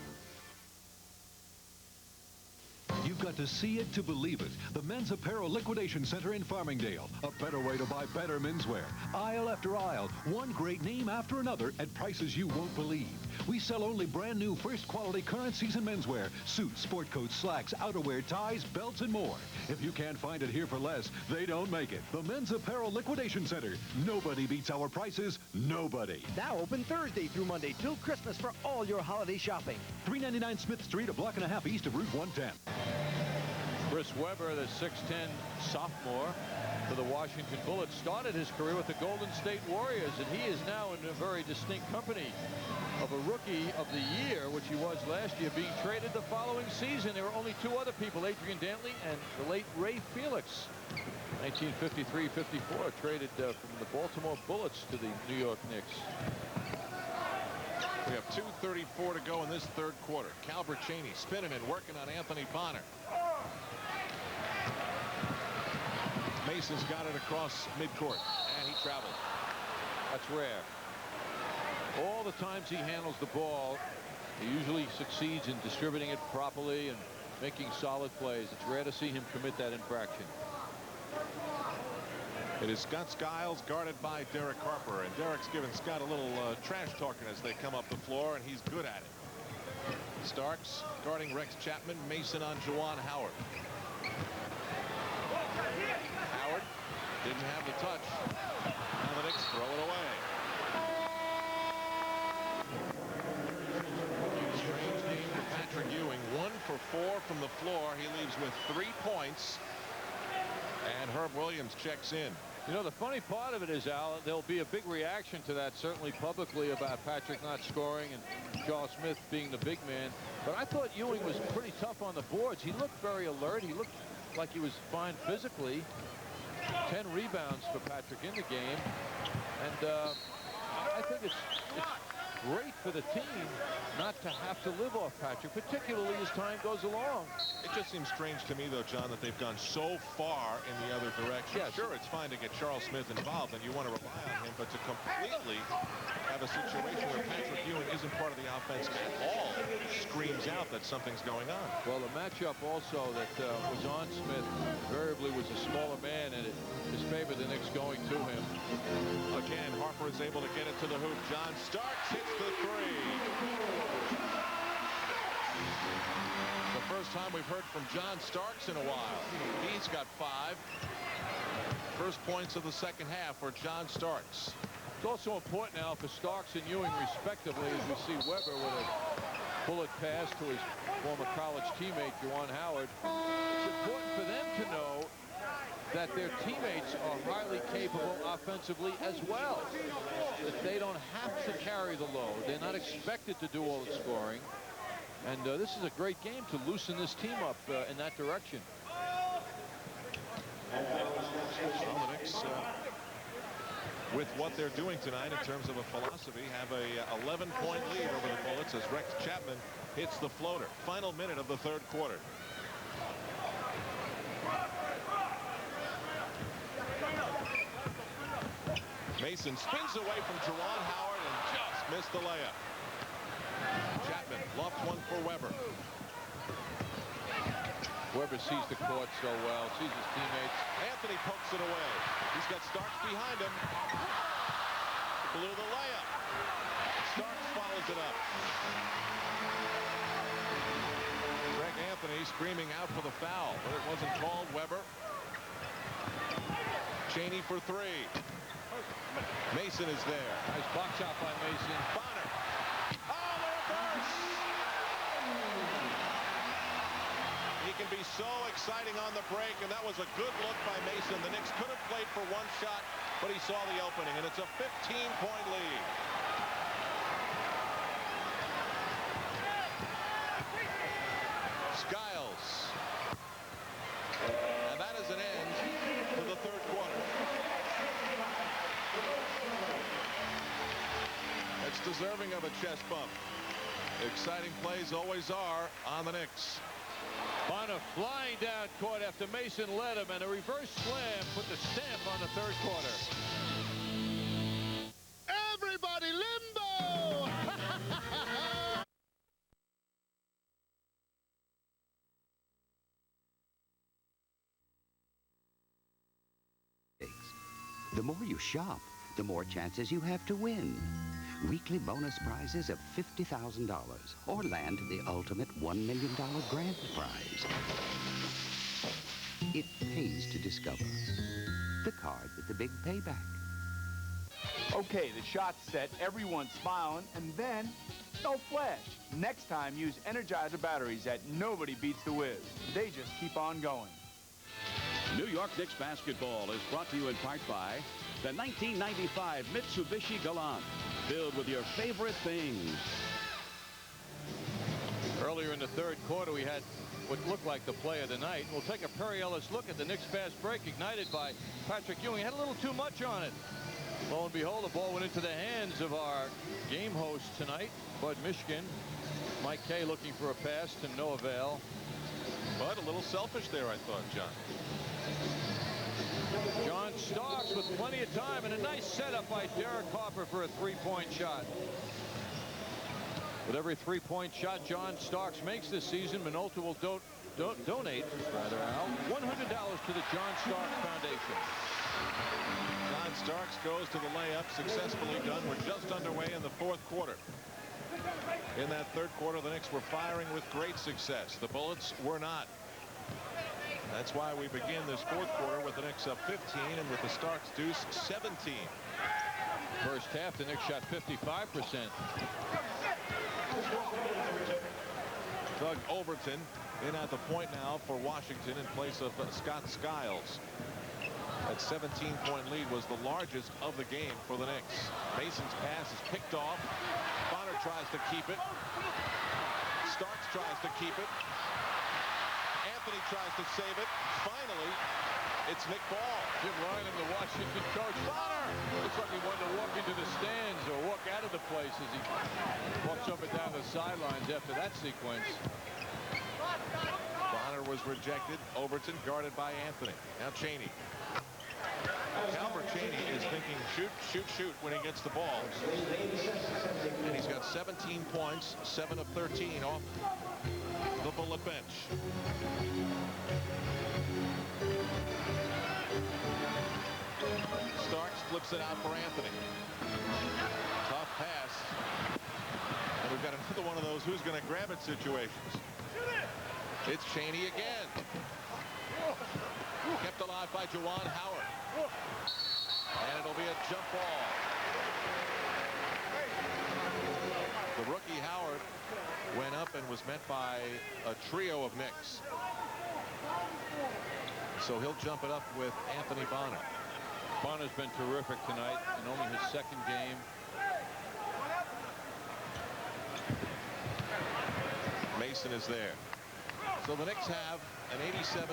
You've got to see it to believe it. The Men's Apparel Liquidation Center in Farmingdale. A better way to buy better menswear. Aisle after aisle. One great name after another at prices you won't believe. We sell only brand new first quality current season menswear. Suits, sport coats, slacks, outerwear, ties, belts, and more. If you can't find it here for less, they don't make it. The Men's Apparel Liquidation Center. Nobody beats our prices. Nobody. Now open Thursday through Monday till Christmas for all your holiday shopping. 399 Smith Street, a block and a half east of Route 110. Chris Webber, the 6'10 sophomore for the Washington Bullets, started his career with the Golden State Warriors, and he is now in a very distinct company of a Rookie of the Year, which he was last year, being traded the following season. There were only two other people, Adrian Dantley and the late Ray Felix. 1953-54, traded from the Baltimore Bullets to the New York Knicks. We have 2:34 to go in this third quarter. Calbert Cheney spinning and working on Anthony Bonner. Mason's got it across midcourt, and he traveled. That's rare. All the times he handles the ball, he usually succeeds in distributing it properly and making solid plays. It's rare to see him commit that infraction. It is Scott Skiles guarded by Derek Harper, and Derek's giving Scott a little trash talking as they come up the floor, and he's good at it. Starks guarding Rex Chapman, Mason on Juwan Howard. Howard didn't have the touch. Now the Knicks throw it away. Strange game for Patrick Ewing. 1 for 4 from the floor. He leaves with 3 points. And Herb Williams checks in. You know, the funny part of it is, Al, there'll be a big reaction to that, certainly publicly, about Patrick not scoring and Charles Smith being the big man. But I thought Ewing was pretty tough on the boards. He looked very alert. He looked like he was fine physically. 10 rebounds for Patrick in the game. And I think it's great for the team not to have to live off Patrick, particularly as time goes along. It just seems strange to me, though, John, that they've gone so far in the other direction. Yeah, sure, it's fine to get Charles Smith involved, and you want to rely on him, but to completely have a situation where Patrick Ewing isn't part of the offense at all screams out that something's going on. Well, the matchup also that was on Smith invariably was a smaller man, and it has favored the Knicks going to him. Again, Harper is able to get it to the hoop. John Starks hits the three. The first time we've heard from John Starks in a while. He's got 5. First points of the second half for John Starks. It's also important now for Starks and Ewing, respectively, as we see Webber with a bullet pass to his former college teammate, Juwan Howard. It's important for them to know that their teammates are highly capable offensively as well. That they don't have to carry the load. They're not expected to do all the scoring. And this is a great game to loosen this team up in that direction. Well, the Knicks with what they're doing tonight in terms of a philosophy, have a 11-point lead over the Bullets as Rex Chapman hits the floater. Final minute of the third quarter. Mason spins away from Juwan Howard and just missed the layup. Chapman loft one for Weber. Weber sees the court so well, sees his teammates. Anthony pokes it away. He's got Starks behind him. Blew the layup. Starks follows it up. Greg Anthony screaming out for the foul, but it wasn't called. Weber. Chaney for three. Mason is there. Nice box out by Mason. Bonner. Oh, the reverse! He can be so exciting on the break, and that was a good look by Mason. The Knicks could have played for one shot, but he saw the opening, and it's a 15-point lead. Skiles. And that is an end to the third quarter. It's deserving of a chest bump. Exciting plays always are on the Knicks. Bonner flying down court after Mason led him, and a reverse slam put the stamp on the third quarter. Everybody limbo! The more you shop, the more chances you have to win. Weekly bonus prizes of $50,000 or land the ultimate $1 million grand prize. It pays to discover. The card with the big payback. Okay, the shot's set, everyone's smiling, and then no flash. Next time, use Energizer batteries that nobody beats the Wiz. They just keep on going. New York Knicks basketball is brought to you in part by the 1995 Mitsubishi Galant, filled with your favorite things. Earlier in the third quarter, we had what looked like the play of the night. We'll take a Perry Ellis look at the Knicks fast break ignited by Patrick Ewing. He had a little too much on it. Lo and behold, the ball went into the hands of our game host tonight, Bud Mishkin. Mike Kay looking for a pass to no avail. Bud a little selfish there, I thought, John. John Starks with plenty of time, and a nice setup by Derek Harper for a three-point shot. With every three-point shot John Starks makes this season, Minolta will donate, Al, $100 to the John Starks Foundation. John Starks goes to the layup, successfully done. We're just underway in the fourth quarter. In that third quarter, the Knicks were firing with great success. The Bullets were not. That's why we begin this fourth quarter with the Knicks up 15 and with the Starks deuce 17. First half, the Knicks shot 55%. Doug Overton in at the point now for Washington in place of Scott Skiles. That 17-point lead was the largest of the game for the Knicks. Mason's pass is picked off. Bonner tries to keep it. Starks tries to keep it. Anthony tries to save it. Finally, it's Nick Ball. Jim Ryan, the Washington coach. Bonner! Looks like he wanted to walk into the stands or walk out of the place as he walks up and down the sidelines after that sequence. Bonner was rejected. Overton guarded by Anthony. Now Chaney. Calvert Chaney is thinking shoot, shoot, shoot when he gets the ball. And he's got 17 points, 7 of 13 off the Bullet bench. Starks flips it out for Anthony. Tough pass. And we've got another one of those who's going to grab it situations. It's Chaney again. Kept alive by Juwan Howard. And it'll be a jump ball. The rookie Howard went up and was met by a trio of Knicks. So he'll jump it up with Anthony Bonner. Bonner's been terrific tonight in only his second game. Mason is there. So the Knicks have an 87-74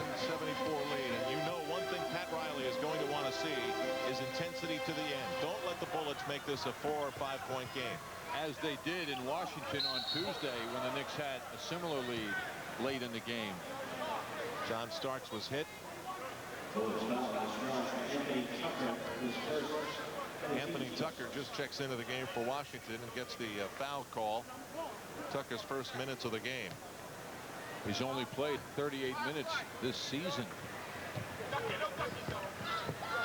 lead, and you know one thing Pat Riley is going to want to see is intensity to the end. Don't Knicks make this a 4 or 5 point game. As they did in Washington on Tuesday when the Knicks had a similar lead late in the game. John Starks was hit. Anthony Tucker just checks into the game for Washington and gets the foul call. Tucker's first minutes of the game. He's only played 38 minutes this season.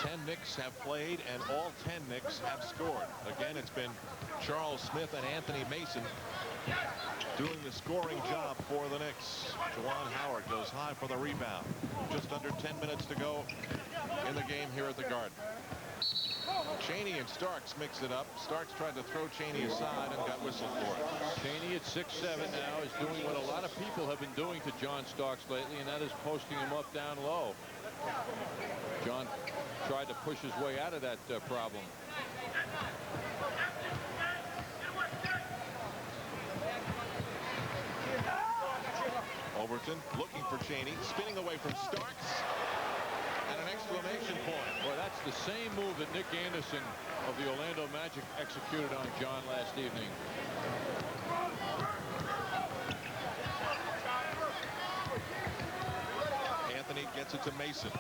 10 Knicks have played, and all 10 Knicks have scored. Again, it's been Charles Smith and Anthony Mason doing the scoring job for the Knicks. Juwan Howard goes high for the rebound. Just under 10 minutes to go in the game here at the Garden. Chaney and Starks mix it up. Starks tried to throw Chaney aside and got whistled for it. Chaney at 6'7" now is doing what a lot of people have been doing to John Starks lately, and that is posting him up down low. John tried to push his way out of that problem. Overton looking for Chaney, spinning away from Starks. And an exclamation point. Well, that's the same move that Nick Anderson of the Orlando Magic executed on John last evening. Anthony gets it to Mason.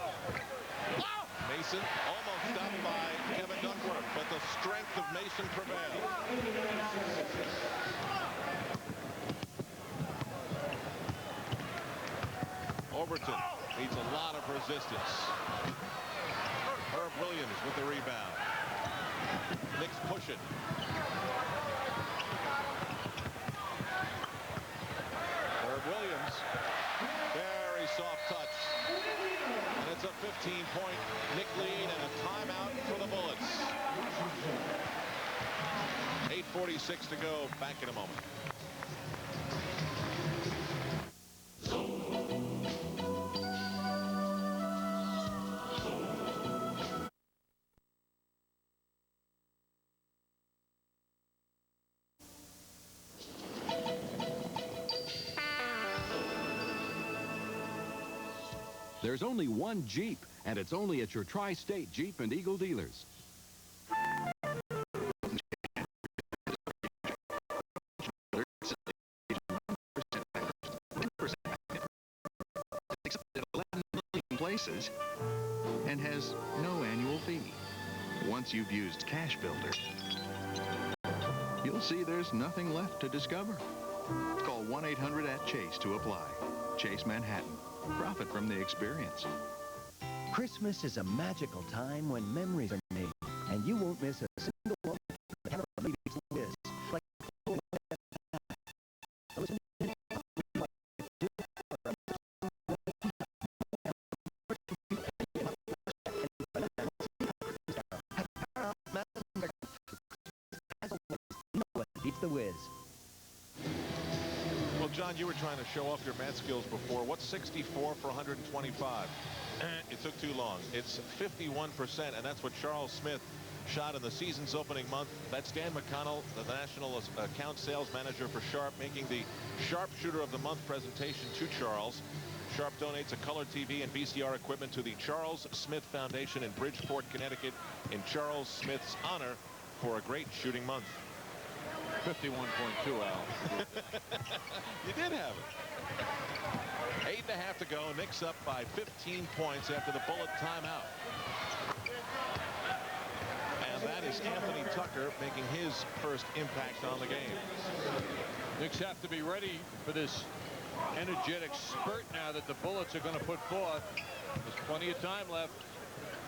Mason almost stopped by Kevin Duckworth, but the strength of Mason prevailed. Overton needs a lot of resistance. Herb Williams with the rebound. Knicks push it. Herb Williams, very soft touch. And it's a 15-point Knick lead and a timeout for the Bullets. 8:46 to go. Back in a moment. There's only one Jeep, and it's only at your Tri-State Jeep and Eagle dealers. Places and has no annual fee. Once you've used Cash Builder, you'll see there's nothing left to discover. Call 1-800-AT-CHASE to apply. Chase Manhattan. Profit from the experience. Christmas is a magical time when memories are made, and you won't miss a single moment the camera beats the whiz. Like beats the whiz. Well, John, you were trying to show off your math skills before. What's 64 for 125? It took too long. It's 51%, and that's what Charles Smith shot in the season's opening month. That's Dan McConnell, the National Account Sales Manager for Sharp, making the Sharpshooter of the Month presentation to Charles. Sharp donates a color TV and VCR equipment to the Charles Smith Foundation in Bridgeport, Connecticut, in Charles Smith's honor for a great shooting month. 51.2, Al. You did have it. 8.5 to go. Knicks up by 15 points after the Bullet timeout. And that is Anthony Tucker making his first impact on the game. Knicks have to be ready for this energetic spurt now that the Bullets are going to put forth. There's plenty of time left.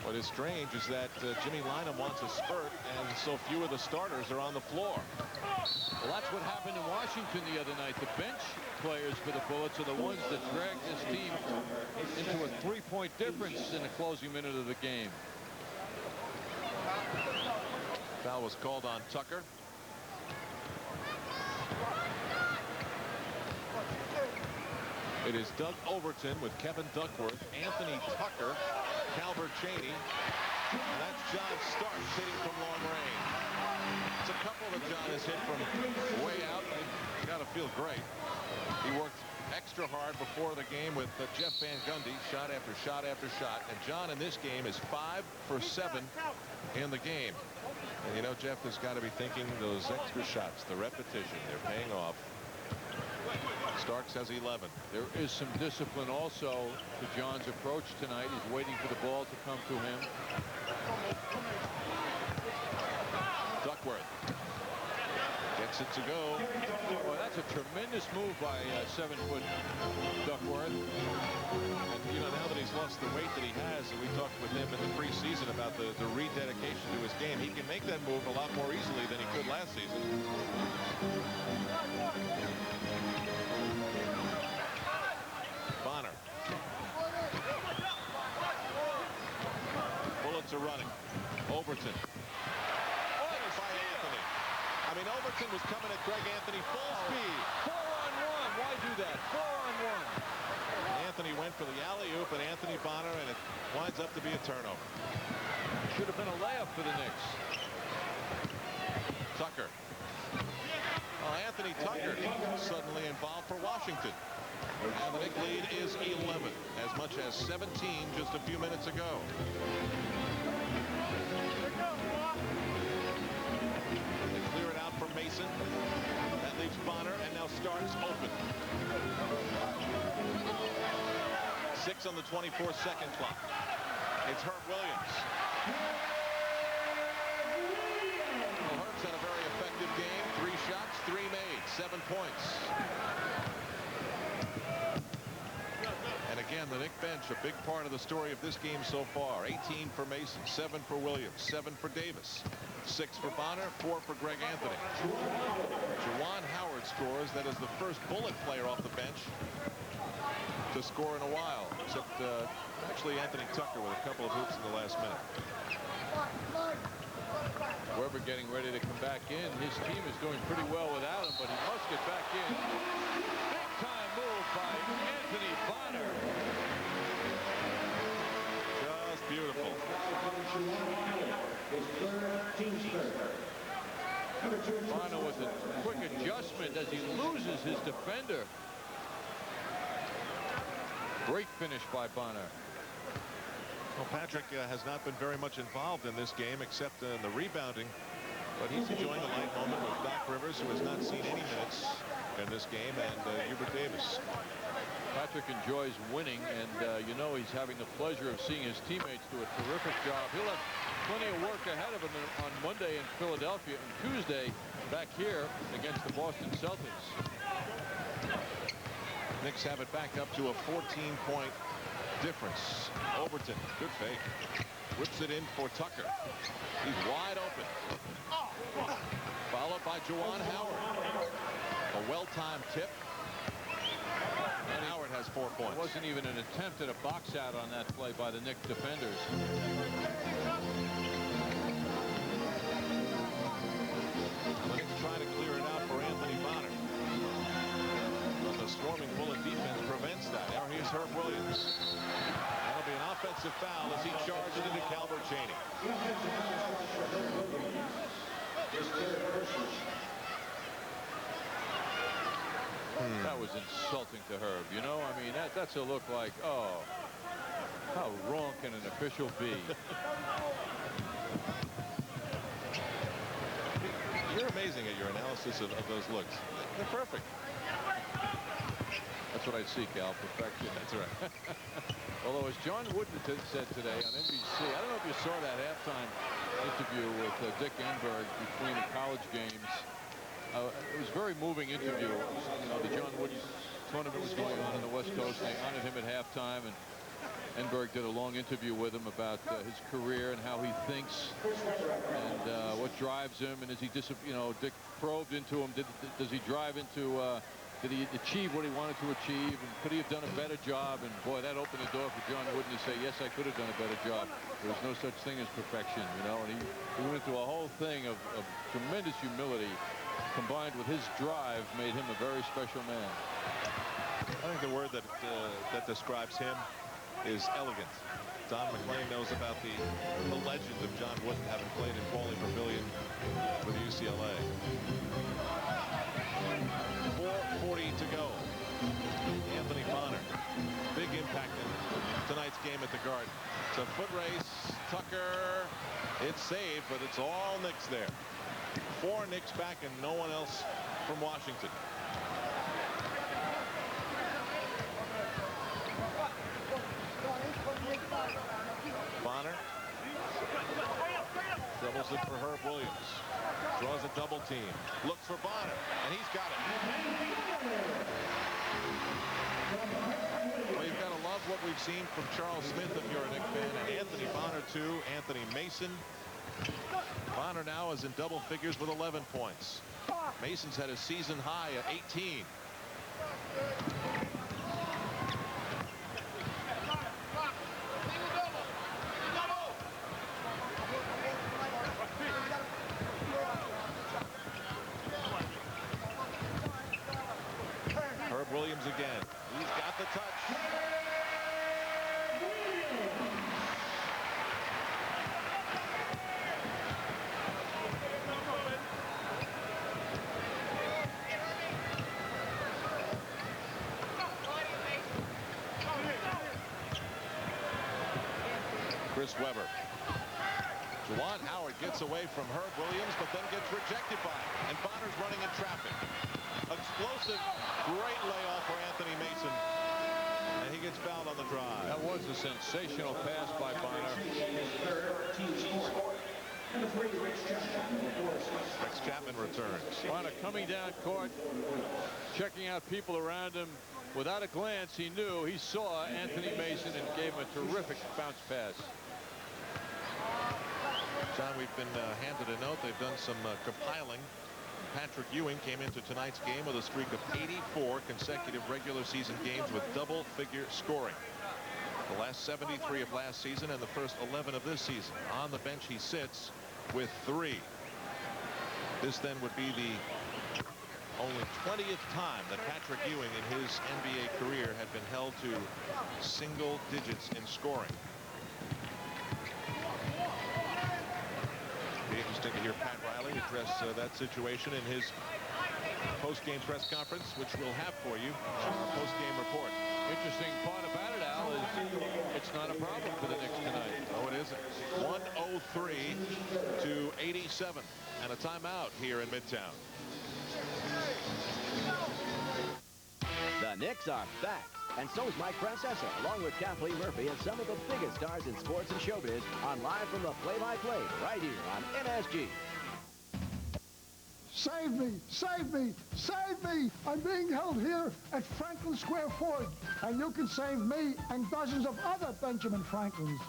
What is strange is that Jimmy Lynam wants a spurt, and so few of the starters are on the floor. Well, that's what happened in Washington the other night. The bench players for the Bullets are the ones that dragged this team into a 3-point difference in the closing minute of the game. Foul was called on Tucker. It is Doug Overton with Kevin Duckworth, Anthony Tucker, Calvert Chaney, and that's John Starks hitting from long range. It's a couple that John has hit from way out. You got to feel great. He worked extra hard before the game with Jeff Van Gundy, shot after shot after shot. And John in this game is 5 for 7 in the game. And you know, Jeff has got to be thinking those extra shots, the repetition, they're paying off. Starks has 11. There is some discipline also to John's approach tonight. He's waiting for the ball to come to him. Duckworth gets it to go. Well, that's a tremendous move by 7-foot Duckworth. And you know, now that he's lost the weight that he has, and we talked with him in the preseason about the rededication to his game, he can make that move a lot more easily than he could last season. Bonner. Bullets are running. Overton. By Anthony. I mean, Overton was coming at Greg Anthony full speed. 4-on-1. Why do that? 4-on-1. Anthony went for the alley-oop and Anthony Bonner, and it winds up to be a turnover. Should have been a layup for the Knicks. Tucker. Well, Anthony Tucker suddenly involved for Washington. And the Knicks lead is 11, as much as 17 just a few minutes ago. They clear it out for Mason. That leaves Bonner, and now Starks open. 6 on the 24-second clock. It's Herb Williams. Well, Herb's had a very effective game. 3 shots, 3 made, 7 points. And again, the Knick bench, a big part of the story of this game so far. 18 for Mason, 7 for Williams, 7 for Davis, 6 for Bonner, 4 for Greg Anthony. Juwan Howard scores. That is the first Bullet player off the bench to score in a while, except actually Anthony Tucker with a couple of hoops in the last minute. Weber getting ready to come back in. His team is doing pretty well without him, but he must get back in. Big time move by Anthony Bonner. Just beautiful. Bonner with a quick adjustment as he loses his defender. Great finish by Bonner. Well, Patrick has not been very much involved in this game except in the rebounding, but he's enjoying a light moment with Doc Rivers, who has not seen any minutes in this game, and Hubert Davis. Patrick enjoys winning, and you know he's having the pleasure of seeing his teammates do a terrific job. He'll have plenty of work ahead of him on Monday in Philadelphia, and Tuesday back here against the Boston Celtics. Knicks have it back up to a 14-point difference. Overton, good fake. Whips it in for Tucker. He's wide open. Followed by Juwan Howard. A well-timed tip. And Howard has 4 points. It wasn't even an attempt at a box out on that play by the Knicks defenders. The Knicks try to clear it out for Anthony Bonner. But the swarming Bullet defense prevents that. Now here's Herb Williams. That'll be an offensive foul as he charges into Calvert Chaney. That was insulting to Herb. You know, I mean, that's a look like, oh, how wrong can an official be? You're amazing at your analysis of those looks. They're perfect. That's what I seek, Al, perfection. That's right. Although, as John Wooden said today on NBC, I don't know if you saw that halftime interview with Dick Enberg between the college games. It was a very moving interview. You know, the John Wooden tournament was going on the West Coast, and they honored him at halftime, and Enberg did a long interview with him about his career and how he thinks and what drives him, and is he you know, Dick probed into him. Does he drive into did he achieve what he wanted to achieve, and could he have done a better job? And boy, that opened the door for John Wooden to say, yes, I could have done a better job. There was no such thing as perfection, you know, and he went into a whole thing of tremendous humility combined with his drive made him a very special man. I think the word that describes him is elegant. Don McClain knows about the legend of John Wooden having played in Paulie Pavilion with UCLA. 4:40 to go. Anthony Bonner, big impact in tonight's game at the Garden. It's a foot race. Tucker It's saved, but it's all Knicks there. 4 Knicks back and no one else from Washington. Bonner doubles it for Herb Williams. Draws a double team. Looks for Bonner, and he's got it. Well, you've got to love what we've seen from Charles Smith if you're a Knicks fan, and Anthony Bonner too. Anthony Mason. Bonner now is in double figures with 11 points. Mason's had a season high at 18. Herb Williams again. He's got the touch. Chris Webber. Juwan Howard gets away from Herb Williams, but then gets rejected by him. And Bonner's running in traffic. Explosive, great layoff for Anthony Mason. And he gets fouled on the drive. That was a sensational pass by Bonner. Rex Chapman returns. Bonner coming down court, checking out people around him. Without a glance, he knew, he saw Anthony Mason and gave him a terrific bounce pass. John, we've been handed a note. They've done some compiling. Patrick Ewing came into tonight's game with a streak of 84 consecutive regular season games with double-figure scoring. The last 73 of last season and the first 11 of this season. On the bench he sits with 3. This then would be the only 20th time that Patrick Ewing in his NBA career had been held to single digits in scoring. Be interesting to hear Pat Riley address that situation in his post-game press conference, which we'll have for you on our post-game report. Interesting part about it, Al, is it's not a problem for the Knicks tonight. No, it isn't. 103 to 87, and a timeout here in Midtown. The Knicks are back, and so is Mike Francesa, along with Kathleen Murphy and some of the biggest stars in sports and showbiz, on Live from the Play-by-Play right here on MSG. Save me! Save me! Save me! I'm being held here at Franklin Square Ford, and you can save me and dozens of other Benjamin Franklins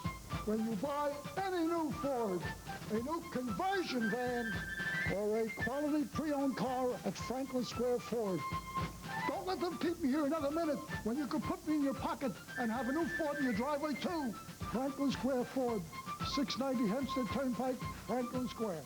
when you buy any new Ford, a new conversion van, or a quality pre-owned car at Franklin Square Ford. Don't let them keep me here another minute when you can put me in your pocket and have a new Ford in your driveway too. Franklin Square Ford, 690 Hempstead Turnpike, Franklin Square.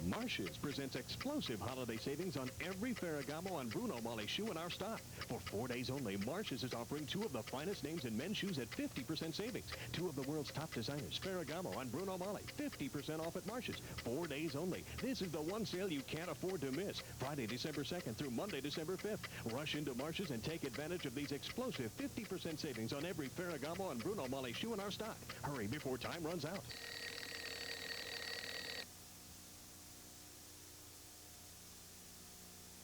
Marsh's presents explosive holiday savings on every Ferragamo and Bruno Magli shoe in our stock. For 4 days only, Marsh's is offering 2 of the finest names in men's shoes at 50% savings. 2 of the world's top designers, Ferragamo and Bruno Magli, 50% off at Marsh's. 4 days only. This is the one sale you can't afford to miss. Friday, December 2nd through Monday, December 5th. Rush into Marsh's and take advantage of these explosive 50% savings on every Ferragamo and Bruno Magli shoe in our stock. Hurry before time runs out.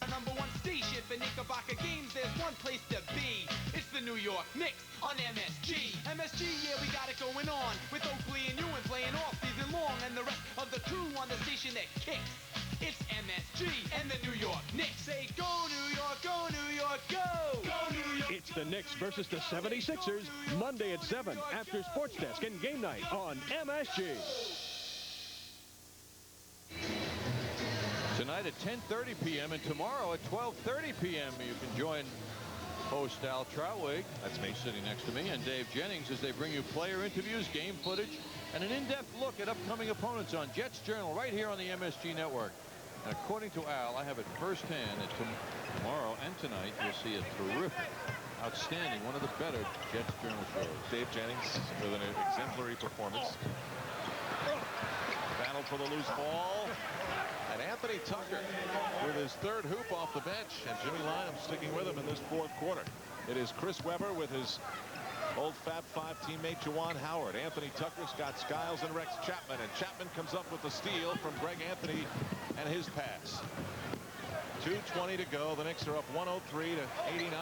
Number 1 station for Knickerbocker games, there's one place to be. It's the New York Knicks on MSG. MSG, yeah, we got it going on. With Oakley and Ewan playing all season long, and the rest of the crew on the station that kicks. It's MSG and the New York Knicks. Say, go New York, go New York, go! Go New York! It's the Knicks versus the 76ers, Monday at 7 after Sports Desk and Game Night on MSG. Tonight at 10:30 p.m. and tomorrow at 12:30 p.m. You can join host Al Troutwig, that's me sitting next to me, and Dave Jennings as they bring you player interviews, game footage, and an in-depth look at upcoming opponents on Jets Journal right here on the MSG Network. And according to Al, I have it firsthand that tomorrow and tonight you'll see a terrific, outstanding, one of the better Jets Journal shows. Dave Jennings with an exemplary performance. Battle for the loose ball. And Anthony Tucker with his 3rd hoop off the bench, and Jimmy Lynam sticking with him in this 4th quarter. It is Chris Webber with his Old Fab Five teammate Juwan Howard, Anthony Tucker, Scott Skiles, and Rex Chapman. And Chapman comes up with the steal from Greg Anthony and his pass. 2:20 to go. The Knicks are up 103 to 89.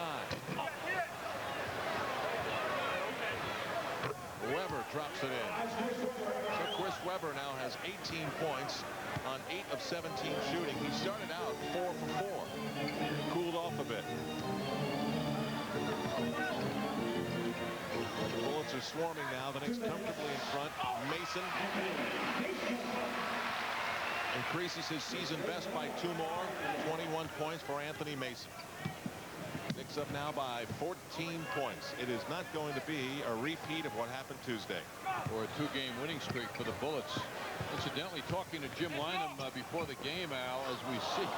Weber drops it in. So Chris Weber now has 18 points on 8 of 17 shooting. He started out 4 for 4. Cooled off a bit. The Bullets are swarming now. The Knicks comfortably in front. Mason increases his season best by 2 more. 21 points for Anthony Mason. Knicks up now by 14 points. It is not going to be a repeat of what happened Tuesday. Or a 2-game winning streak for the Bullets. Incidentally, talking to Jim Lynam before the game, Al, as we see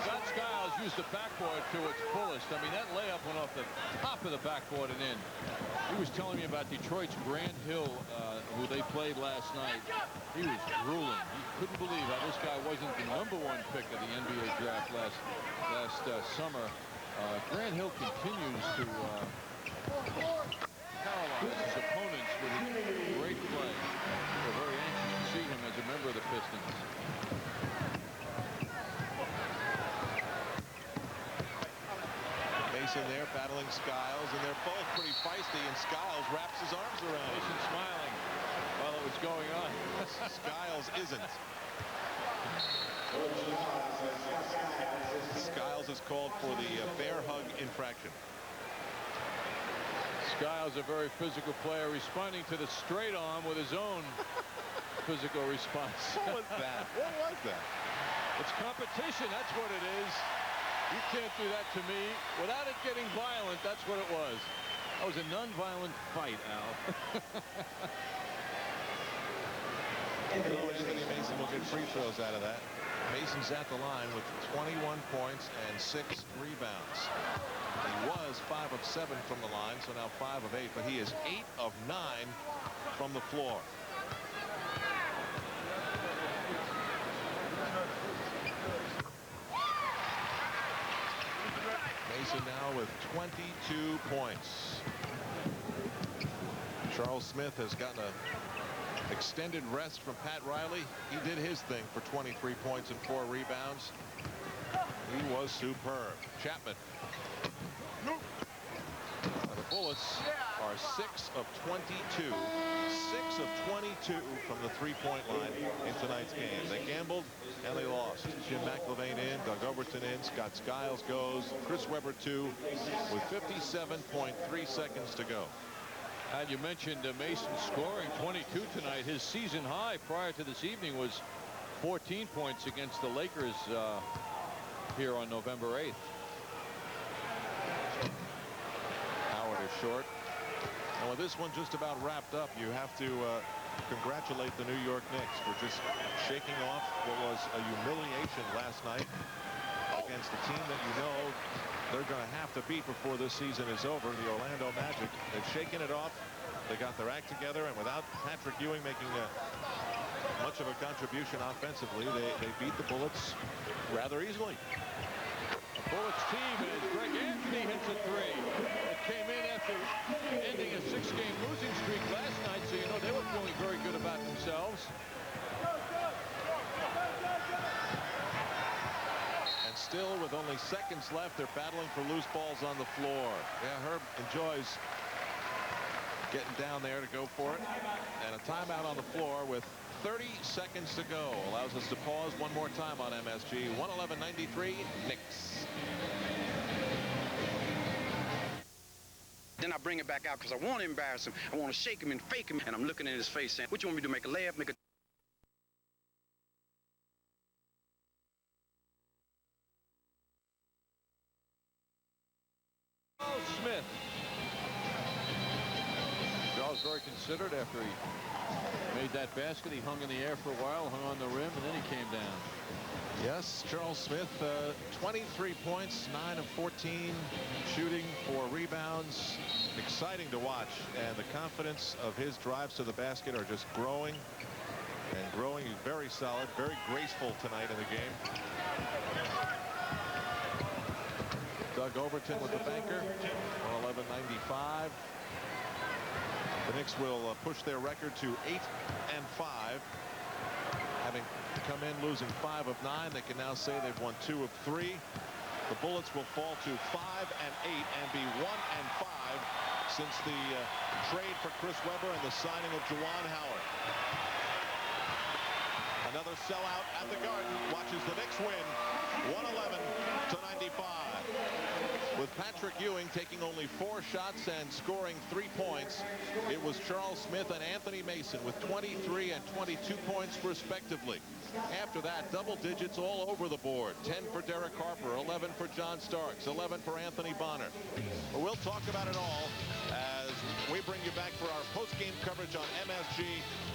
Scott Skiles used the backboard to its fullest. I mean, that layup went off the top of the backboard and in. He was telling me about Detroit's Grant Hill, who they played last night. He was drooling. He couldn't believe how this guy wasn't the #1 pick of the NBA draft last summer. Grant Hill continues to paralyze his opponents with his great play. We're very anxious to see him as a member of the Pistons. Mason there battling Skiles, and they're both pretty feisty, and Skiles wraps his arms around him. Mason smiling while it was going on. Skiles isn't. Skiles is called for the bear hug infraction. Skiles, a very physical player, responding to the straight arm with his own physical response. What was that? What was that? It's competition. That's what it is. You can't do that to me without it getting violent. That's what it was. That was a non-violent fight, Al. Anthony Mason will get free throws out of that. Mason's at the line with 21 points and 6 rebounds. He was 5 of 7 from the line, so now 5 of 8, but he is 8 of 9 from the floor. Mason now with 22 points. Charles Smith has gotten a extended rest from Pat Riley. He did his thing for 23 points and 4 rebounds. He was superb. Chapman. The Bullets are 6 of 22. 6 of 22 from the 3-point line in tonight's game. They gambled and they lost. Jim McIlvaine in, Doug Overton in, Scott Skiles goes, Chris Weber 2 with 57.3 seconds to go. And you mentioned Mason scoring 22 tonight. His season high prior to this evening was 14 points against the Lakers here on November 8th. Howard is short. And with this one just about wrapped up, you have to congratulate the New York Knicks for just shaking off what was a humiliation last night against a team that you know they're going to have to beat before this season is over, the Orlando Magic. They've shaken it off. They got their act together, and without Patrick Ewing making much of a contribution offensively, they beat the Bullets rather easily. The Bullets team, as Greg Anthony hits a 3. It came in after ending a 6-game losing streak last night, so you know they were feeling very good about themselves. And still, with only seconds left, they're battling for loose balls on the floor. Yeah, Herb enjoys getting down there to go for it. And a timeout on the floor with 30 seconds to go. Allows us to pause one more time on MSG. 111.93 Knicks. Then I bring it back out because I want to embarrass him. I want to shake him and fake him. And I'm looking in his face saying, what you want me to do, make a layup, make a... Smith. Charles very considered after he made that basket. He hung in the air for a while, hung on the rim, and then he came down. Yes, Charles Smith, 23 points, 9 of 14 shooting, 4 rebounds. Exciting to watch, and the confidence of his drives to the basket are just growing and growing. He's very solid, very graceful tonight in the game. Doug Overton with the banker, 111.95. The Knicks will push their record to 8-5. Having come in losing 5 of 9, they can now say they've won 2 of 3. The Bullets will fall to 5-8 and be 1-5 since the trade for Chris Webber and the signing of Juwan Howard. Another sellout at the Garden watches the Knicks win 111-95. With Patrick Ewing taking only 4 shots and scoring 3 points, it was Charles Smith and Anthony Mason with 23 and 22 points respectively. After that, double digits all over the board. 10 for Derek Harper, 11 for John Starks, 11 for Anthony Bonner. But we'll talk about it all as we bring you back for our post-game coverage on MSG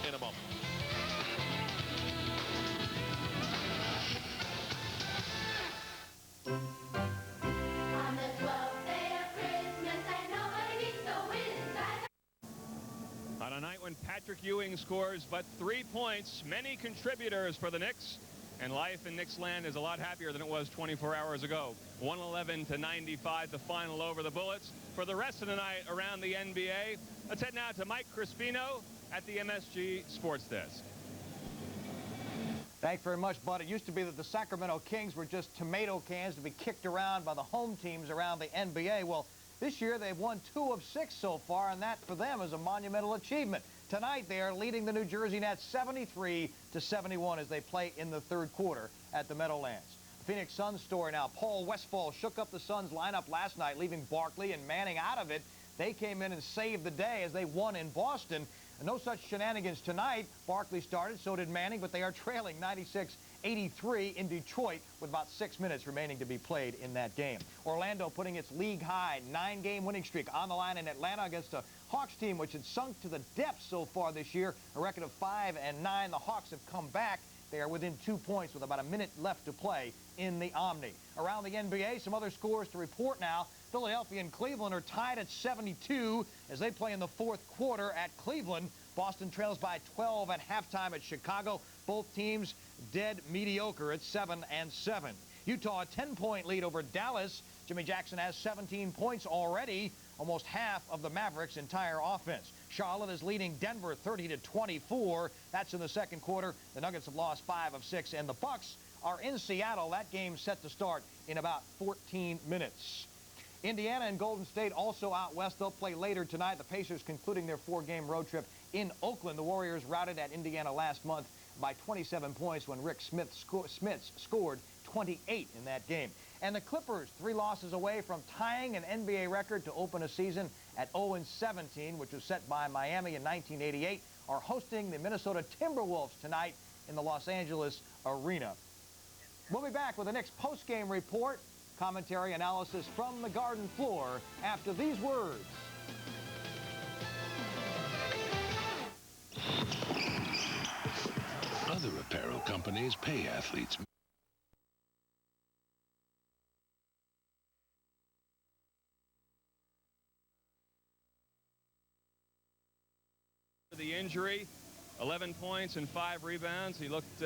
in a moment. On a night when Patrick Ewing scores but 3 points, many contributors for the Knicks, and life in Knicks land is a lot happier than it was 24 hours ago. 111-95, the final over the Bullets. For the rest of the night around the NBA, let's head now to Mike Crispino at the MSG Sports Desk. Thanks very much, Bud. It used to be that the Sacramento Kings were just tomato cans to be kicked around by the home teams around the NBA. Well, this year they've won 2 of 6 so far, and that for them is a monumental achievement. Tonight they are leading the New Jersey Nets 73-71 as they play in the third quarter at the Meadowlands. The Phoenix Suns story now. Paul Westphal shook up the Suns lineup last night, leaving Barkley and Manning out of it. They came in and saved the day as they won in Boston. And no such shenanigans tonight. Barkley started, so did Manning, but they are trailing 96-83 in Detroit with about 6 minutes remaining to be played in that game. Orlando putting its league-high 9-game winning streak on the line in Atlanta against a Hawks team which had sunk to the depths so far this year. A record of 5-9. The Hawks have come back. They are within 2 points with about a minute left to play in the Omni. Around the NBA, some other scores to report now. Philadelphia and Cleveland are tied at 72 as they play in the fourth quarter at Cleveland. Boston trails by 12 at halftime at Chicago. Both teams dead mediocre at 7-7. Utah a 10-point lead over Dallas. Jimmy Jackson has 17 points already, almost half of the Mavericks' entire offense. Charlotte is leading Denver 30-24. That's in the second quarter. The Nuggets have lost 5 of 6, and the Bucks are in Seattle. That game's set to start in about 14 minutes. Indiana and Golden State also out west. They'll play later tonight. The Pacers concluding their 4-game road trip in Oakland. The Warriors routed at Indiana last month by 27 points when Rick Smith scored 28 in that game. And the Clippers, 3 losses away from tying an NBA record to open a season at 0-17, which was set by Miami in 1988, are hosting the Minnesota Timberwolves tonight in the Los Angeles Arena. We'll be back with the Knicks post-game report, commentary, analysis from the Garden floor after these words. Other apparel companies pay athletes. The injury, 11 points and 5 rebounds. He looked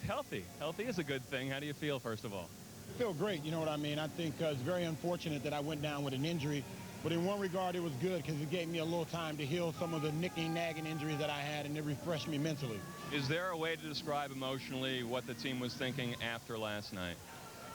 healthy. Healthy is a good thing. How do you feel, first of all? I feel great, you know what I mean? I think it's very unfortunate that I went down with an injury, but in one regard it was good because it gave me a little time to heal some of the nicking, nagging injuries that I had, and it refreshed me mentally. Is there a way to describe emotionally what the team was thinking after last night?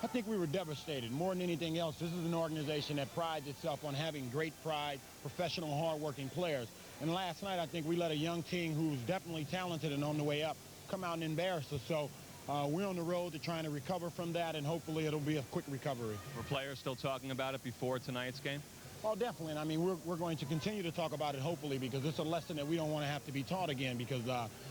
I think we were devastated. More than anything else, this is an organization that prides itself on having great pride, professional, hard-working players. And last night, I think we let a young team who's definitely talented and on the way up come out and embarrass us. So we're on the road to trying to recover from that, and hopefully it'll be a quick recovery. Were players still talking about it before tonight's game? Oh, definitely. And I mean, we're going to continue to talk about it, hopefully, because it's a lesson that we don't want to have to be taught again, because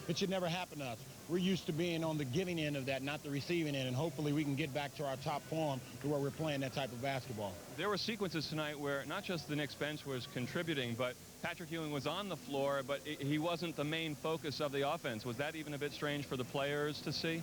it should never happen to us. We're used to being on the giving end of that, not the receiving end, and hopefully we can get back to our top form to where we're playing that type of basketball. There were sequences tonight where not just the Knicks bench was contributing, but Patrick Ewing was on the floor, but he wasn't the main focus of the offense. Was that even a bit strange for the players to see?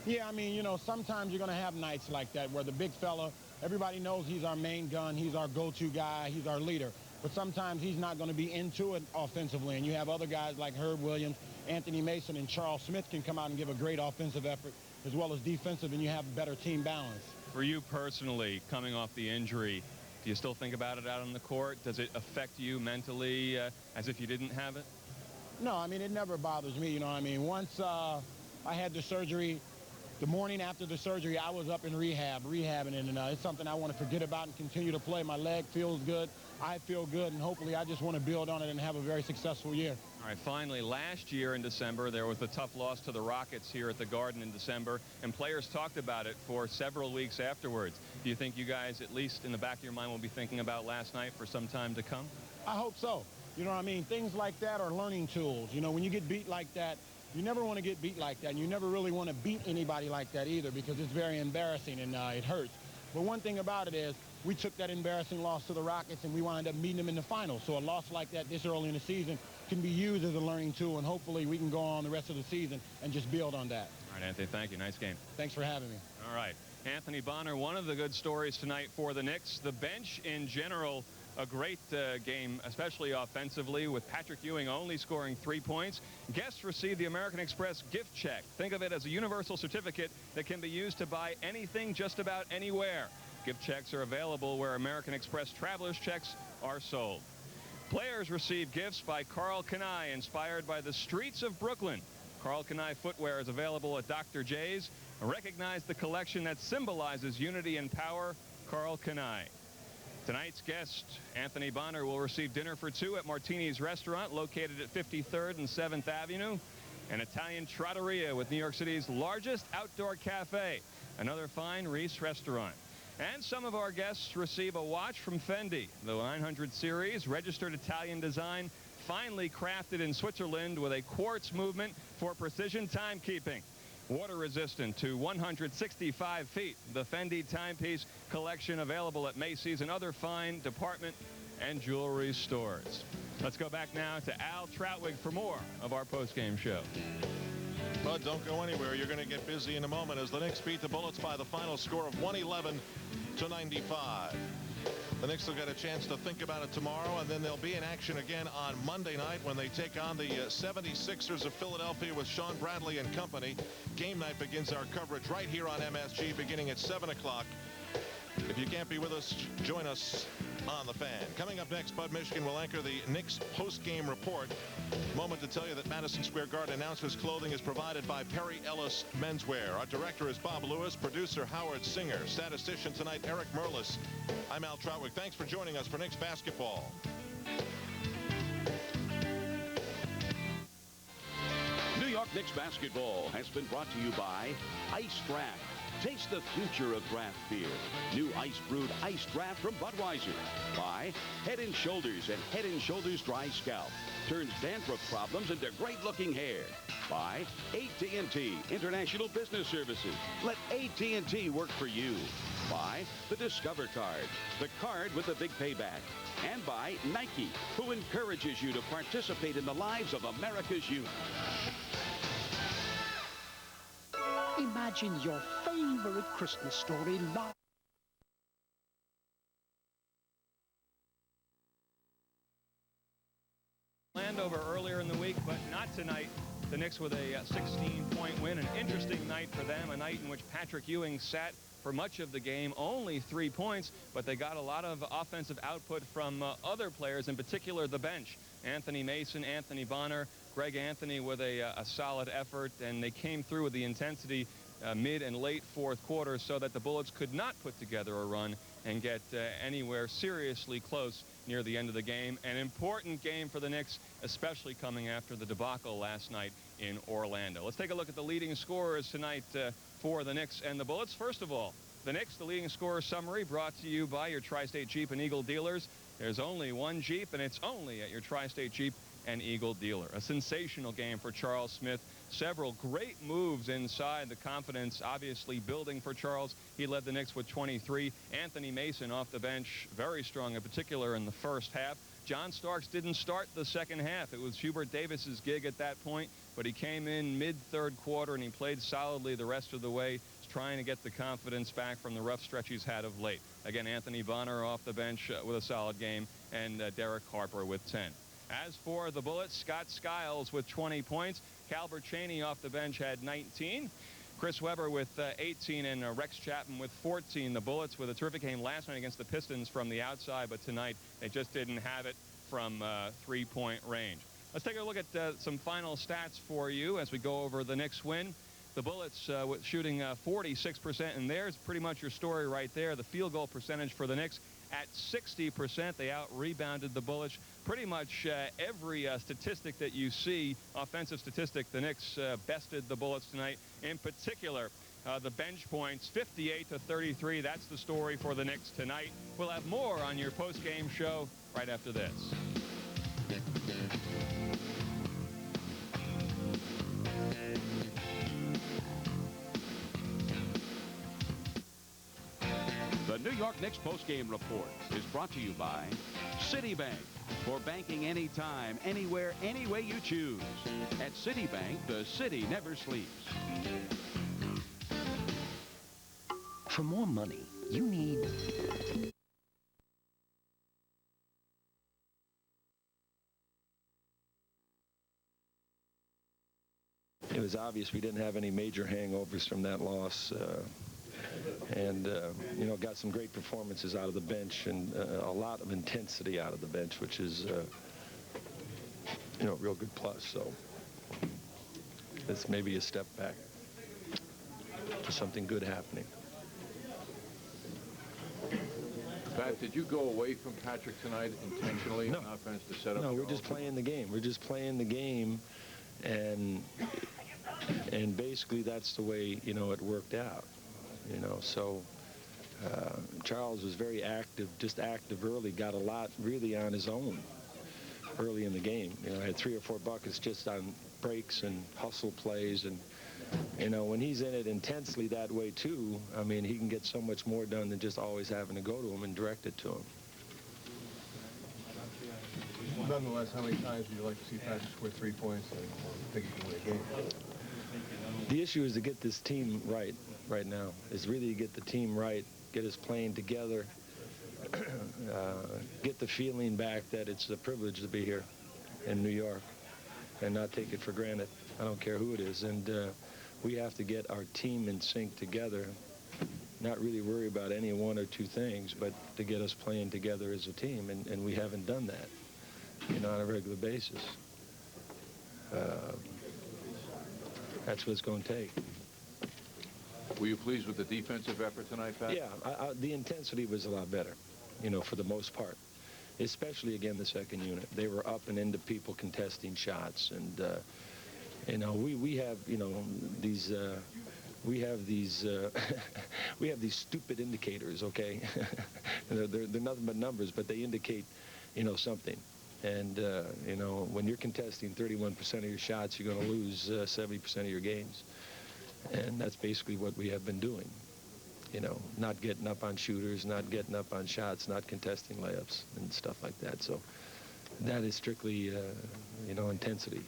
Yeah, I mean, you know, sometimes you're going to have nights like that where the big fella, everybody knows he's our main gun, he's our go-to guy, he's our leader. But sometimes he's not going to be into it offensively. And you have other guys like Herb Williams, Anthony Mason, and Charles Smith can come out and give a great offensive effort as well as defensive, and you have better team balance. For you personally, coming off the injury, Do you still think about it out on the court? Does it affect you mentally as if you didn't have it? No, I mean, it never bothers me, you know what I mean? Once I had the surgery, the morning after the surgery, I was up in rehabbing it, and it's something I want to forget about and continue to play. My leg feels good, I feel good, and hopefully I just want to build on it and have a very successful year. All right, finally, last year in December, there was the tough loss to the Rockets here at the Garden in December, and players talked about it for several weeks afterwards. Do you think you guys, at least in the back of your mind, will be thinking about last night for some time to come? I hope so. You know what I mean? Things like that are learning tools. You know, when you get beat like that, you never want to get beat like that, and you never really want to beat anybody like that either, because it's very embarrassing and it hurts. But one thing about it is we took that embarrassing loss to the Rockets and we wound up meeting them in the finals. So a loss like that this early in the season can be used as a learning tool, and hopefully we can go on the rest of the season and just build on that. All right, Anthony, thank you. Nice game. Thanks for having me. All right. Anthony Bonner, one of the good stories tonight for the Knicks. The bench in general, a great game, especially offensively, with Patrick Ewing only scoring 3 points. Guests receive the American Express gift check. Think of it as a universal certificate that can be used to buy anything just about anywhere. Gift checks are available where American Express traveler's checks are sold. Players receive gifts by Carl Kanai, inspired by the streets of Brooklyn. Carl Kanai footwear is available at Dr. J's. Recognize the collection that symbolizes unity and power, Carl Kanai. Tonight's guest, Anthony Bonner, will receive dinner for two at Martini's Restaurant, located at 53rd and 7th Avenue, an Italian trattoria with New York City's largest outdoor cafe, another fine Reese restaurant. And some of our guests receive a watch from Fendi, the 900 series, registered Italian design, finely crafted in Switzerland with a quartz movement for precision timekeeping. Water resistant to 165 feet. The Fendi timepiece collection available at Macy's and other fine department and jewelry stores. Let's go back now to Al Trautwig for more of our postgame show. Bud, don't go anywhere. You're going to get busy in a moment as the Knicks beat the Bullets by the final score of 111-95. The Knicks will get a chance to think about it tomorrow, and then they'll be in action again on Monday night when they take on the 76ers of Philadelphia with Sean Bradley and company. Game night begins our coverage right here on MSG beginning at 7 o'clock. If you can't be with us, join us on the Fan. Coming up next, Bud Michigan will anchor the Knicks post-game report. Moment to tell you that Madison Square Garden announcers clothing is provided by Perry Ellis Menswear. Our director is Bob Lewis, producer Howard Singer, statistician tonight Eric Merlis. I'm Al Trautwig. Thanks for joining us for Knicks basketball. New York Knicks basketball has been brought to you by Ice Draft. Taste the future of draft beer. New ice brewed ice draft from Budweiser. By Head & Shoulders and Head & Shoulders Dry Scalp. Turns dandruff problems into great looking hair. By AT&T International Business Services. Let AT&T work for you. By the Discover Card, the card with the big payback. And by Nike, who encourages you to participate in the lives of America's youth. Imagine your favorite Christmas story live. Landover earlier in the week, but not tonight. The Knicks with a 16-point win. An interesting night for them, a night in which Patrick Ewing sat for much of the game, only 3 points, but they got a lot of offensive output from other players, in particular the bench. Anthony Mason, Anthony Bonner, Greg Anthony with a solid effort, and they came through with the intensity mid and late fourth quarter so that the Bullets could not put together a run and get anywhere seriously close near the end of the game. An important game for the Knicks, especially coming after the debacle last night in Orlando. Let's take a look at the leading scorers tonight for the Knicks and the Bullets. First of all, the Knicks, the leading scorer summary brought to you by your Tri-State Jeep and Eagle dealers. There's only one Jeep, and it's only at your Tri-State Jeep and Eagle dealer. A sensational game for Charles Smith. Several great moves inside. The confidence obviously building for Charles. He led the Knicks with 23. Anthony Mason off the bench, very strong, in particular in the first half. John Starks didn't start the second half. It was Hubert Davis's gig at that point, but he came in mid-third quarter and he played solidly the rest of the way, trying to get the confidence back from the rough stretch he's had of late. Again, Anthony Bonner off the bench with a solid game, and Derek Harper with 10. As for the Bullets, Scott Skiles with 20 points. Calbert Chaney off the bench had 19. Chris Webber with 18 and Rex Chapman with 14. The Bullets with a terrific game last night against the Pistons from the outside, but tonight they just didn't have it from three-point range. Let's take a look at some final stats for you as we go over the Knicks win. The Bullets shooting 46%, and there's pretty much your story right there. The field goal percentage for the Knicks at 60%. They out-rebounded the Bullets. Pretty much every statistic that you see, offensive statistic, the Knicks bested the Bullets tonight. In particular, the bench points, 58-33. That's the story for the Knicks tonight. We'll have more on your post-game show right after this. The New York Knicks postgame report is brought to you by Citibank. For banking anytime, anywhere, any way you choose. At Citibank, the city never sleeps. For more money, you need... It was obvious we didn't have any major hangovers from that loss. You know, got some great performances out of the bench and a lot of intensity out of the bench, which is, you know, a real good plus. So that's maybe a step back to something good happening. Pat, did you go away from Patrick tonight intentionally on offense to set up? No, we're just playing the game. We're just playing the game, and basically that's the way, you know, it worked out. You know, so Charles was very active, just active early, got a lot really on his own early in the game. You know, had 3 or 4 buckets just on breaks and hustle plays. And, you know, when he's in it intensely that way, too, I mean, he can get so much more done than just always having to go to him and direct it to him. Nonetheless, how many times would you like to see Patrick score 3 points and think he can win a game? The issue is to get this team right now, is really to get the team right, get us playing together, get the feeling back that it's a privilege to be here in New York and not take it for granted. I don't care who it is. And we have to get our team in sync together, not really worry about any 1 or 2 things, but to get us playing together as a team. And we haven't done that, you know, on a regular basis. That's what it's going to take. Were you pleased with the defensive effort tonight, Pat? Yeah, the intensity was a lot better, you know, for the most part, especially, again, the second unit. They were up and into people contesting shots. And, you know, we have, you know, these, we have these stupid indicators, okay? they're nothing but numbers, but they indicate, you know, something. And, you know, when you're contesting 31% of your shots, you're going to lose 70% of your games. And that's basically what we have been doing. You know, not getting up on shooters, not getting up on shots, not contesting layups and stuff like that. So that is strictly, you know, intensity.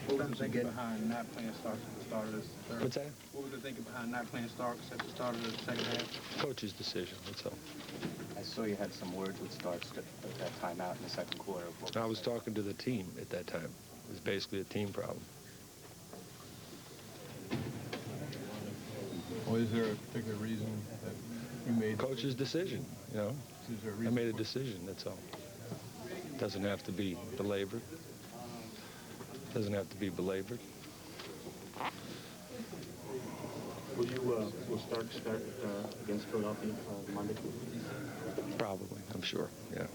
What was the thinking behind not playing Starks at the start of this third? What's that? What was the thinking behind not playing Starks at the start of the second half? Coach's decision, that's all. I saw you had some words with Starks at that timeout in the second quarter. I was talking to the team at that time. It was basically a team problem. Well, is there a particular reason that you made? Coach's decision, you know. Is there a I reason made a decision, that's all. Doesn't have to be belabored. Doesn't have to be belabored. Will Starks start against Philadelphia Monday? Probably, I'm sure, yeah.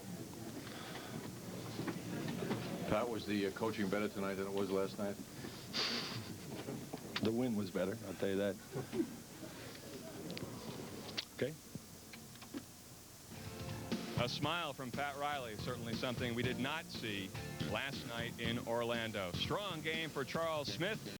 Pat, was the coaching better tonight than it was last night? The win was better, I'll tell you that. Okay. A smile from Pat Riley, certainly something we did not see last night in Orlando. Strong game for Charles Smith.